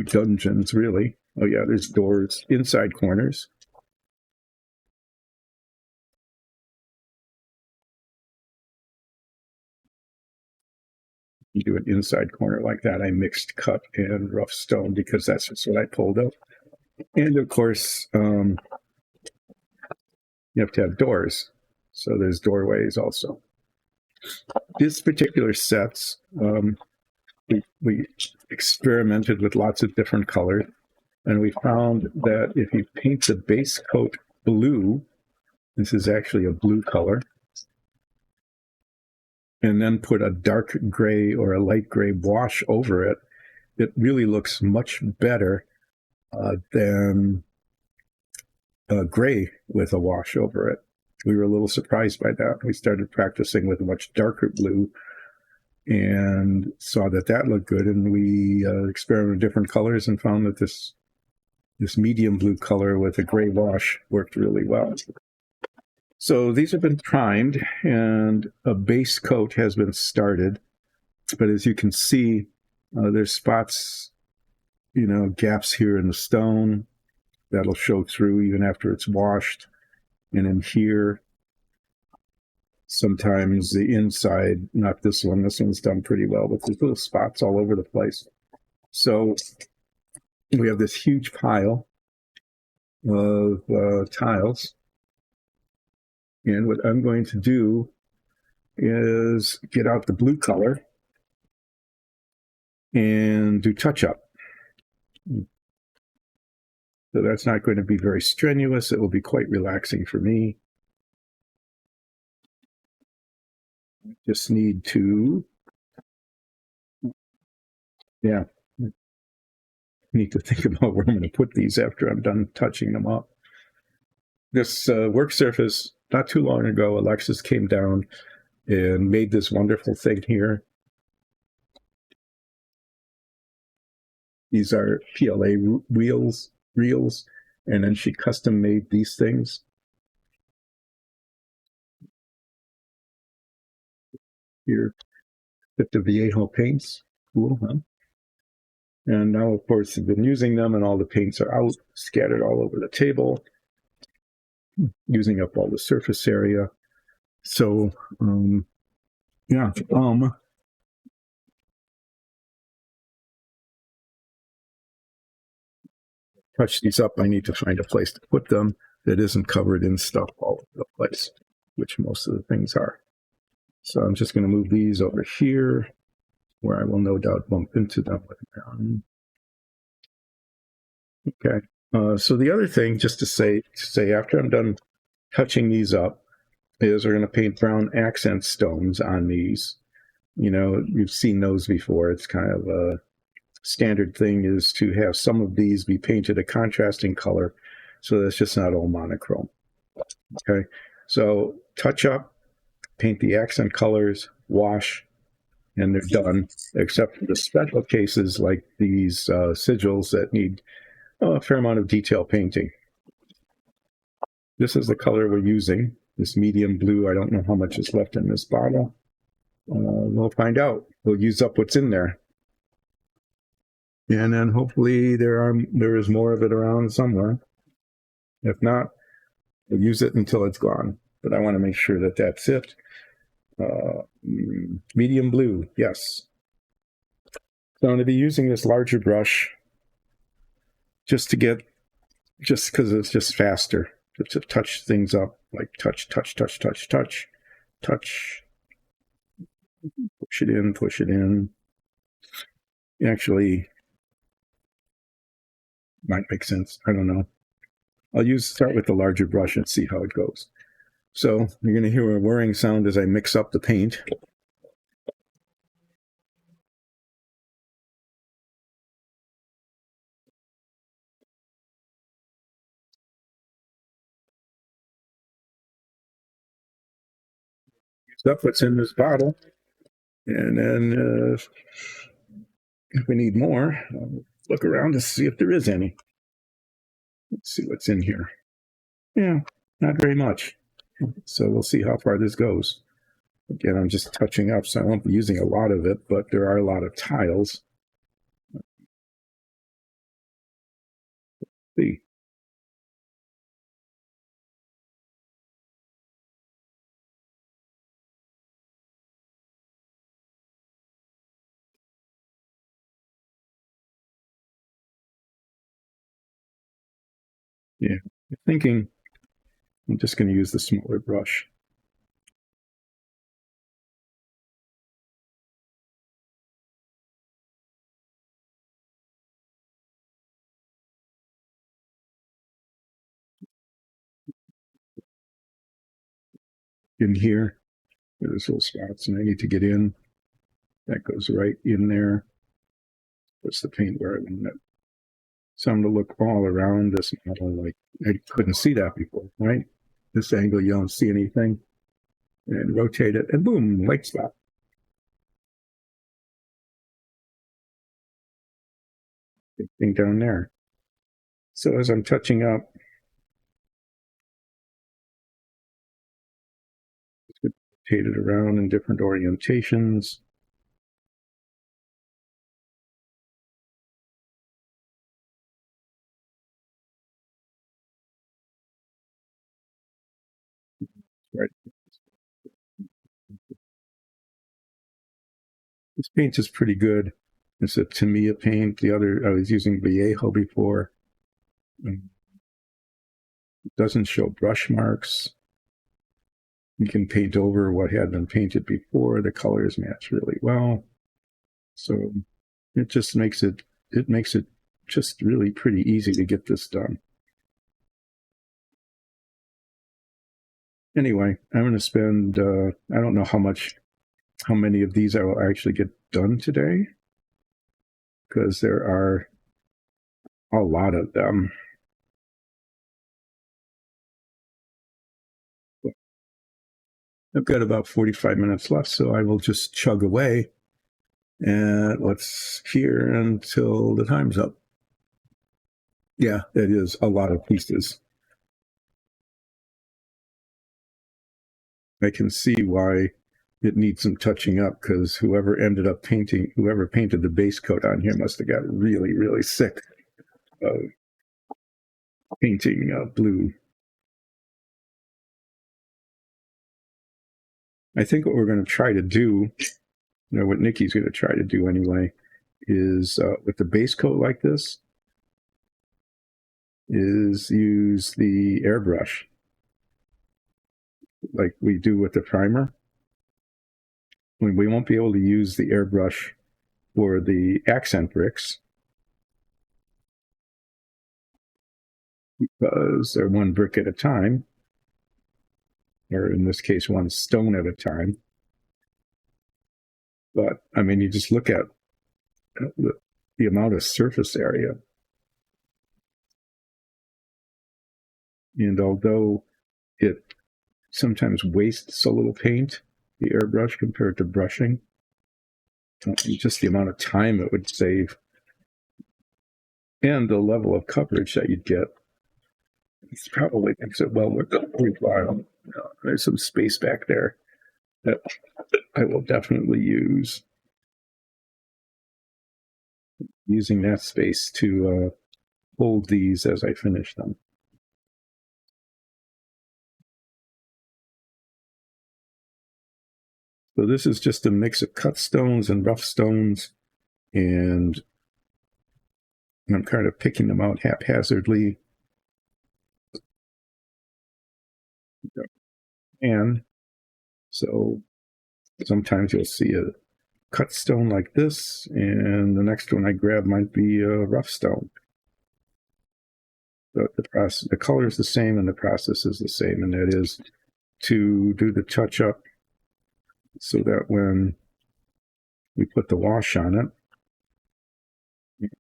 dungeons, really. Oh yeah, there's doors, inside corners. You do an inside corner like that. I mixed cut and rough stone because that's just what I pulled up. And of course, you have to have doors. So there's doorways also. This particular sets, we experimented with lots of different colors, and we found that if you paint the base coat blue, this is actually a blue color, and then put a dark gray or a light gray wash over it, it really looks much better than gray with a wash over it. We were a little surprised by that. We started practicing with a much darker blue and saw that looked good. And we experimented with different colors and found that this medium blue color with a gray wash worked really well. So these have been primed and a base coat has been started. But as you can see, there's spots, gaps here in the stone that'll show through even after it's washed. And in here, sometimes the inside, not this one's done pretty well, but there's little spots all over the place. So we have this huge pile of tiles. And what I'm going to do is get out the blue color and do touch up. So that's not going to be very strenuous. It will be quite relaxing for me. Just need to, need to think about where I'm going to put these after I'm done touching them up. This work surface, not too long ago, Alexis came down and made this wonderful thing here. These are PLA reels, and then she custom made these things. Here, with the Viejo paints. Cool, huh? And now, of course, I've been using them, and all the paints are out, scattered all over the table, using up all the surface area. So, touch these up. I need to find a place to put them that isn't covered in stuff all over the place, which most of the things are. So I'm just going to move these over here, where I will no doubt bump into them later. Okay. So the other thing, just to say after I'm done touching these up, is we're going to paint brown accent stones on these. You know, you've seen those before. It's kind of a standard thing is to have some of these be painted a contrasting color, so that's just not all monochrome. Okay. So touch up, paint the accent colors, wash, and they're done, except for the special cases like these sigils that need a fair amount of detail painting. This is the color we're using, this medium blue. I don't know how much is left in this bottle. We'll find out. We'll use up what's in there. And then hopefully there is more of it around somewhere. If not, we'll use it until it's gone. But I want to make sure that that's it. Medium blue, yes. So I'm going to be using this larger brush just because it's just faster to touch things up, like touch, push it in. Actually, might make sense. I don't know. I'll start with the larger brush and see how it goes. So you're going to hear a whirring sound as I mix up the paint. Stuff what's in this bottle, and then if we need more, I'll look around to see if there is any. Let's see what's in here. Yeah, not very much. So we'll see how far this goes. Again, I'm just touching up, so I won't be using a lot of it, but there are a lot of tiles. Let's see. Yeah, I'm thinking I'm just going to use the smaller brush. In here, there's little spots, and I need to get in. That goes right in there. Puts the paint where I want it. So I'm going to look all around this model like I couldn't see that before, right? This angle, you don't see anything. And rotate it, and boom, white spot. Big thing down there. So as I'm touching up, rotate it around in different orientations. Right. This paint is pretty good. It's a Tamiya paint. The other, I was using Viejo before. It doesn't show brush marks. You can paint over what had been painted before. The colors match really well. So it just makes it just really pretty easy to get this done. Anyway, I'm going to spend, I don't know how many of these I will actually get done today, because there are a lot of them. I've got about 45 minutes left, so I will just chug away and let's hear until the time's up. Yeah, it is a lot of pieces. I can see why it needs some touching up, because whoever painted the base coat on here must have got really, really sick of painting blue. I think what we're going to try to do, what Nikki's going to try to do anyway, is with the base coat like this, is use the airbrush like we do with the primer. We won't be able to use the airbrush for the accent bricks because they're one brick at a time, or in this case, one stone at a time. But I mean, you just look at the amount of surface area. And although it sometimes wastes a little paint, the airbrush, compared to brushing, just the amount of time it would save and the level of coverage that you'd get, it probably makes it well worth the while. There's some space back there that I will definitely use. Using that space to hold these as I finish them. So this is just a mix of cut stones and rough stones, and I'm kind of picking them out haphazardly. And so sometimes you'll see a cut stone like this, and the next one I grab might be a rough stone. But the color is the same and the process is the same, and that is to do the touch up so that when we put the wash on it,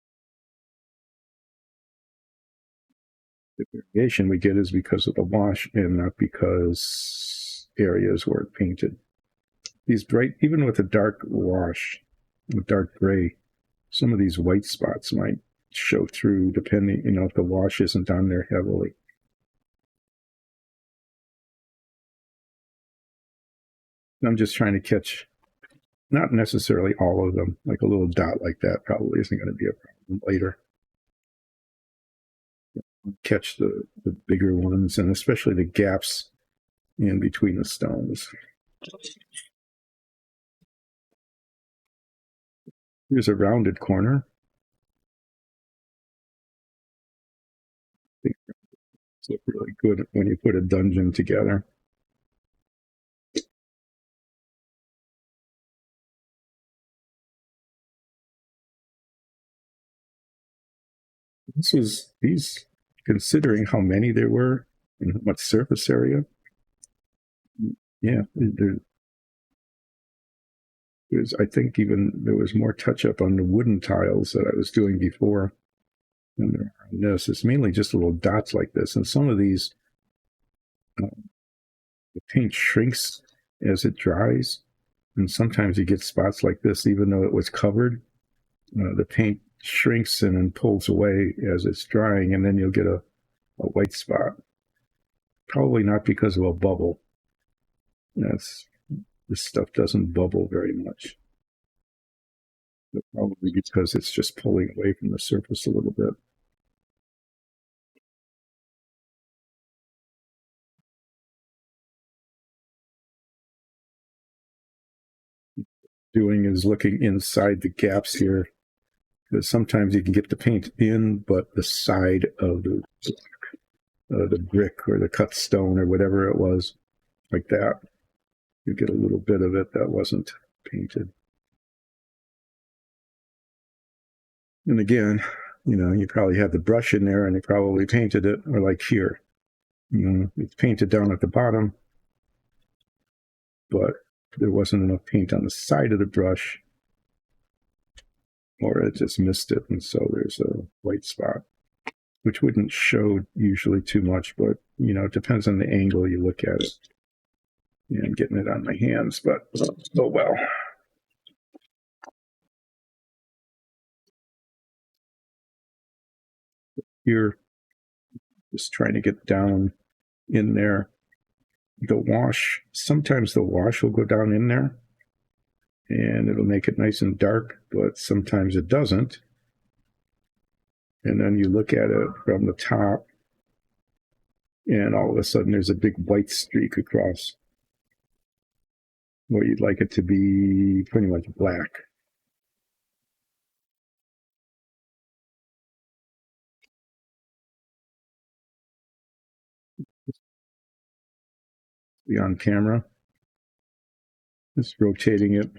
the variation we get is because of the wash and not because areas weren't painted. These bright, even with a dark wash, with dark gray, some of these white spots might show through depending, if the wash isn't on there heavily. I'm just trying to catch, not necessarily all of them, like a little dot like that probably isn't going to be a problem later. Catch the bigger ones, and especially the gaps in between the stones. Here's a rounded corner. It's look really good when you put a dungeon together. These, considering how many there were and how much surface area, yeah, there's, I think even there was more touch up on the wooden tiles that I was doing before than there are on this. It's mainly just little dots like this, and some of these, the paint shrinks as it dries, and sometimes you get spots like this even though it was covered. The paint shrinks and then pulls away as it's drying, and then you'll get a white spot. Probably not because of a bubble. This stuff doesn't bubble very much. But probably because it's just pulling away from the surface a little bit. Doing is looking inside the gaps here, because sometimes you can get the paint in, but the side of the brick or the cut stone or whatever it was, like that, You get a little bit of it that wasn't painted. And again, you probably had the brush in there and you probably painted it, or like here, it's painted down at the bottom, but there wasn't enough paint on the side of the brush, or it just missed it, and so there's a white spot, which wouldn't show usually too much, but it depends on the angle you look at it. Yeah, I'm getting it on my hands, but oh well. Here, just trying to get down in there. The wash, sometimes the wash will go down in there and it'll make it nice and dark, but sometimes it doesn't. And then you look at it from the top and all of a sudden there's a big white streak across where you'd like it to be pretty much black. Be on camera, just rotating it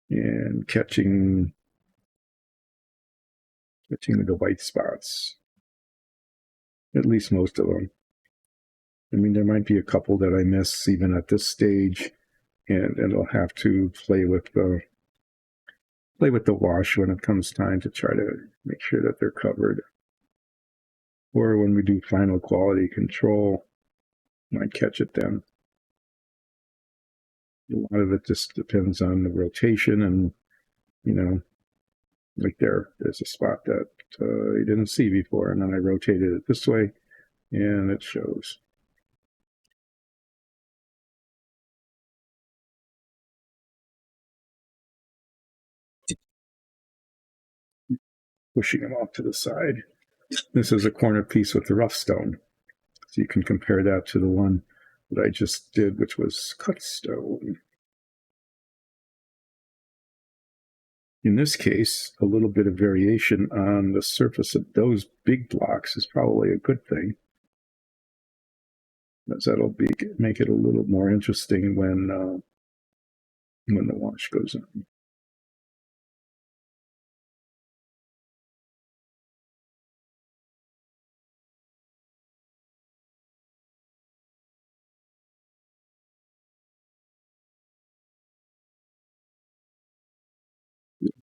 and catching the white spots, at least most of them. I mean, there might be a couple that I miss even at this stage, and I'll have to play with the wash when it comes time to try to make sure that they're covered. Or when we do final quality control, might catch it then. A lot of it just depends on the rotation, and like there's a spot that you didn't see before, and then I rotated it this way, and it shows. Pushing them off to the side. This is a corner piece with the rough stone, so you can compare that to the one that I just did, which was cut stone. In this case, a little bit of variation on the surface of those big blocks is probably a good thing, as that'll make it a little more interesting when the wash goes on.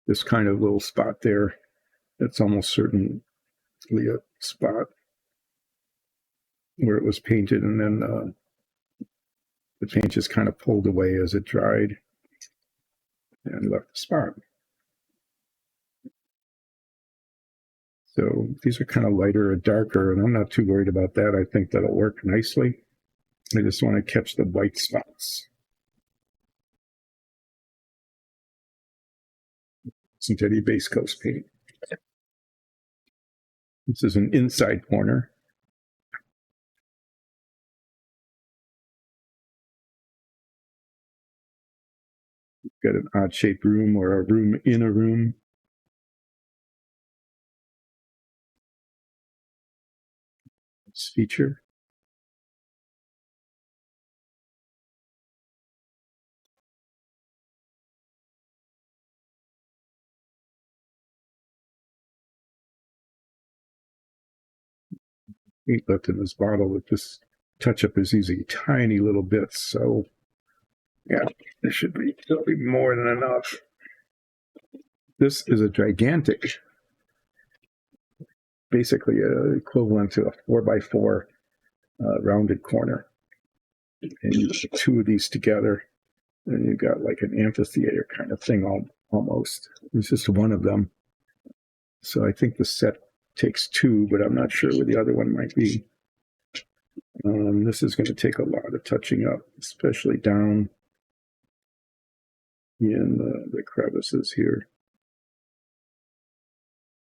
This kind of little spot there, that's almost certainly a spot where it was painted, and then the paint just kind of pulled away as it dried and left the spot. So these are kind of lighter or darker, and I'm not too worried about that. I think that'll work nicely. I just want to catch the white spots. Isn't any base coat paint? This is an inside corner. Got an odd shaped room or a room in a room. This feature. Paint left in this bottle with this touch up is using tiny little bits. So yeah, there'll be more than enough. This is a gigantic, basically equivalent to a 4x4 rounded corner. And you put two of these together, and you've got like an amphitheater kind of thing almost. It's just one of them. So I think the set takes two, but I'm not sure where the other one might be. This is going to take a lot of touching up, especially down in the crevices here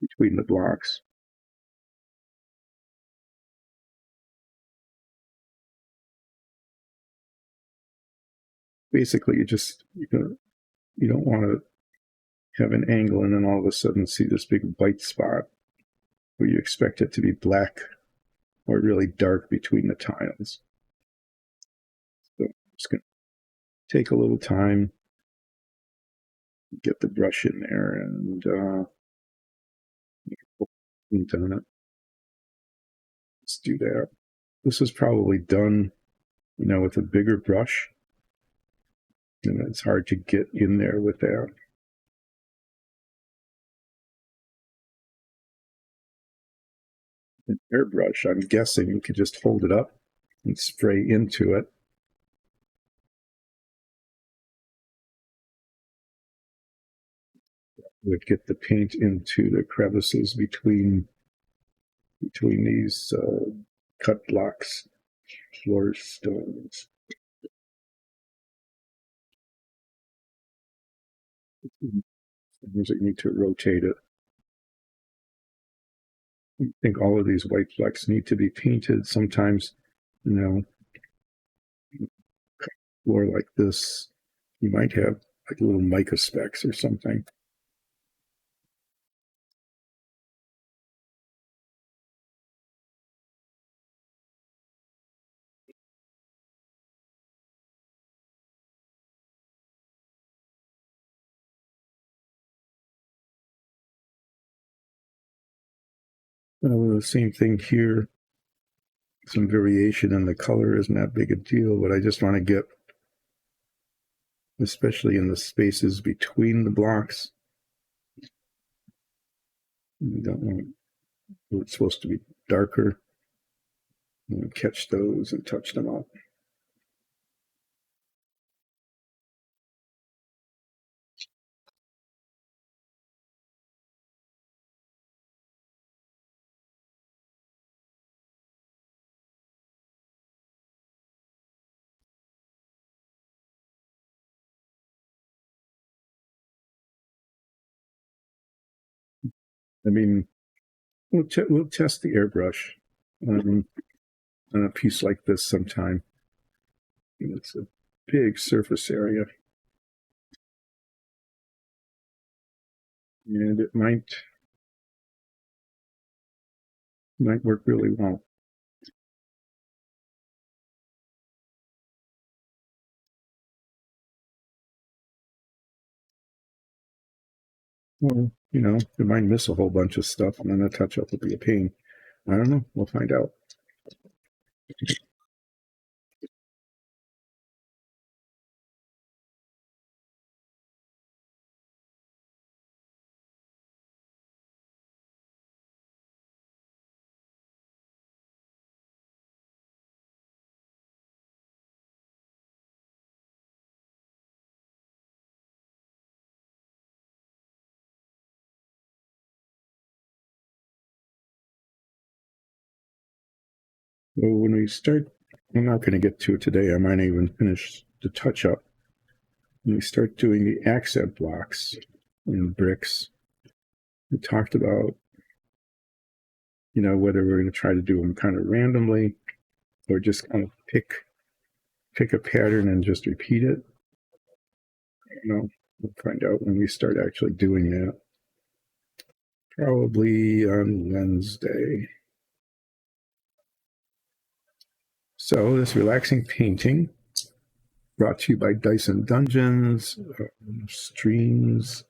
between the blocks. Basically, you don't want to have an angle and then all of a sudden see this big white spot where you expect it to be black or really dark between the tiles. So I'm just going to take a little time, get the brush in there, and paint on it. Let's do that. This is probably done, with a bigger brush, and it's hard to get in there with that. An airbrush, I'm guessing you could just hold it up and spray into it. Would get the paint into the crevices between these cut blocks, floor stones. You need to rotate it. I think all of these white flecks need to be painted. Sometimes, floor like this, you might have like little mica specks or something. The same thing here. Some variation in the color isn't that big a deal, but I just want to get, especially in the spaces between the blocks. You don't want it's supposed to be darker. Catch those and touch them up. I mean, we'll test the airbrush on a piece like this sometime. It's a big surface area, and it might work really well. Or, it might miss a whole bunch of stuff, and then a touch-up will be a pain. I don't know. We'll find out. Well, when we start, I'm not going to get to it today. I might even finish the touch-up. When we start doing the accent blocks in bricks, we talked about, whether we're going to try to do them kind of randomly or just kind of pick a pattern and just repeat it. We'll find out when we start actually doing that. Probably on Wednesday. So this relaxing painting brought to you by Dyson Dungeons, streams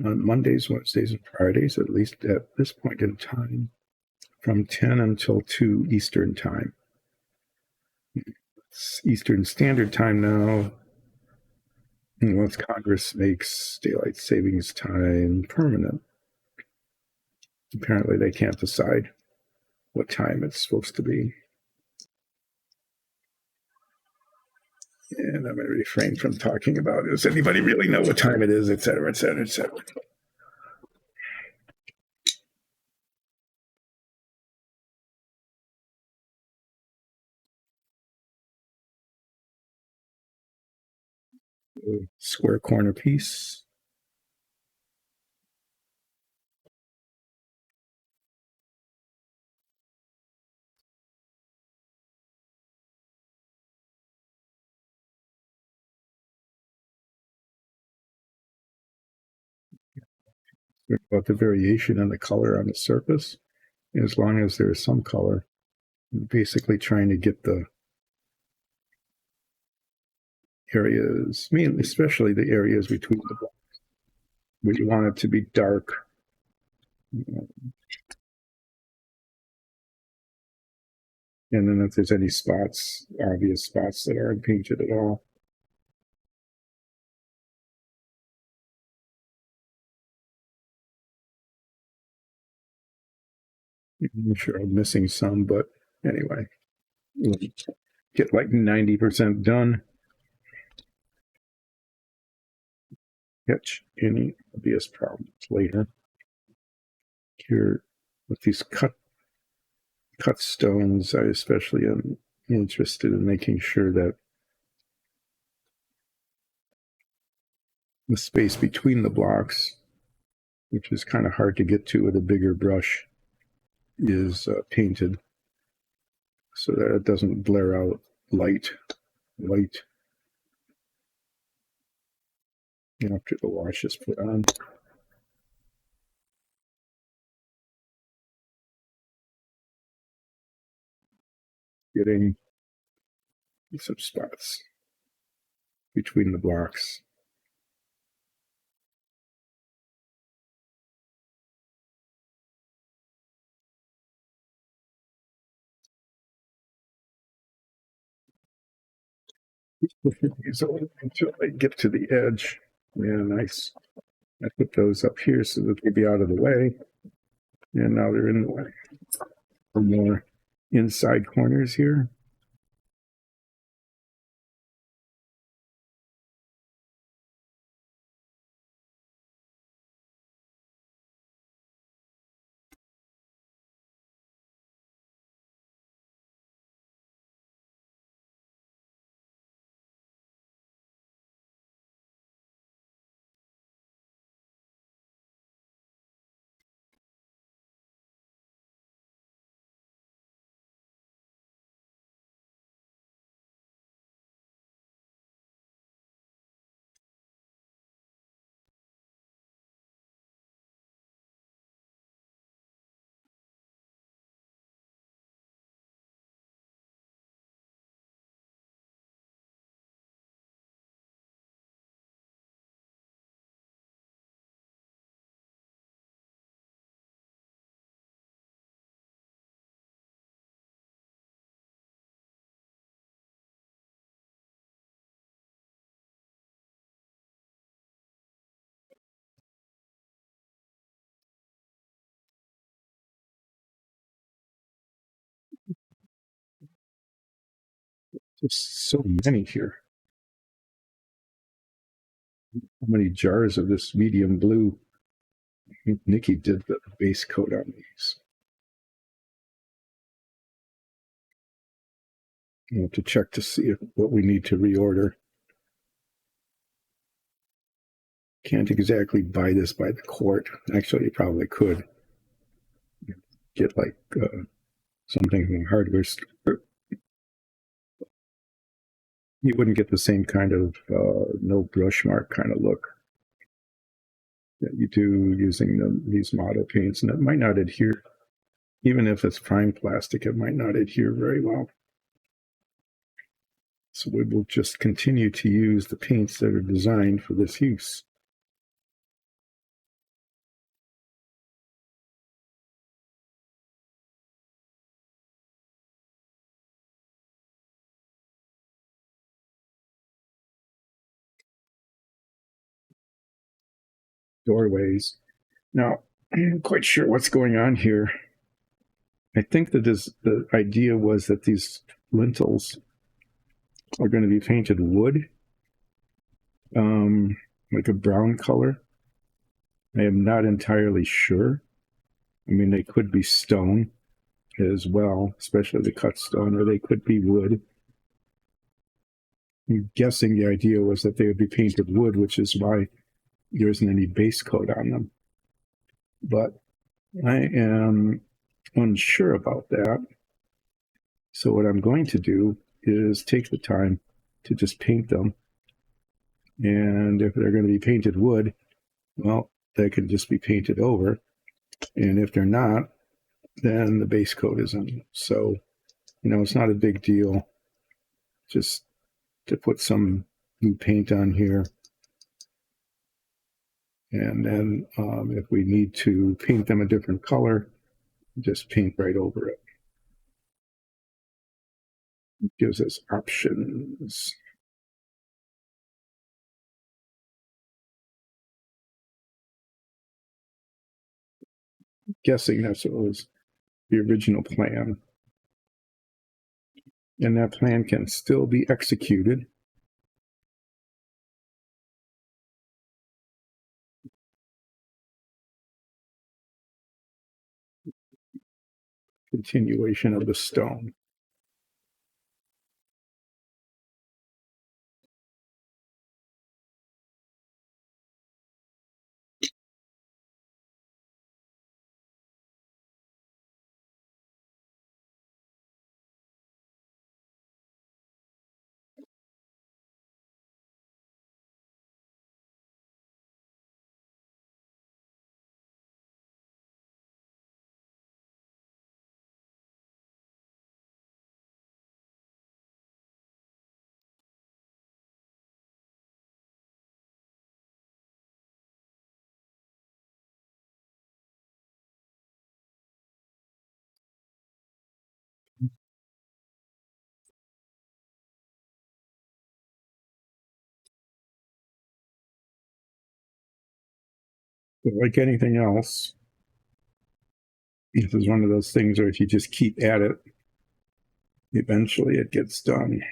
on Mondays, Wednesdays, and Fridays, at least at this point in time, from 10 until 2 Eastern time. It's Eastern Standard Time now. And once Congress makes daylight savings time permanent, apparently they can't decide what time it's supposed to be. And I'm going to refrain from talking about, does anybody really know what time it is, et cetera, et cetera, et cetera. Square corner piece. About the variation in the color on the surface, as long as there's some color. I'm basically trying to get the areas, mainly, especially the areas between the blocks, where you want it to be dark. And then if there's any spots, obvious spots that aren't painted at all. I'm sure I'm missing some, but anyway, we'll get like 90% done. Catch any obvious problems later. Here with these cut stones, I especially am interested in making sure that the space between the blocks, which is kind of hard to get to with a bigger brush, is painted so that it doesn't blur out light after the wash is put on. Getting some spots between the blocks. Until they get to the edge. Yeah, nice. I put those up here so that they'd be out of the way. And now they're in the way. Some more inside corners here. Just so many here. How many jars of this medium blue? I think Nikki did the base coat on these. I'll have to check to see what we need to reorder. Can't exactly buy this by the quart. Actually, you probably could get like something from a hardware store. You wouldn't get the same kind of no brush mark kind of look that you do using these model paints, and it might not adhere. Even if it's prime plastic, it might not adhere very well. So we will just continue to use the paints that are designed for this use. Doorways. Now, I'm not quite sure what's going on here. I think that the idea was that these lintels are going to be painted wood, like a brown color. I am not entirely sure. I mean, they could be stone as well, especially the cut stone, or they could be wood. I'm guessing the idea was that they would be painted wood, which is why there isn't any base coat on them. But I am unsure about that. So what I'm going to do is take the time to just paint them. And if they're going to be painted wood, well, they can just be painted over. And if they're not, then the base coat isn't. So, it's not a big deal just to put some new paint on here. And then if we need to paint them a different color, just paint right over it. It gives us options. Guessing that's what was the original plan. And that plan can still be executed. Continuation of the stone. But like anything else, this is one of those things where if you just keep at it, eventually it gets done.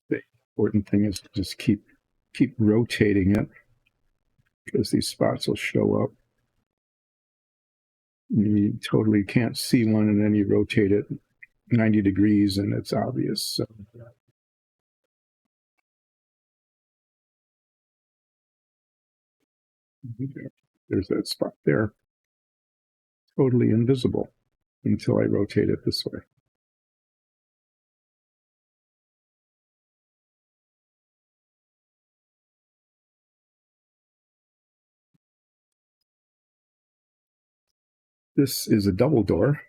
The important thing is to just keep rotating it, because these spots will show up. You totally can't see one, and then you rotate it 90 degrees and it's obvious. So there's that spot there, totally invisible until I rotate it this way. This is a double door.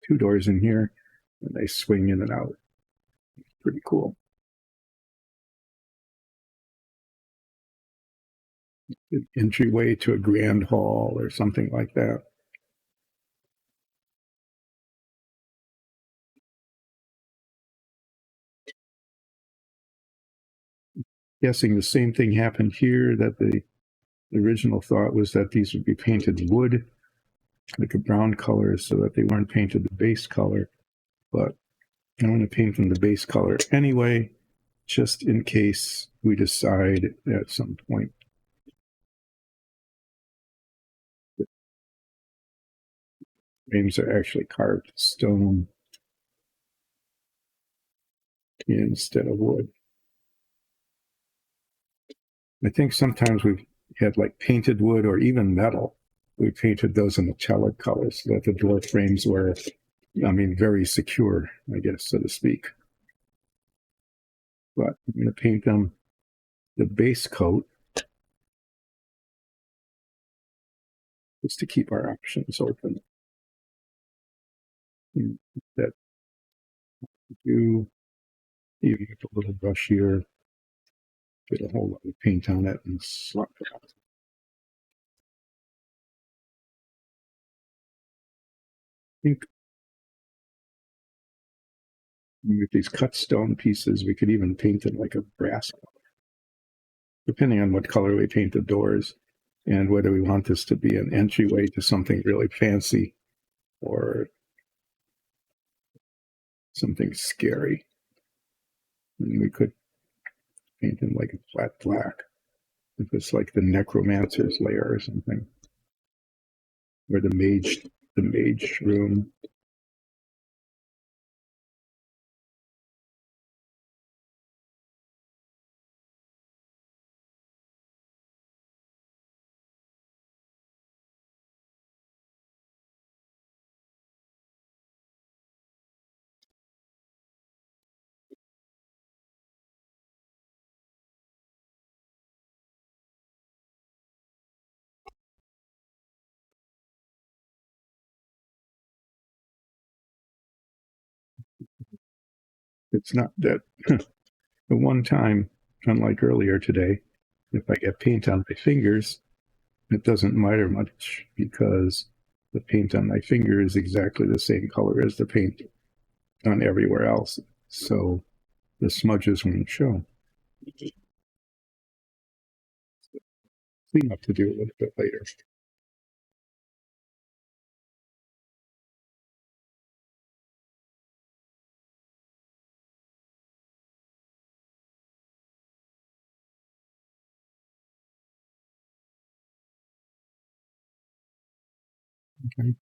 2 doors in here, and they swing in and out. Pretty cool. An entryway to a grand hall or something like that. Guessing the same thing happened here, that the original thought was that these would be painted wood, like a brown color, so that they weren't painted the base color. But I'm going to paint them the base color anyway, just in case we decide at some point that frames are actually carved stone instead of wood. I think sometimes we've had like painted wood or even metal. We painted those in metallic colors so that the door frames were, very secure, I guess, so to speak. But I'm going to paint them the base coat just to keep our options open. That do, even with a little brush here, get a whole lot of paint on it and slop it out. I think with these cut stone pieces, we could even paint them like a brass color, depending on what color we paint the doors and whether we want this to be an entryway to something really fancy or something scary. And we could paint them like a flat black, if it's like the necromancer's lair or something, or the mage room. it's not that. The one time, unlike earlier today, if I get paint on my fingers, it doesn't matter much because the paint on my finger is exactly the same color as the paint on everywhere else. So the smudges won't show. Clean up to do a little bit later. Okay.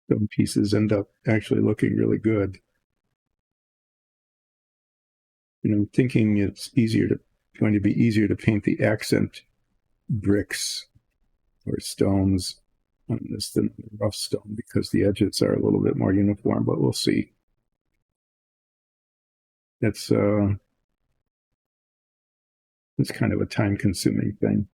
Some pieces end up actually looking really good. Thinking it's going to be easier to paint the accent bricks or stones on this than the rough stone because the edges are a little bit more uniform, but we'll see. It's kind of a time consuming thing.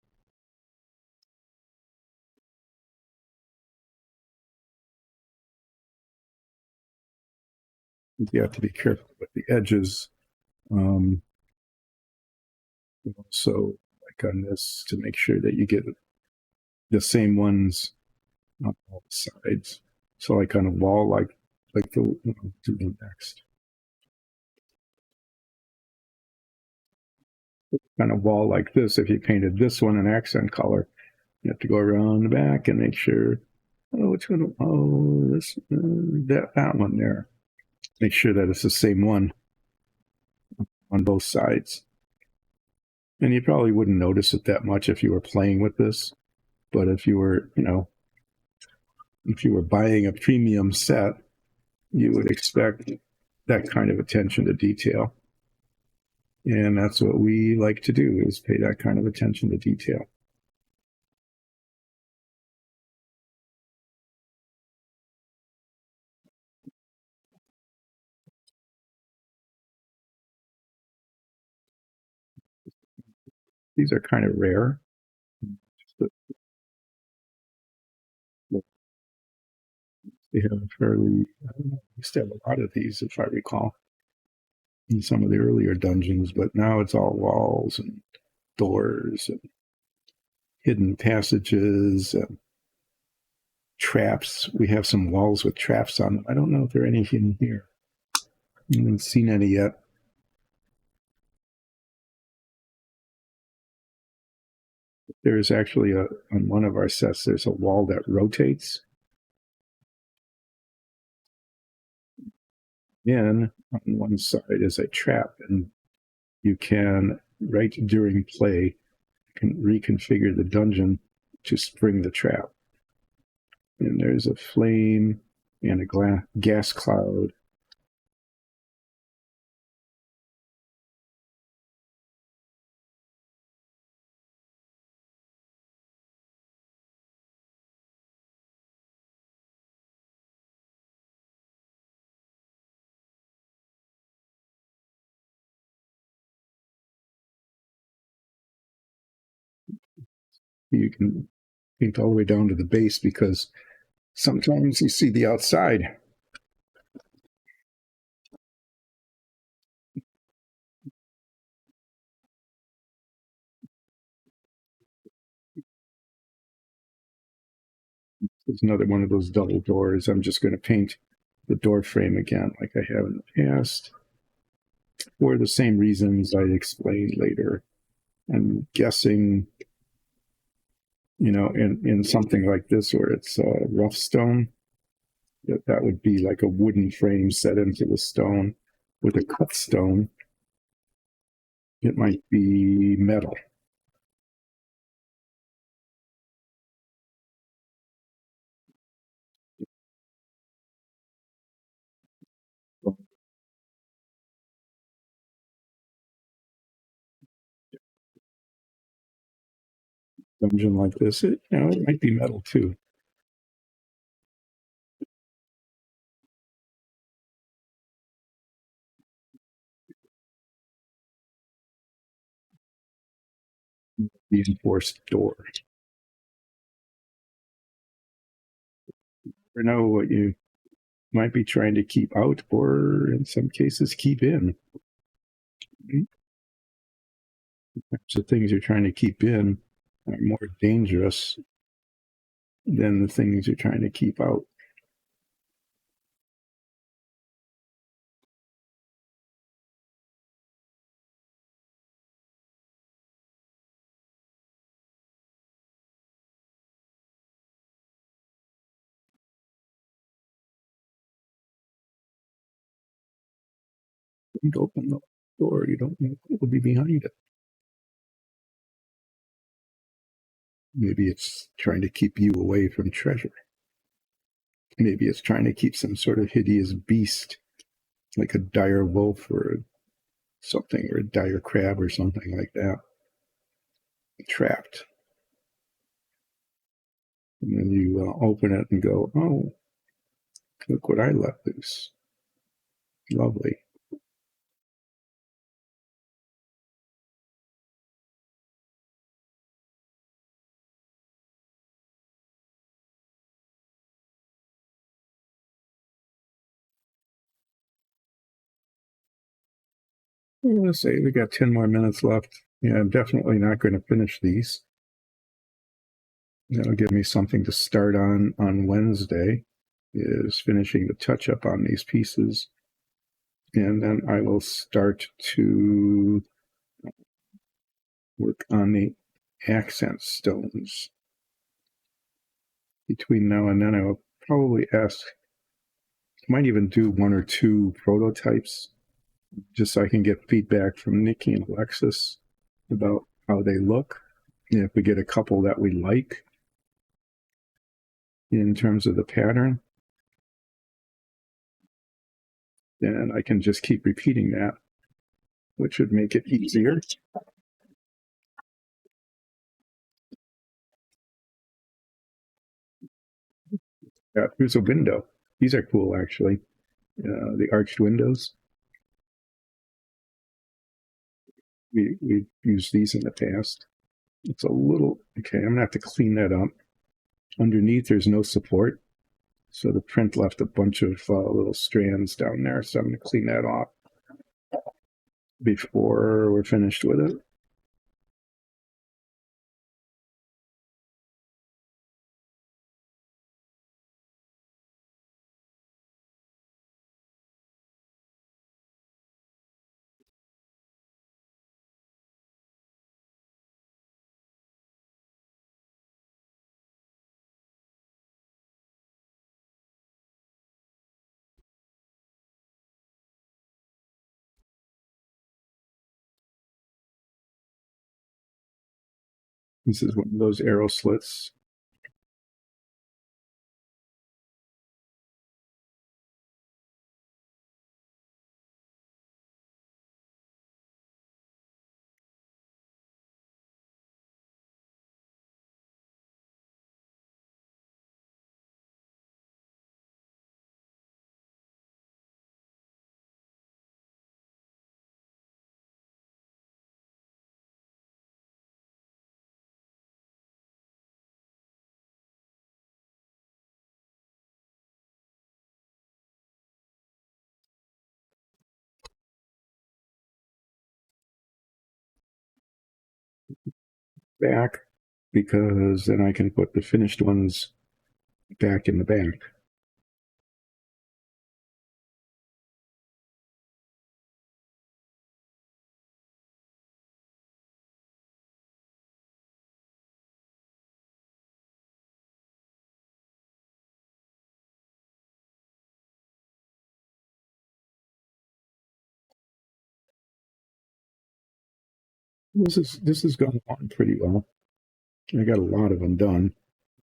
You have to be careful with the edges. So like on this to make sure that you get the same ones on all sides. So like on a wall, like the do the next. On a wall like this, if you painted this one an accent color, you have to go around the back and make sure. Oh, which one? Oh, this that one there. Make sure that it's the same one on both sides. And you probably wouldn't notice it that much if you were playing with this, but if you were, if you were buying a premium set, you would expect that kind of attention to detail. And that's what we like to do, is pay that kind of attention to detail. These are kind of rare. They have fairly, I don't know, we used to have a lot of these, if I recall, in some of the earlier dungeons, but now it's all walls and doors and hidden passages and traps. We have some walls with traps on them. I don't know if there are any in here. I haven't seen any yet. There's actually on one of our sets, there's a wall that rotates. In on one side is a trap, and you can, right during play, can reconfigure the dungeon to spring the trap. And there's a flame and a gas cloud. You can paint all the way down to the base because sometimes you see the outside. There's another one of those double doors. I'm just going to paint the door frame again like I have in the past for the same reasons I explained later. I'm guessing, in something like this where it's rough stone, that would be like a wooden frame set into the stone. With a cut stone, it might be metal. dungeon like this. It might be metal too. Reinforced door. You know what you might be trying to keep out, or in some cases keep in. The things you're trying to keep in are more dangerous than the things you're trying to keep out. You open the door, you don't know what will be behind it. Maybe it's trying to keep you away from treasure. Maybe it's trying to keep some sort of hideous beast, like a dire wolf or something, or a dire crab or something like that, trapped. And then you open it and go, oh, look what I let loose. Lovely. Let's say we got 10 more minutes left. Yeah, I'm definitely not going to finish these. That'll give me something to start on Wednesday, is finishing the touch up on these pieces. And then I will start to work on the accent stones. Between now and then, I will probably might even do 1 or 2 prototypes, just so I can get feedback from Nikki and Alexis about how they look. And if we get a couple that we like in terms of the pattern, then I can just keep repeating that, which would make it easier. Here's a window. These are cool, actually. The arched windows. We've used these in the past. It's a little, okay, I'm going to have to clean that up. Underneath, there's no support. So the print left a bunch of little strands down there. So I'm going to clean that off before we're finished with it. This is one of those arrow slits. Back, because then I can put the finished ones back in the back. This is going on pretty well. I got a lot of them done.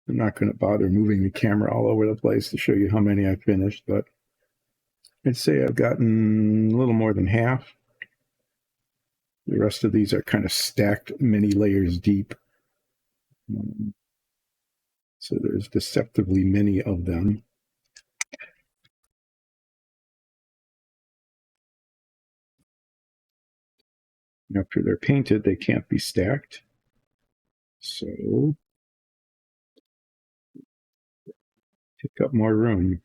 I'm not going to bother moving the camera all over the place to show you how many I finished, but I'd say I've gotten a little more than half. The rest of these are kind of stacked many layers deep. So there's deceptively many of them. After they're painted, they can't be stacked. So take up more room.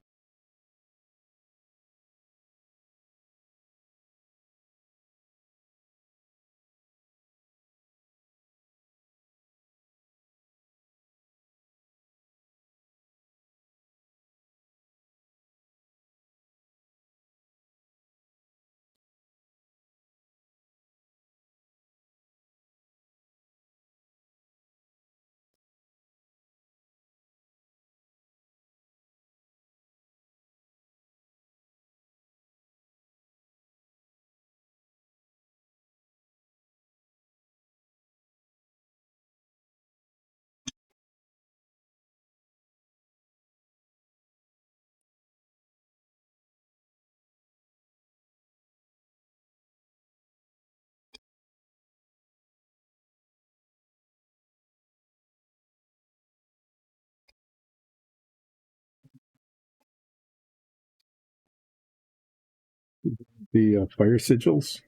The fire sigils,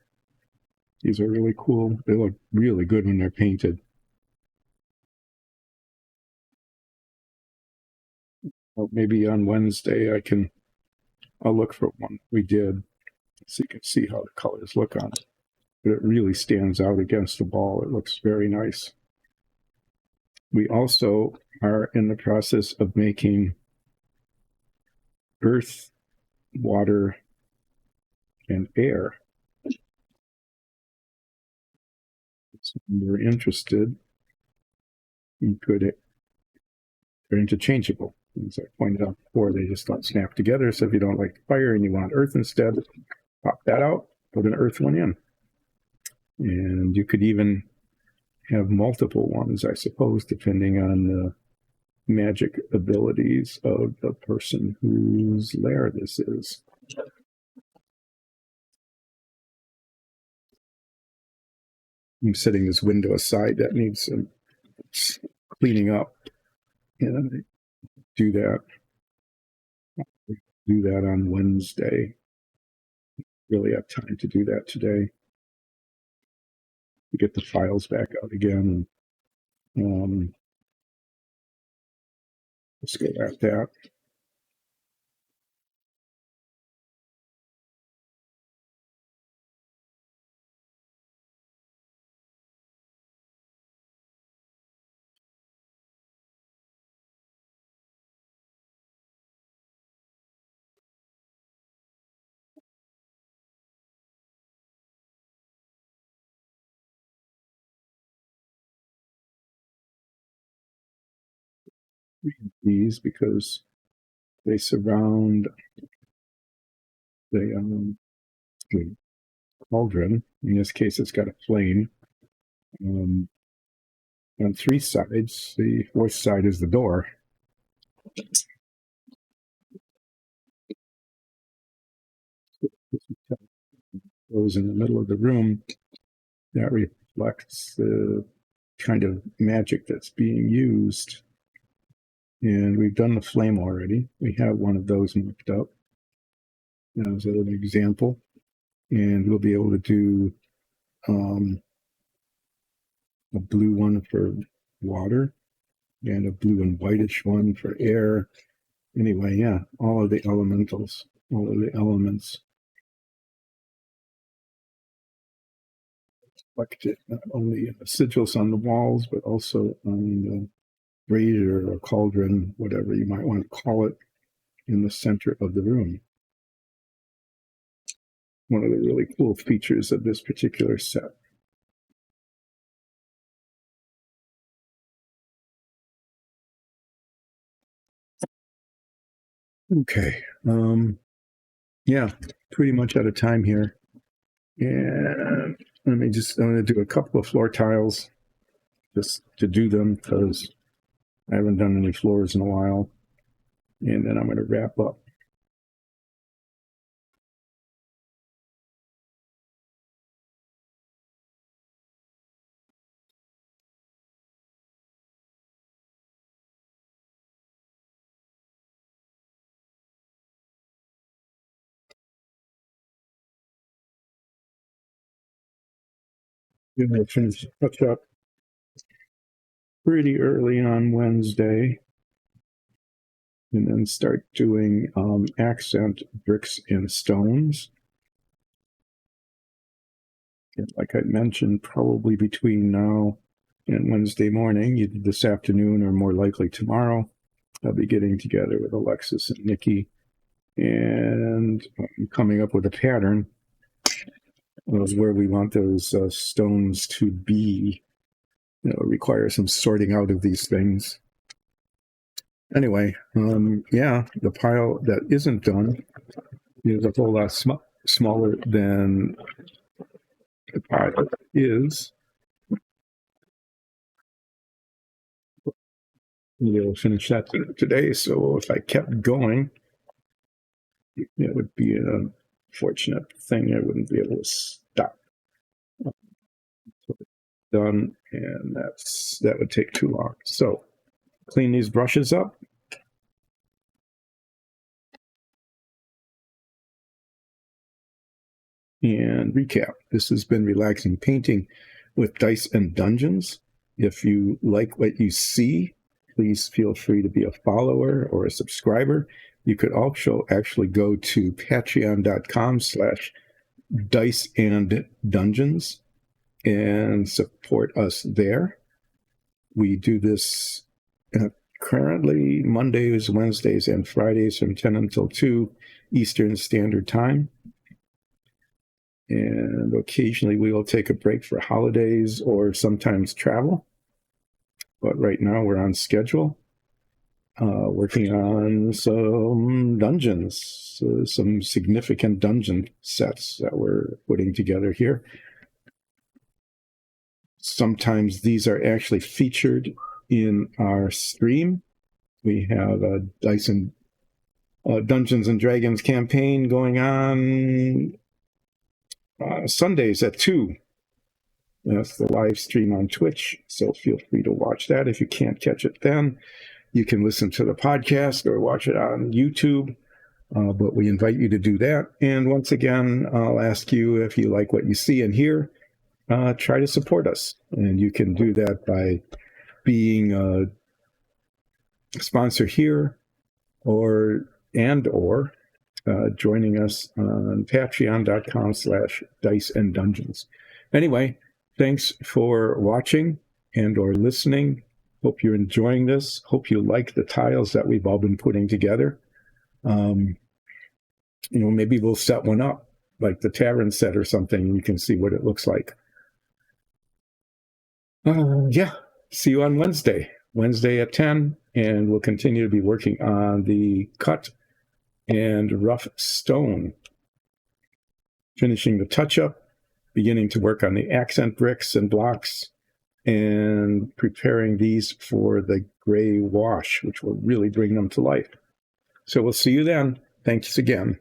these are really cool. They look really good when they're painted. Well, maybe on Wednesday I'll look for one we did so you can see how the colors look on it. But it really stands out against the ball. It looks very nice. We also are in the process of making earth, water, and air. So if you're interested, you could, they're interchangeable. As I pointed out before, they just don't snap together. So if you don't like fire and you want earth instead, pop that out, put an earth one in. And you could even have multiple ones, I suppose, depending on the magic abilities of the person whose lair this is. I'm setting this window aside. That needs some cleaning up. And I do that on Wednesday. Really have time to do that today. To get the files back out again. Let's go at that. These because they surround the cauldron. In this case, it's got a flame on three sides. The fourth side is the door. Goes in the middle of the room. That reflects the kind of magic that's being used. And we've done the flame already. We have one of those marked up as an example. And we'll be able to do a blue one for water and a blue and whitish one for air. Anyway, yeah, all of the elementals, all of the elements reflected not only in the sigils on the walls, but also on the brazier or cauldron, whatever you might want to call it, in the center of the room. One of the really cool features of this particular set. Okay. Yeah, pretty much out of time here. And I'm going to do a couple of floor tiles just to do them because I haven't done any floors in a while. And then I'm going to wrap up. You know, finish touch up pretty early on Wednesday, and then start doing accent bricks and stones. And like I mentioned, probably between now and Wednesday morning, either this afternoon or more likely tomorrow, I'll be getting together with Alexis and Nikki and coming up with a pattern of where we want those stones to be. You know, it requires some sorting out of these things. Anyway, yeah, the pile that isn't done is a whole lot smaller than the pile is. We'll finish that today. So if I kept going, it would be a fortunate thing. I wouldn't be able to stop. Done, and that would take too long. So clean these brushes up. And recap. This has been Relaxing Painting with Dice and Dungeons. If you like what you see, please feel free to be a follower or a subscriber. You could also actually go to patreon.com/Dice and Dungeons and support us there. We do this currently Mondays, Wednesdays, and Fridays from 10 until 2 Eastern Standard Time. And occasionally we will take a break for holidays or sometimes travel. But right now we're on schedule, working on some dungeons, some significant dungeon sets that we're putting together here. Sometimes these are actually featured in our stream. We have a Dungeons and Dragons campaign going on Sundays at 2. That's the live stream on Twitch, so feel free to watch that. If you can't catch it then, you can listen to the podcast or watch it on YouTube, but we invite you to do that. And once again, I'll ask you, if you like what you see and hear, try to support us. And you can do that by being a sponsor here or joining us on patreon.com/Dice and Dungeons. Anyway, thanks for watching and or listening. Hope you're enjoying this. Hope you like the tiles that we've all been putting together. Maybe we'll set one up, like the Tavern set or something, and you can see what it looks like. Yeah, see you on Wednesday at 10, and we'll continue to be working on the cut and rough stone, finishing the touch-up, beginning to work on the accent bricks and blocks, and preparing these for the gray wash, which will really bring them to life. So we'll see you then. Thanks again.